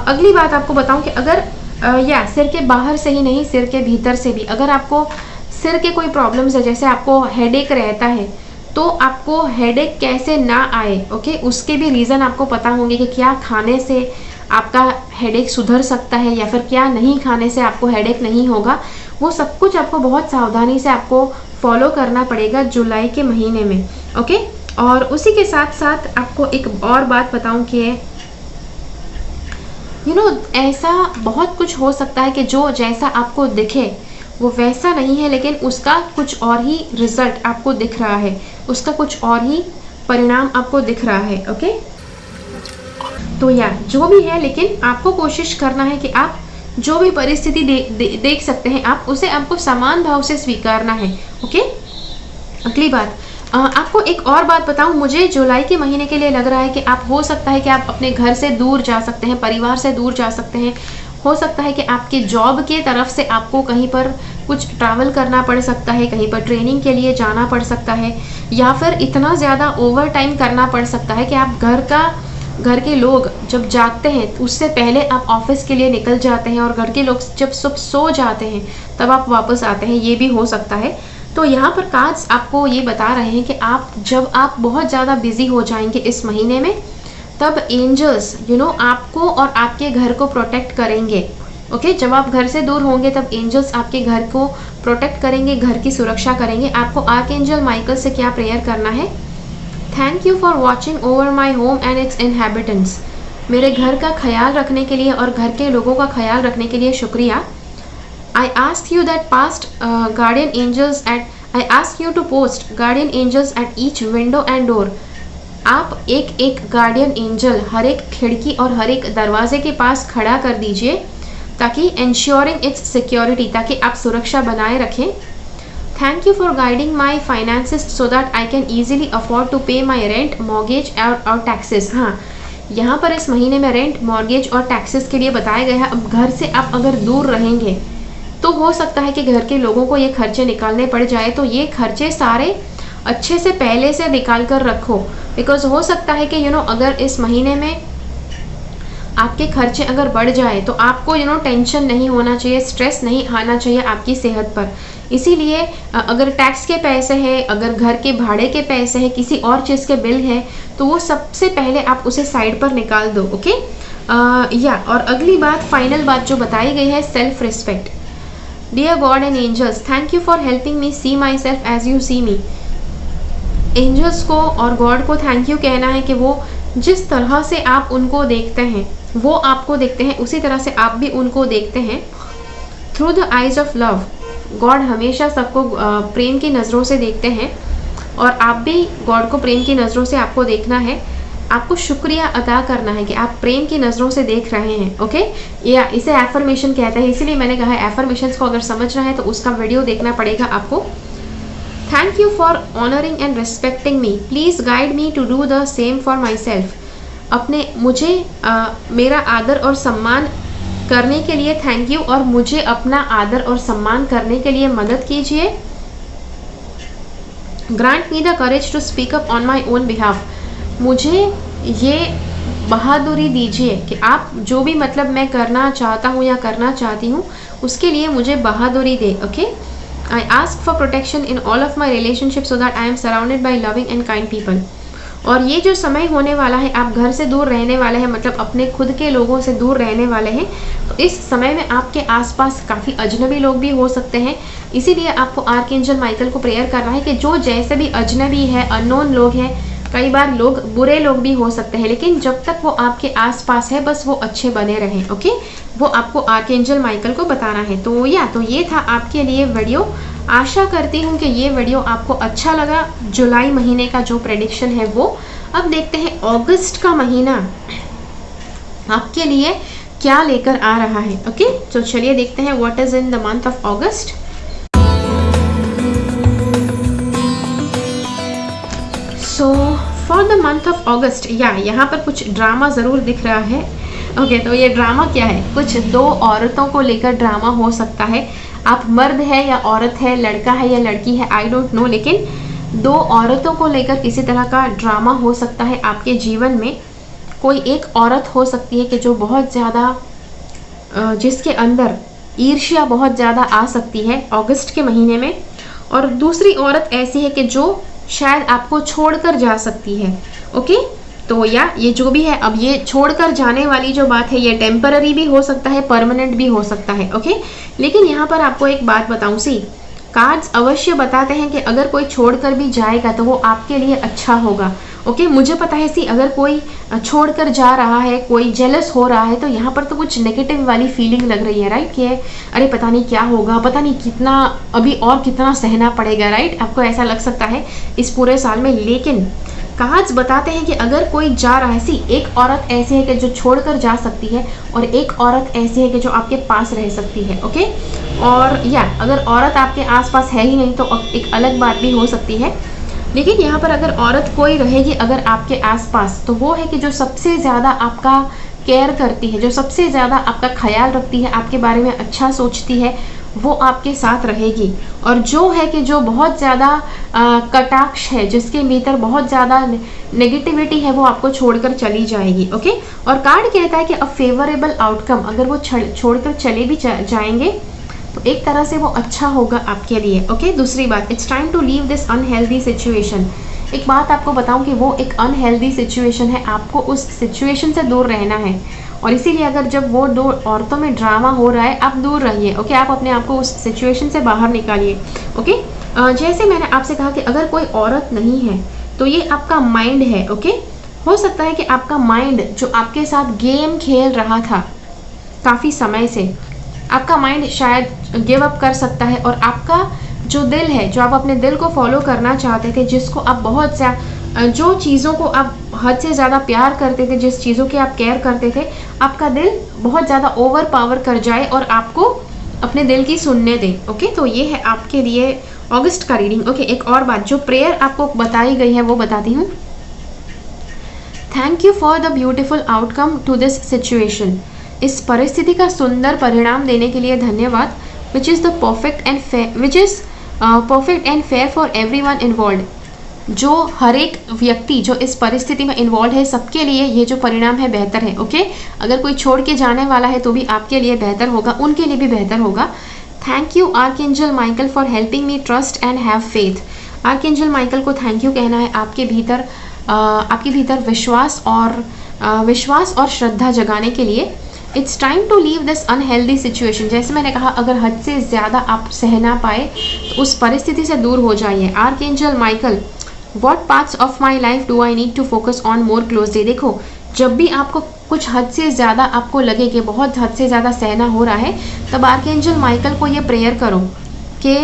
अगली बात आपको बताऊं कि अगर सिर के बाहर से ही नहीं, सिर के भीतर से भी अगर आपको सिर के कोई प्रॉब्लम्स है, जैसे आपको हेडेक रहता है, तो आपको हेडेक कैसे ना आए, ओके, उसके भी रीज़न आपको पता होंगे कि क्या खाने से आपका हेडेक सुधर सकता है या फिर क्या नहीं खाने से आपको हेडेक नहीं होगा। वो सब कुछ आपको बहुत सावधानी से आपको फॉलो करना पड़ेगा जुलाई के महीने में। ओके, और उसी के साथ साथ आपको एक और बात बताऊं कि ऐसा बहुत कुछ हो सकता है कि जो जैसा आपको दिखे वो वैसा नहीं है, लेकिन उसका कुछ और ही रिजल्ट आपको दिख रहा है, उसका कुछ और ही परिणाम आपको दिख रहा है। ओके, तो जो भी है, लेकिन आपको कोशिश करना है कि आप जो भी परिस्थिति देख सकते हैं, आप उसे आपको समान भाव से स्वीकारना है। ओके, अगली बात आपको एक और बात बताऊं, मुझे जुलाई के महीने के लिए लग रहा है कि आप हो सकता है कि आप अपने घर से दूर जा सकते हैं, परिवार से दूर जा सकते हैं। हो सकता है कि आपके जॉब के तरफ से आपको कहीं पर कुछ ट्रैवल करना पड़ सकता है, कहीं पर ट्रेनिंग के लिए जाना पड़ सकता है, या फिर इतना ज़्यादा ओवर टाइम करना पड़ सकता है कि आप घर के लोग जब जागते हैं उससे पहले आप ऑफिस के लिए निकल जाते हैं, और घर के लोग जब सब सो जाते हैं तब आप वापस आते हैं, ये भी हो सकता है। तो यहाँ पर कार्ड्स आपको ये बता रहे हैं कि जब आप बहुत ज़्यादा बिजी हो जाएंगे इस महीने में, तब एंजल्स आपको और आपके घर को प्रोटेक्ट करेंगे। ओके, जब आप घर से दूर होंगे तब एंजल्स आपके घर को प्रोटेक्ट करेंगे, घर की सुरक्षा करेंगे। आपको आर्कएंजल माइकल से क्या प्रेयर करना है? Thank you for watching over my home and it's inhabitants. मेरे घर का ख्याल रखने के लिए और घर के लोगों का ख्याल रखने के लिए शुक्रिया। I ask you to post guardian angels at each window and door. आप एक गार्डियन एंजल हर एक खिड़की और हर एक दरवाजे के पास खड़ा कर दीजिए, ताकि ensuring its security, ताकि आप सुरक्षा बनाए रखें। Thank you for guiding my finances so that I can easily afford to pay my rent, mortgage और taxes। हाँ, यहाँ पर इस महीने में रेंट, मॉर्गेज और टैक्सेस के लिए बताया गया है। अब घर से आप अगर दूर रहेंगे तो हो सकता है कि घर के लोगों को ये खर्चे निकालने पड़ जाए, तो ये खर्चे सारे अच्छे से पहले से निकाल कर रखो, बिकॉज हो सकता है कि अगर इस महीने में आपके खर्चे अगर बढ़ जाए तो आपको टेंशन नहीं होना चाहिए, स्ट्रेस नहीं आना चाहिए आपकी सेहत पर। इसीलिए अगर टैक्स के पैसे हैं, अगर घर के भाड़े के पैसे हैं, किसी और चीज़ के बिल हैं, तो वो सबसे पहले आप उसे साइड पर निकाल दो। ओके, और अगली बात, फाइनल बात जो बताई गई है, self respect. Dear God and angels, thank you for helping me see my self as you see me. Angels को और गॉड को थैंक यू कहना है कि वो जिस तरह से आप उनको देखते हैं, वो आपको देखते हैं, उसी तरह से आप भी उनको देखते हैं। Through the eyes of love, God हमेशा सबको प्रेम की नज़रों से देखते हैं और आप भी गॉड को प्रेम की नज़रों से आपको देखना है। आपको शुक्रिया अदा करना है कि आप प्रेम की नज़रों से देख रहे हैं। ओके, या इसे एफर्मेशन कहते हैं, इसीलिए मैंने कहा है एफर्मेशंस को अगर समझना है तो उसका वीडियो देखना पड़ेगा आपको। Thank you for honouring and respecting me, please guide me to do the same for my self. अपने मुझे मेरा आदर और सम्मान करने के लिए थैंक यू, और मुझे अपना आदर और सम्मान करने के लिए मदद कीजिए। Grant me the courage to speak up on my own behalf, मुझे ये बहादुरी दीजिए कि आप जो भी मतलब मैं करना चाहता हूँ या करना चाहती हूँ उसके लिए मुझे बहादुरी दे। Okay, I ask for protection in all of my relationship so that I am surrounded by loving and kind people. और ये जो समय होने वाला है, आप घर से दूर रहने वाले हैं, मतलब अपने खुद के लोगों से दूर रहने वाले हैं, तो इस समय में आपके आसपास काफ़ी अजनबी लोग भी हो सकते हैं। इसीलिए आपको आर्कएंजल माइकल को प्रेयर करना है कि जो जैसे भी अजनबी है, अननोन लोग हैं, कई बार लोग बुरे लोग भी हो सकते हैं, लेकिन जब तक वो आपके आसपास है बस वो अच्छे बने रहें। ओके, वो आपको आर्कएंजल माइकल को बताना है। तो ये था आपके लिए वीडियो। आशा करती हूँ कि ये वीडियो आपको अच्छा लगा। जुलाई महीने का जो प्रेडिक्शन है वो। अब देखते हैं अगस्त का महीना आपके लिए क्या लेकर आ रहा है। ओके, तो चलिए देखते हैं what is in the month of August. So for the month of अगस्त, यहाँ पर कुछ ड्रामा ज़रूर दिख रहा है। ओके, तो ये ड्रामा क्या है? कुछ दो औरतों को लेकर ड्रामा हो सकता है। आप मर्द है या औरत है, लड़का है या लड़की है, आई डोंट नो, लेकिन दो औरतों को लेकर किसी तरह का ड्रामा हो सकता है आपके जीवन में। कोई एक औरत हो सकती है कि जो बहुत ज़्यादा, जिसके अंदर ईर्ष्या बहुत ज़्यादा आ सकती है अगस्त के महीने में, और दूसरी औरत ऐसी है कि जो शायद आपको छोड़कर जा सकती है। ओके, तो ये जो भी है, अब ये छोड़कर जाने वाली जो बात है ये टेम्पररी भी हो सकता है, परमानेंट भी हो सकता है। ओके, लेकिन यहाँ पर आपको एक बात बताऊँ, कार्ड्स अवश्य बताते हैं कि अगर कोई छोड़कर भी जाएगा तो वो आपके लिए अच्छा होगा। ओके, मुझे पता है अगर कोई छोड़कर जा रहा है, कोई जेलस हो रहा है, तो यहाँ पर तो कुछ नेगेटिव वाली फीलिंग लग रही है, राइट? कि अरे पता नहीं क्या होगा, पता नहीं कितना अभी और कितना सहना पड़ेगा, राइट? आपको ऐसा लग सकता है इस पूरे साल में। लेकिन कार्ड्स बताते हैं कि अगर कोई जा रहा है, एक औरत ऐसी है कि जो छोड़कर जा सकती है और एक औरत ऐसी है कि जो आपके पास रह सकती है। ओके, और अगर औरत आपके आसपास है ही नहीं तो एक अलग बात भी हो सकती है। लेकिन यहाँ पर अगर औरत कोई रहेगी अगर आपके आसपास, तो वो है कि जो सबसे ज़्यादा आपका केयर करती है, जो सबसे ज़्यादा आपका ख्याल रखती है, आपके बारे में अच्छा सोचती है, वो आपके साथ रहेगी। और जो है कि जो बहुत ज़्यादा कटाक्ष है, जिसके भीतर बहुत ज़्यादा नेगेटिविटी है, वो आपको छोड़कर चली जाएगी। ओके, और कार्ड कहता है कि अ फेवरेबल आउटकम, अगर वो छोड़कर चले भी जाएंगे तो एक तरह से वो अच्छा होगा आपके लिए। ओके, दूसरी बात, it's time to leave this unhealthy situation. एक बात आपको बताऊं कि वो एक अनहेल्दी सिचुएशन है, आपको उस सिचुएशन से दूर रहना है। और इसीलिए अगर जब वो दो औरतों में ड्रामा हो रहा है, आप दूर रहिए। ओके, आप अपने आप को उस सिचुएशन से बाहर निकालिए। ओके, जैसे मैंने आपसे कहा कि अगर कोई औरत नहीं है तो ये आपका माइंड है। ओके, हो सकता है कि आपका माइंड जो आपके साथ गेम खेल रहा था काफ़ी समय से, आपका माइंड शायद गिव अप कर सकता है, और आपका जो दिल है, जो आप अपने दिल को फॉलो करना चाहते थे, जिसको आप बहुत जो चीज़ों को आप हद से ज़्यादा प्यार करते थे, जिस चीज़ों की आप केयर करते थे, आपका दिल बहुत ज़्यादा ओवर पावर कर जाए और आपको अपने दिल की सुनने दे। ओके, तो ये है आपके लिए अगस्त का रीडिंग। ओके, एक और बात, जो प्रेयर आपको बताई गई है वो बताती हूँ। Thank you for the beautiful outcome to this situation, इस परिस्थिति का सुंदर परिणाम देने के लिए धन्यवाद। Which is the perfect and fair for everyone involve, जो हर एक व्यक्ति जो इस परिस्थिति में इन्वॉल्व है, सबके लिए ये जो परिणाम है बेहतर है। ओके, अगर कोई छोड़ के जाने वाला है तो भी आपके लिए बेहतर होगा, उनके लिए भी बेहतर होगा। Thank you archangel Michael for helping me trust and have faith. Archangel Michael को थैंक यू कहना है आपके भीतर विश्वास और श्रद्धा जगाने के लिए। It's time to leave this unhealthy situation. जैसे मैंने कहा, अगर हद से ज़्यादा आप सह ना पाए तो उस परिस्थिति से दूर हो जाइए। Archangel Michael, what parts of my life do I need to focus on more closely. देखो, जब भी आपको कुछ हद से ज़्यादा आपको लगे कि बहुत हद से ज़्यादा सहना हो रहा है, तब आर्कएंजल माइकल को ये प्रेयर करो कि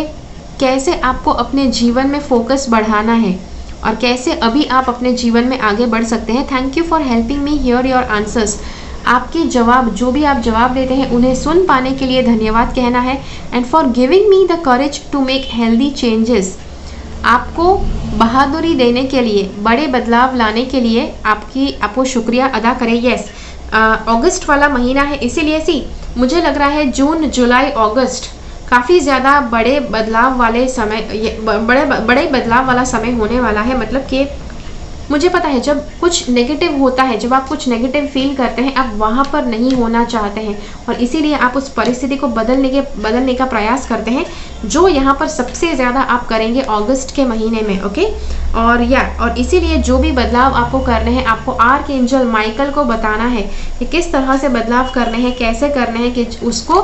कैसे आपको अपने जीवन में फोकस बढ़ाना है और कैसे अभी आप अपने जीवन में आगे बढ़ सकते हैं। Thank you for helping me here your answers. आपके जवाब, जो भी आप जवाब देते हैं, उन्हें सुन पाने के लिए धन्यवाद कहना है। And for giving me the courage to make healthy changes. आपको बहादुरी देने के लिए, बड़े बदलाव लाने के लिए आपको शुक्रिया अदा करें। यस, अगस्त वाला महीना है, इसीलिए मुझे लग रहा है जून, जुलाई, अगस्त काफ़ी ज़्यादा बड़े बदलाव वाले समय, बड़े बदलाव वाला समय होने वाला है। मतलब कि मुझे पता है, जब कुछ नेगेटिव होता है, जब आप कुछ नेगेटिव फील करते हैं, आप वहाँ पर नहीं होना चाहते हैं और इसीलिए आप उस परिस्थिति को बदलने का प्रयास करते हैं, जो यहाँ पर सबसे ज़्यादा आप करेंगे अगस्त के महीने में। ओके, और इसीलिए जो भी बदलाव आपको करने हैं, आपको आर्कएंजल माइकल को बताना है कि किस तरह से बदलाव करने हैं, कैसे करने हैं, कि उसको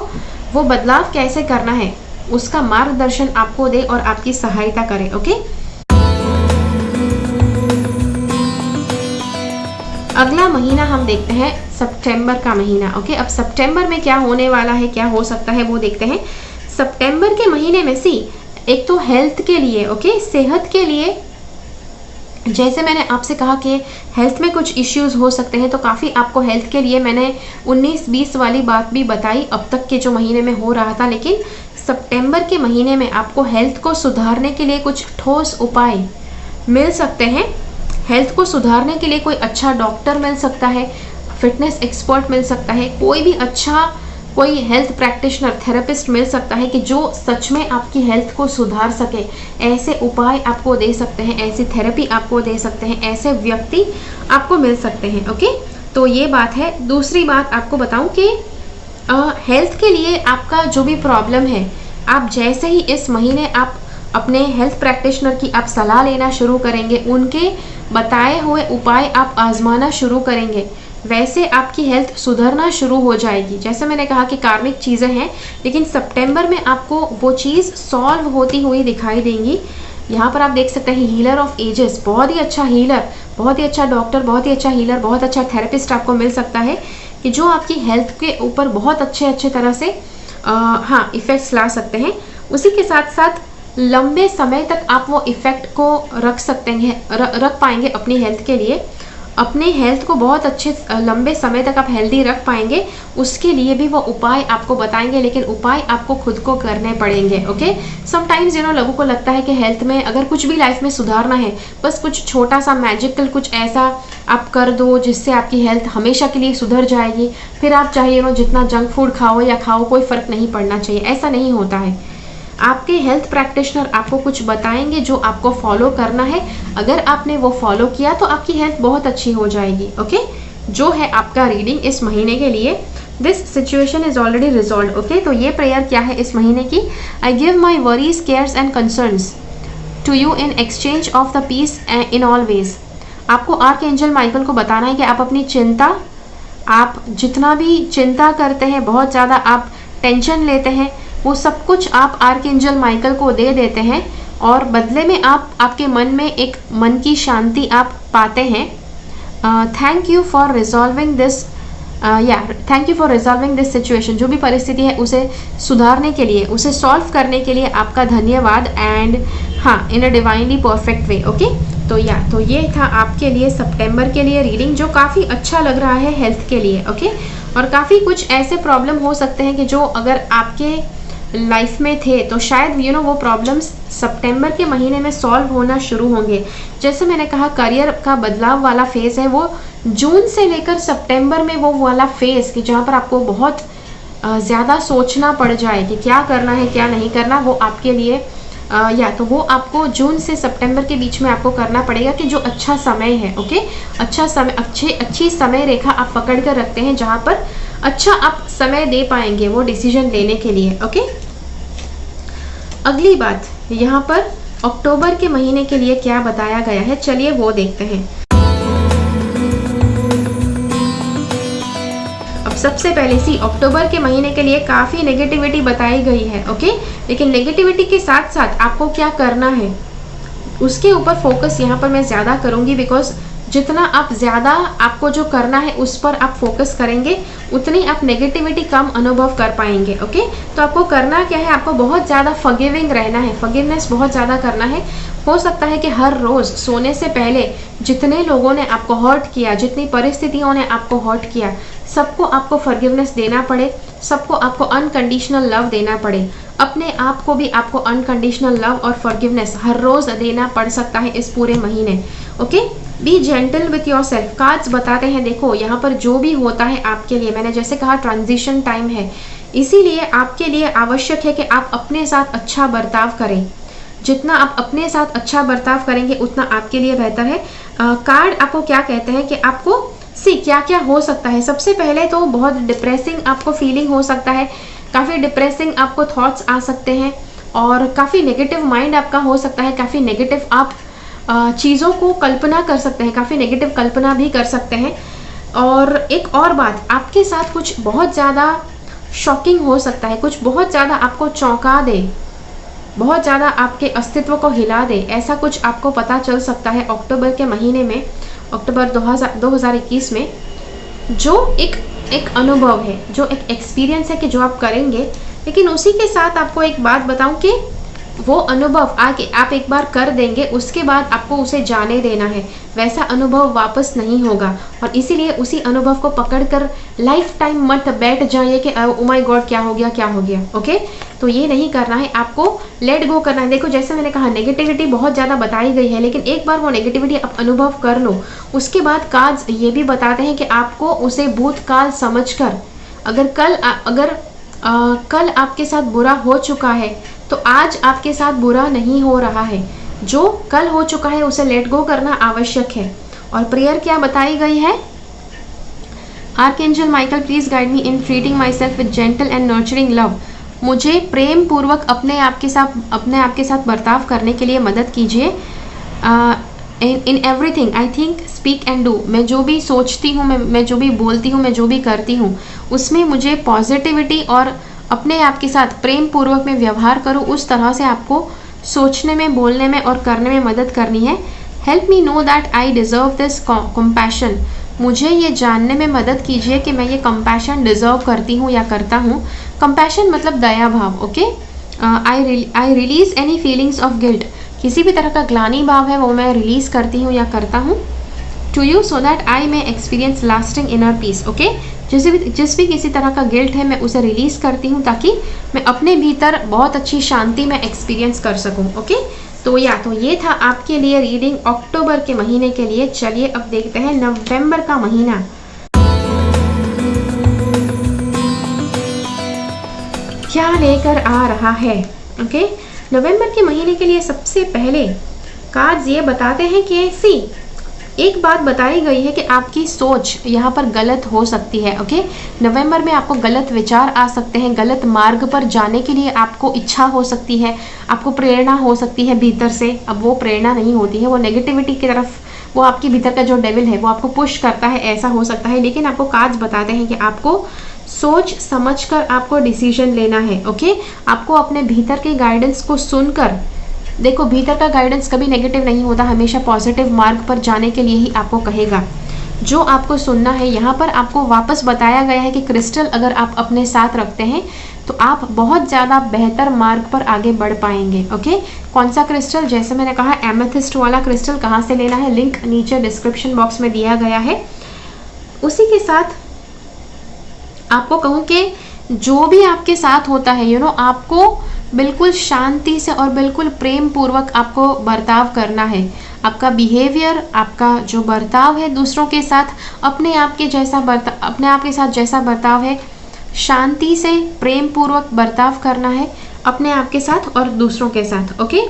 वो बदलाव कैसे करना है, उसका मार्गदर्शन आपको दे और आपकी सहायता करे। ओके, अगला महीना हम देखते हैं सितंबर का महीना। ओके, अब सितंबर में क्या होने वाला है, क्या हो सकता है, वो देखते हैं। सितंबर के महीने में एक तो हेल्थ के लिए, ओके, सेहत के लिए, जैसे मैंने आपसे कहा कि हेल्थ में कुछ इश्यूज हो सकते हैं, तो काफ़ी आपको हेल्थ के लिए मैंने 19-20 वाली बात भी बताई अब तक के जो महीने में हो रहा था। लेकिन सितंबर के महीने में आपको हेल्थ को सुधारने के लिए कुछ ठोस उपाय मिल सकते हैं। हेल्थ को सुधारने के लिए कोई अच्छा डॉक्टर मिल सकता है, फिटनेस एक्सपर्ट मिल सकता है, कोई हेल्थ प्रैक्टिशनर, थेरेपिस्ट मिल सकता है कि जो सच में आपकी हेल्थ को सुधार सके। ऐसे उपाय आपको दे सकते हैं, ऐसी थेरेपी आपको दे सकते हैं, ऐसे व्यक्ति आपको मिल सकते हैं। ओके, तो ये बात है। दूसरी बात आपको बताऊं कि हेल्थ के लिए आपका जो भी प्रॉब्लम है, आप जैसे ही इस महीने आप अपने हेल्थ प्रैक्टिशनर की आप सलाह लेना शुरू करेंगे, उनके बताए हुए उपाय आप आजमाना शुरू करेंगे, वैसे आपकी हेल्थ सुधरना शुरू हो जाएगी। जैसे मैंने कहा कि कार्मिक चीज़ें हैं, लेकिन सितंबर में आपको वो चीज़ सॉल्व होती हुई दिखाई देंगी। यहाँ पर आप देख सकते हैं हीलर ऑफ एजेस, बहुत ही अच्छा हीलर, बहुत ही अच्छा डॉक्टर, बहुत ही अच्छा हीलर, बहुत अच्छा थेरेपिस्ट आपको मिल सकता है कि जो आपकी हेल्थ के ऊपर बहुत अच्छे तरह से इफ़ेक्ट्स ला सकते हैं। उसी के साथ साथ लंबे समय तक आप वो इफ़ेक्ट को रख पाएंगे अपनी हेल्थ के लिए। अपने हेल्थ को बहुत अच्छे लंबे समय तक आप हेल्दी रख पाएंगे, उसके लिए भी वो उपाय आपको बताएंगे, लेकिन उपाय आपको खुद को करने पड़ेंगे। ओके, समटाइम्स लोगों को लगता है कि हेल्थ में अगर कुछ भी लाइफ में सुधारना है, बस कुछ छोटा सा मैजिकल कुछ ऐसा आप कर दो जिससे आपकी हेल्थ हमेशा के लिए सुधर जाएगी, फिर आप चाहे जितना जंक फूड खाओ या खाओ, कोई फ़र्क नहीं पड़ना चाहिए। ऐसा नहीं होता है। आपके हेल्थ प्रैक्टिशनर आपको कुछ बताएंगे जो आपको फॉलो करना है। अगर आपने वो फॉलो किया तो आपकी हेल्थ बहुत अच्छी हो जाएगी। ओके, जो है आपका रीडिंग इस महीने के लिए। This situation is already resolve. Okay, तो ये प्रेयर क्या है इस महीने की? I give my worries, cares and concerns to you in exchange of the peace in all ways. आपको आर्कएंजल माइकल को बताना है कि आप अपनी चिंता, आप जितना भी चिंता करते हैं, बहुत ज़्यादा आप टेंशन लेते हैं, वो सब कुछ आप आर्कएंजल माइकल को दे देते हैं और बदले में आपके मन में एक मन की शांति आप पाते हैं। Thank you for resolving this situation. जो भी परिस्थिति है उसे सुधारने के लिए, उसे सॉल्व करने के लिए आपका धन्यवाद। And in a divinely perfect way. Okay, तो ये था आपके लिए सितंबर के लिए रीडिंग, जो काफ़ी अच्छा लग रहा है हेल्थ के लिए। ओके, और काफ़ी कुछ ऐसे प्रॉब्लम हो सकते हैं कि जो अगर आपके लाइफ में थे तो शायद वो प्रॉब्लम्स सितंबर के महीने में सॉल्व होना शुरू होंगे। जैसे मैंने कहा, करियर का बदलाव वाला फेज़ है वो जून से लेकर सितंबर में, वो वाला फेज़ कि जहाँ पर आपको बहुत ज़्यादा सोचना पड़ जाए कि क्या करना है क्या नहीं करना, वो आपके लिए तो वो आपको जून से सितंबर के बीच में आपको करना पड़ेगा कि जो अच्छा समय है। ओके, अच्छा समय, अच्छी समय रेखा आप पकड़ कर रखते हैं जहाँ पर अच्छा आप समय दे पाएंगे वो डिसीजन लेने के लिए। ओके, अगली बात यहाँ पर अक्टूबर के महीने के लिए क्या बताया गया है, चलिए वो देखते हैं। अब अब सबसे पहले सी अक्टूबर के महीने के लिए काफ़ी नेगेटिविटी बताई गई है, ओके। लेकिन नेगेटिविटी के साथ साथ आपको क्या करना है उसके ऊपर फोकस यहाँ पर मैं ज़्यादा करूँगी, बिकॉज जितना आप ज़्यादा आपको जो करना है उस पर आप फोकस करेंगे उतनी आप नेगेटिविटी कम अनुभव कर पाएंगे, ओके। तो आपको करना क्या है, आपको बहुत ज़्यादा फॉरगिविंग रहना है, फॉरगिवनेस बहुत ज़्यादा करना है। हो सकता है कि हर रोज़ सोने से पहले जितने लोगों ने आपको हर्ट किया, जितनी परिस्थितियों ने आपको हर्ट किया, सबको आपको फॉरगिवनेस देना पड़े, सबको आपको अनकंडीशनल लव देना पड़े। अपने आप को भी आपको अनकंडीशनल लव और फॉरगिवनेस हर रोज़ देना पड़ सकता है इस पूरे महीने, okay. B gentle with your self. Cards बताते हैं, देखो यहाँ पर जो भी होता है आपके लिए, मैंने जैसे कहा ट्रांजिशन टाइम है, इसीलिए आपके लिए आवश्यक है कि आप अपने साथ अच्छा बर्ताव करें। जितना आप अपने साथ अच्छा बर्ताव करेंगे उतना आपके लिए बेहतर है। कार्ड आपको क्या कहते हैं कि आपको क्या क्या हो सकता है। सबसे पहले तो बहुत डिप्रेसिंग आपको फीलिंग हो सकता है, काफ़ी डिप्रेसिंग आपको थॉट्स आ सकते हैं और काफ़ी नेगेटिव माइंड आपका हो सकता है, काफ़ी नेगेटिव आप चीज़ों को कल्पना कर सकते हैं, काफ़ी नेगेटिव कल्पना भी कर सकते हैं। और एक और बात, आपके साथ कुछ बहुत ज़्यादा शॉकिंग हो सकता है, कुछ बहुत ज़्यादा आपको चौंका दे, बहुत ज़्यादा आपके अस्तित्व को हिला दे, ऐसा कुछ आपको पता चल सकता है अक्टूबर के महीने में, अक्टूबर 2021 में। जो एक अनुभव है, जो एक एक्सपीरियंस है कि जो आप करेंगे। लेकिन उसी के साथ आपको एक बात बताऊं कि वो अनुभव आके आप एक बार कर देंगे, उसके बाद आपको उसे जाने देना है, वैसा अनुभव वापस नहीं होगा। और इसीलिए उसी अनुभव को पकड़कर लाइफ टाइम मत बैठ जाइए कि ओ माय गॉड क्या हो गया, ओके। तो ये नहीं करना है, आपको लेट गो करना है। देखो जैसे मैंने कहा नेगेटिविटी बहुत ज़्यादा बताई गई है, लेकिन एक बार वो नेगेटिविटी आप अनुभव कर लो, उसके बाद कार्ड्स ये भी बताते हैं कि आपको उसे भूतकाल समझकर, अगर कल आपके साथ बुरा हो चुका है तो आज आपके साथ बुरा नहीं हो रहा है। जो कल हो चुका है उसे लेट गो करना आवश्यक है। और प्रेयर क्या बताई गई है, archangel Michael please guide me in treating my self with gentle and nurturing love. मुझे प्रेम पूर्वक अपने आप के साथ बर्ताव करने के लिए मदद कीजिए। In everything I think speak and do. मैं जो भी सोचती हूँ, मैं जो भी बोलती हूँ, मैं जो भी करती हूँ, उसमें मुझे पॉजिटिविटी और अपने आप के साथ प्रेम पूर्वक में व्यवहार करूँ, उस तरह से आपको सोचने में, बोलने में और करने में मदद करनी है। Help me know that I deserve this compassion. मुझे ये जानने में मदद कीजिए कि मैं ये कंपैशन डिज़र्व करती हूँ या करता हूँ। कंपैशन मतलब दया भाव, okay. I release any feelings of guilt. किसी भी तरह का ग्लानि भाव है वो मैं रिलीज़ करती हूँ या करता हूँ to you so that I may experience lasting inner peace, okay. जिस भी किसी तरह का गिल्ट है मैं उसे रिलीज़ करती हूँ ताकि मैं अपने भीतर बहुत अच्छी शांति में एक्सपीरियंस कर सकूँ, ओके। तो ये था आपके लिए रीडिंग अक्टूबर के महीने के लिए। चलिए अब देखते हैं नवंबर का महीना। क्या लेकर आ रहा है, ओके। नवंबर के महीने के लिए सबसे पहले कार्ड्स ये बताते हैं कि एक बात बताई गई है कि आपकी सोच यहाँ पर गलत हो सकती है, ओके। नवंबर में आपको गलत विचार आ सकते हैं, गलत मार्ग पर जाने के लिए आपको इच्छा हो सकती है, आपको प्रेरणा हो सकती है भीतर से। अब वो प्रेरणा नहीं होती है, वो नेगेटिविटी की तरफ, वो आपके भीतर का जो डेविल है वो आपको पुश करता है, ऐसा हो सकता है। लेकिन आपको कार्ड्स बताते हैं कि आपको सोच समझकर आपको डिसीजन लेना है, ओके। आपको अपने भीतर के गाइडेंस को सुनकर, देखो भीतर का गाइडेंस कभी नेगेटिव नहीं होता, हमेशा पॉजिटिव मार्ग पर जाने के लिए ही आपको कहेगा। जो आपको सुनना है, यहाँ पर आपको वापस बताया गया है कि क्रिस्टल अगर आप अपने साथ रखते हैं तो आप बहुत ज़्यादा बेहतर मार्ग पर आगे बढ़ पाएंगे, ओके। कौन सा क्रिस्टल, जैसे मैंने कहा एमेथिस्ट वाला क्रिस्टल कहाँ से लेना है, लिंक नीचे डिस्क्रिप्शन बॉक्स में दिया गया है। उसी के साथ आपको कहूँ कि जो भी आपके साथ होता है आपको बिल्कुल शांति से और बिल्कुल प्रेम पूर्वक आपको बर्ताव करना है। आपका बिहेवियर, आपका जो बर्ताव है दूसरों के साथ, अपने आप के साथ जैसा बर्ताव है, शांति से प्रेम पूर्वक बर्ताव करना है अपने आप के साथ और दूसरों के साथ, ओके।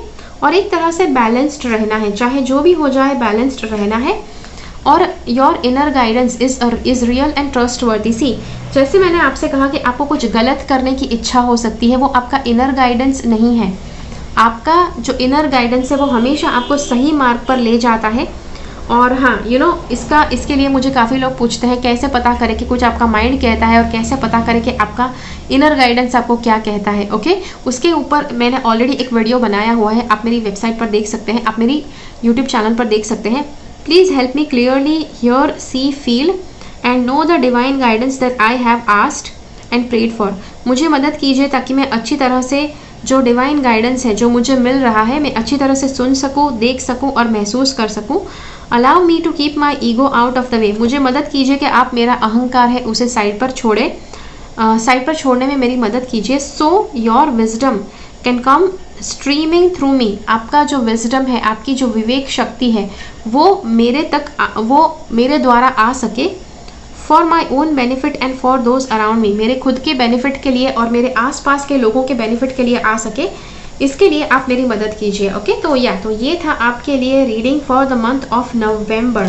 और एक तरह से बैलेंस्ड रहना है, चाहे जो भी हो जाए बैलेंस्ड रहना है। और your inner guidance is real and trustworthy. जैसे मैंने आपसे कहा कि आपको कुछ गलत करने की इच्छा हो सकती है, वो आपका इनर गाइडेंस नहीं है। आपका जो इनर गाइडेंस है वो हमेशा आपको सही मार्ग पर ले जाता है और हाँ इसके लिए मुझे काफ़ी लोग पूछते हैं कैसे पता करें कि कुछ आपका माइंड कहता है और कैसे पता करें कि आपका इनर गाइडेंस आपको क्या कहता है। ओके, उसके ऊपर मैंने ऑलरेडी एक वीडियो बनाया हुआ है, आप मेरी वेबसाइट पर देख सकते हैं, आप मेरी यूट्यूब चैनल पर देख सकते हैं। Please help me clearly hear, see, feel and know the divine guidance that I have asked and prayed for. मुझे मदद कीजिए ताकि मैं अच्छी तरह से जो डिवाइन गाइडेंस है जो मुझे मिल रहा है मैं अच्छी तरह से सुन सकूं, देख सकूं और महसूस कर सकूं। Allow me to keep my ego out of the way. मुझे मदद कीजिए कि आप मेरा अहंकार है उसे साइड पर छोड़ने में मेरी मदद कीजिए। So your wisdom can come streaming through me. आपका जो विजडम है, आपकी जो विवेक शक्ति है वो मेरे द्वारा आ सके। For my own benefit and for those around me. मेरे खुद के बेनिफिट के लिए और मेरे आसपास के लोगों के बेनिफिट के लिए आ सके, इसके लिए आप मेरी मदद कीजिए। ओके, तो ये था आपके लिए reading for the month of November.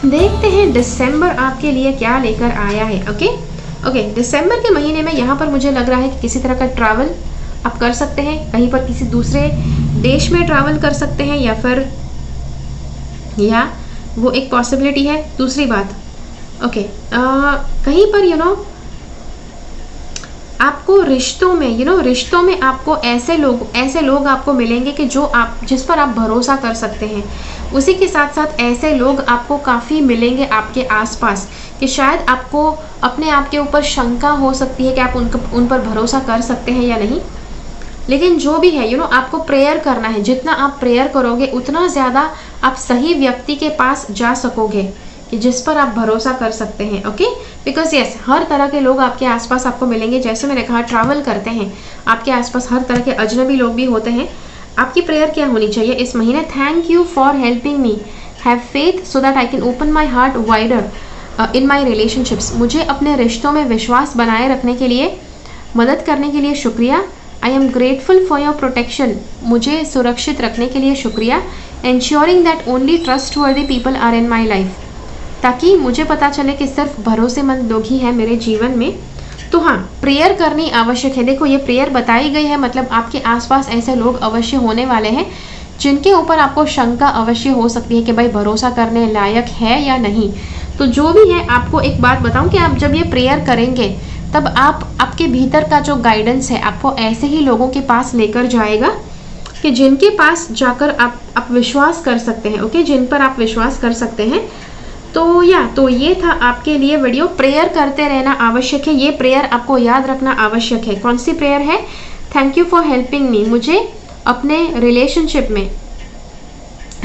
देखते हैं दिसंबर आपके लिए क्या लेकर आया है। ओके, दिसंबर के महीने में यहाँ पर मुझे लग रहा है कि किसी तरह का ट्रैवल आप कर सकते हैं, कहीं पर किसी दूसरे देश में ट्रैवल कर सकते हैं या वो एक पॉसिबिलिटी है। दूसरी बात, कहीं पर आपको रिश्तों में आपको ऐसे लोग आपको मिलेंगे कि जिस पर आप भरोसा कर सकते हैं। उसी के साथ साथ ऐसे लोग आपको काफ़ी मिलेंगे आपके आसपास कि शायद आपको अपने आप के ऊपर शंका हो सकती है कि आप उन पर भरोसा कर सकते हैं या नहीं। लेकिन जो भी है आपको प्रेयर करना है। जितना आप प्रेयर करोगे उतना ज़्यादा आप सही व्यक्ति के पास जा सकोगे कि जिस पर आप भरोसा कर सकते हैं। ओके, बिकॉज यस, हर तरह के लोग आपके आसपास आपको मिलेंगे। जैसे मैंने कहा, ट्रैवल करते हैं, आपके आसपास हर तरह के अजनबी लोग भी होते हैं। आपकी प्रेयर क्या होनी चाहिए इस महीने? Thank you for helping me have faith so that I can open my heart wider in my relationships. मुझे अपने रिश्तों में विश्वास बनाए रखने के लिए, मदद करने के लिए शुक्रिया। I am grateful for your protection. मुझे सुरक्षित रखने के लिए शुक्रिया। Ensuring that only trustworthy people are in my life. ताकि मुझे पता चले कि सिर्फ भरोसेमंद लोग ही हैं मेरे जीवन में। तो हाँ, प्रेयर करनी आवश्यक है। देखो, ये प्रेयर बताई गई है, मतलब आपके आसपास ऐसे लोग अवश्य होने वाले हैं जिनके ऊपर आपको शंका अवश्य हो सकती है कि भाई भरोसा करने लायक है या नहीं। तो जो भी है, आपको एक बात बताऊं कि आप जब ये प्रेयर करेंगे तब आपके भीतर का जो गाइडेंस है आपको ऐसे ही लोगों के पास लेकर जाएगा कि जिनके पास जाकर आप विश्वास कर सकते हैं। ओके, जिन पर आप विश्वास कर सकते हैं। तो ये था आपके लिए वीडियो। प्रेयर करते रहना आवश्यक है। ये प्रेयर आपको याद रखना आवश्यक है। कौन सी प्रेयर है? थैंक यू फॉर हेल्पिंग मी। मुझे अपने रिलेशनशिप में,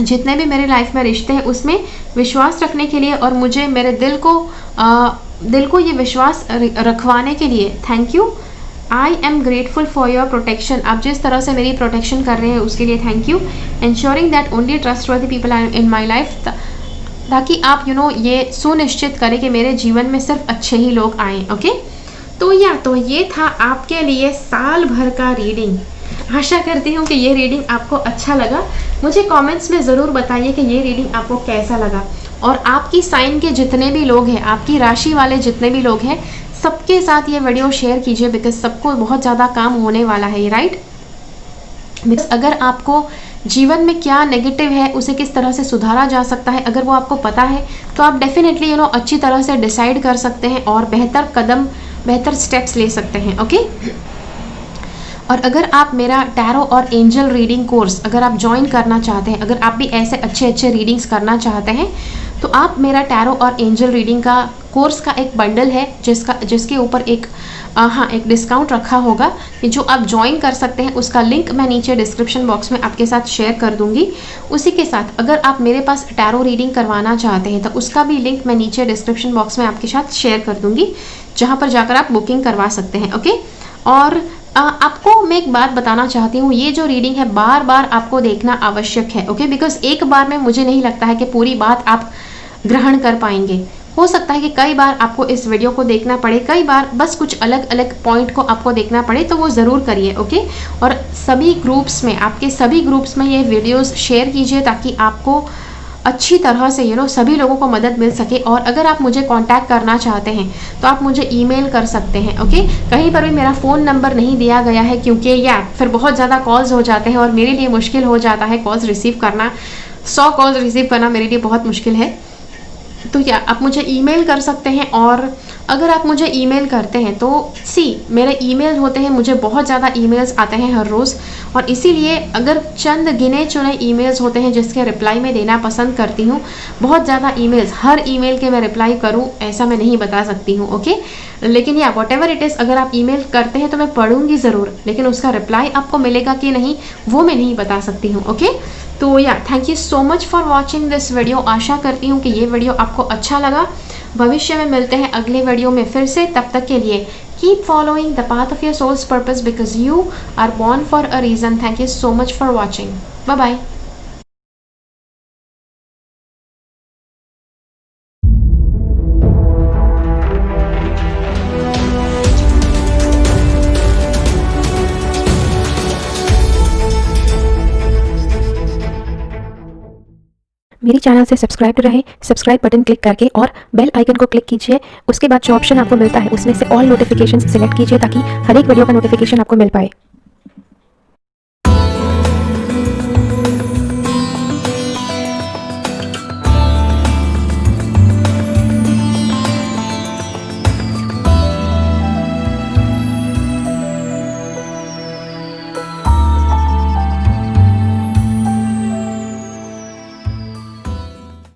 जितने भी मेरे लाइफ में रिश्ते हैं उसमें विश्वास रखने के लिए और मुझे मेरे दिल को ये विश्वास रखवाने के लिए thank you. I am grateful for your protection. आप जिस तरह से मेरी प्रोटेक्शन कर रहे हैं उसके लिए thank you. Ensuring that only trustworthy people are in my life. ताकि आप ये सुनिश्चित करें कि मेरे जीवन में सिर्फ अच्छे ही लोग आएँ। ओके, तो ये था आपके लिए साल भर का रीडिंग। आशा करती हूँ कि ये रीडिंग आपको अच्छा लगा। मुझे कमेंट्स में ज़रूर बताइए कि ये रीडिंग आपको कैसा लगा। और आपकी साइन के जितने भी लोग हैं, आपकी राशि वाले जितने भी लोग हैं, सबके साथ ये वीडियो शेयर कीजिए, बिकॉज सबको बहुत ज़्यादा काम होने वाला है ये, राइट। बिकॉज अगर आपको जीवन में क्या नेगेटिव है उसे किस तरह से सुधारा जा सकता है, अगर वो आपको पता है तो आप डेफिनेटली अच्छी तरह से डिसाइड कर सकते हैं और बेहतर स्टेप्स ले सकते हैं। ओके, और अगर आप मेरा टैरो और एंजल रीडिंग कोर्स अगर आप ज्वाइन करना चाहते हैं, अगर आप भी ऐसे अच्छे रीडिंग्स करना चाहते हैं, तो आप मेरा टैरो और एंजल रीडिंग का कोर्स का एक बंडल है जिसके ऊपर एक डिस्काउंट रखा होगा कि जो आप ज्वाइन कर सकते हैं। उसका लिंक मैं नीचे डिस्क्रिप्शन बॉक्स में आपके साथ शेयर कर दूंगी। उसी के साथ अगर आप मेरे पास टैरो रीडिंग करवाना चाहते हैं तो उसका भी लिंक मैं नीचे डिस्क्रिप्शन बॉक्स में आपके साथ शेयर कर दूंगी, जहाँ पर जाकर आप बुकिंग करवा सकते हैं। ओके, और आपको मैं एक बात बताना चाहती हूँ, ये जो रीडिंग है बार बार आपको देखना आवश्यक है। ओके, बिकॉज एक बार में मुझे नहीं लगता है कि पूरी बात आप ग्रहण कर पाएंगे। हो सकता है कि कई बार आपको इस वीडियो को देखना पड़े, कई बार बस कुछ अलग अलग पॉइंट को आपको देखना पड़े, तो वो ज़रूर करिए। ओके, और सभी ग्रुप्स में, आपके सभी ग्रुप्स में ये वीडियोस शेयर कीजिए ताकि आपको अच्छी तरह से सभी लोगों को मदद मिल सके। और अगर आप मुझे कांटेक्ट करना चाहते हैं तो आप मुझे ईमेल कर सकते हैं। ओके, कहीं पर भी मेरा फ़ोन नंबर नहीं दिया गया है, क्योंकि फिर बहुत ज़्यादा कॉल्स हो जाते हैं और मेरे लिए मुश्किल हो जाता है कॉल्स रिसीव करना। 100 कॉल्स रिसीव करना मेरे लिए बहुत मुश्किल है। तो आप मुझे ईमेल कर सकते हैं। और अगर आप मुझे ईमेल करते हैं तो मेरे ईमेल होते हैं, मुझे बहुत ज़्यादा ईमेल्स आते हैं हर रोज़, और इसीलिए अगर चंद गिने चुने ईमेल्स होते हैं जिसके रिप्लाई मैं देना पसंद करती हूँ। बहुत ज़्यादा ईमेल्स, हर ईमेल के मैं रिप्लाई करूँ ऐसा मैं नहीं बता सकती हूँ। ओके, लेकिन वॉट एवर इट इज़, अगर आप ईमेल करते हैं तो मैं पढ़ूंगी ज़रूर, लेकिन उसका रिप्लाई आपको मिलेगा कि नहीं वो मैं नहीं बता सकती हूँ। ओके, तो thank you so much for watching this video. आशा करती हूँ कि ये वीडियो आपको अच्छा लगा। भविष्य में मिलते हैं अगले वीडियो में फिर से। तब तक के लिए keep following the path of your soul's purpose, because you are born for a reason. Thank you so much for watching. Bye bye.
मेरी चैनल से सब्सक्राइब रहे, सब्सक्राइब बटन क्लिक करके और बेल आइकन को क्लिक कीजिए। उसके बाद जो ऑप्शन आपको मिलता है उसमें से ऑल नोटिफिकेशंस सिलेक्ट कीजिए ताकि हर एक वीडियो का नोटिफिकेशन आपको मिल पाए।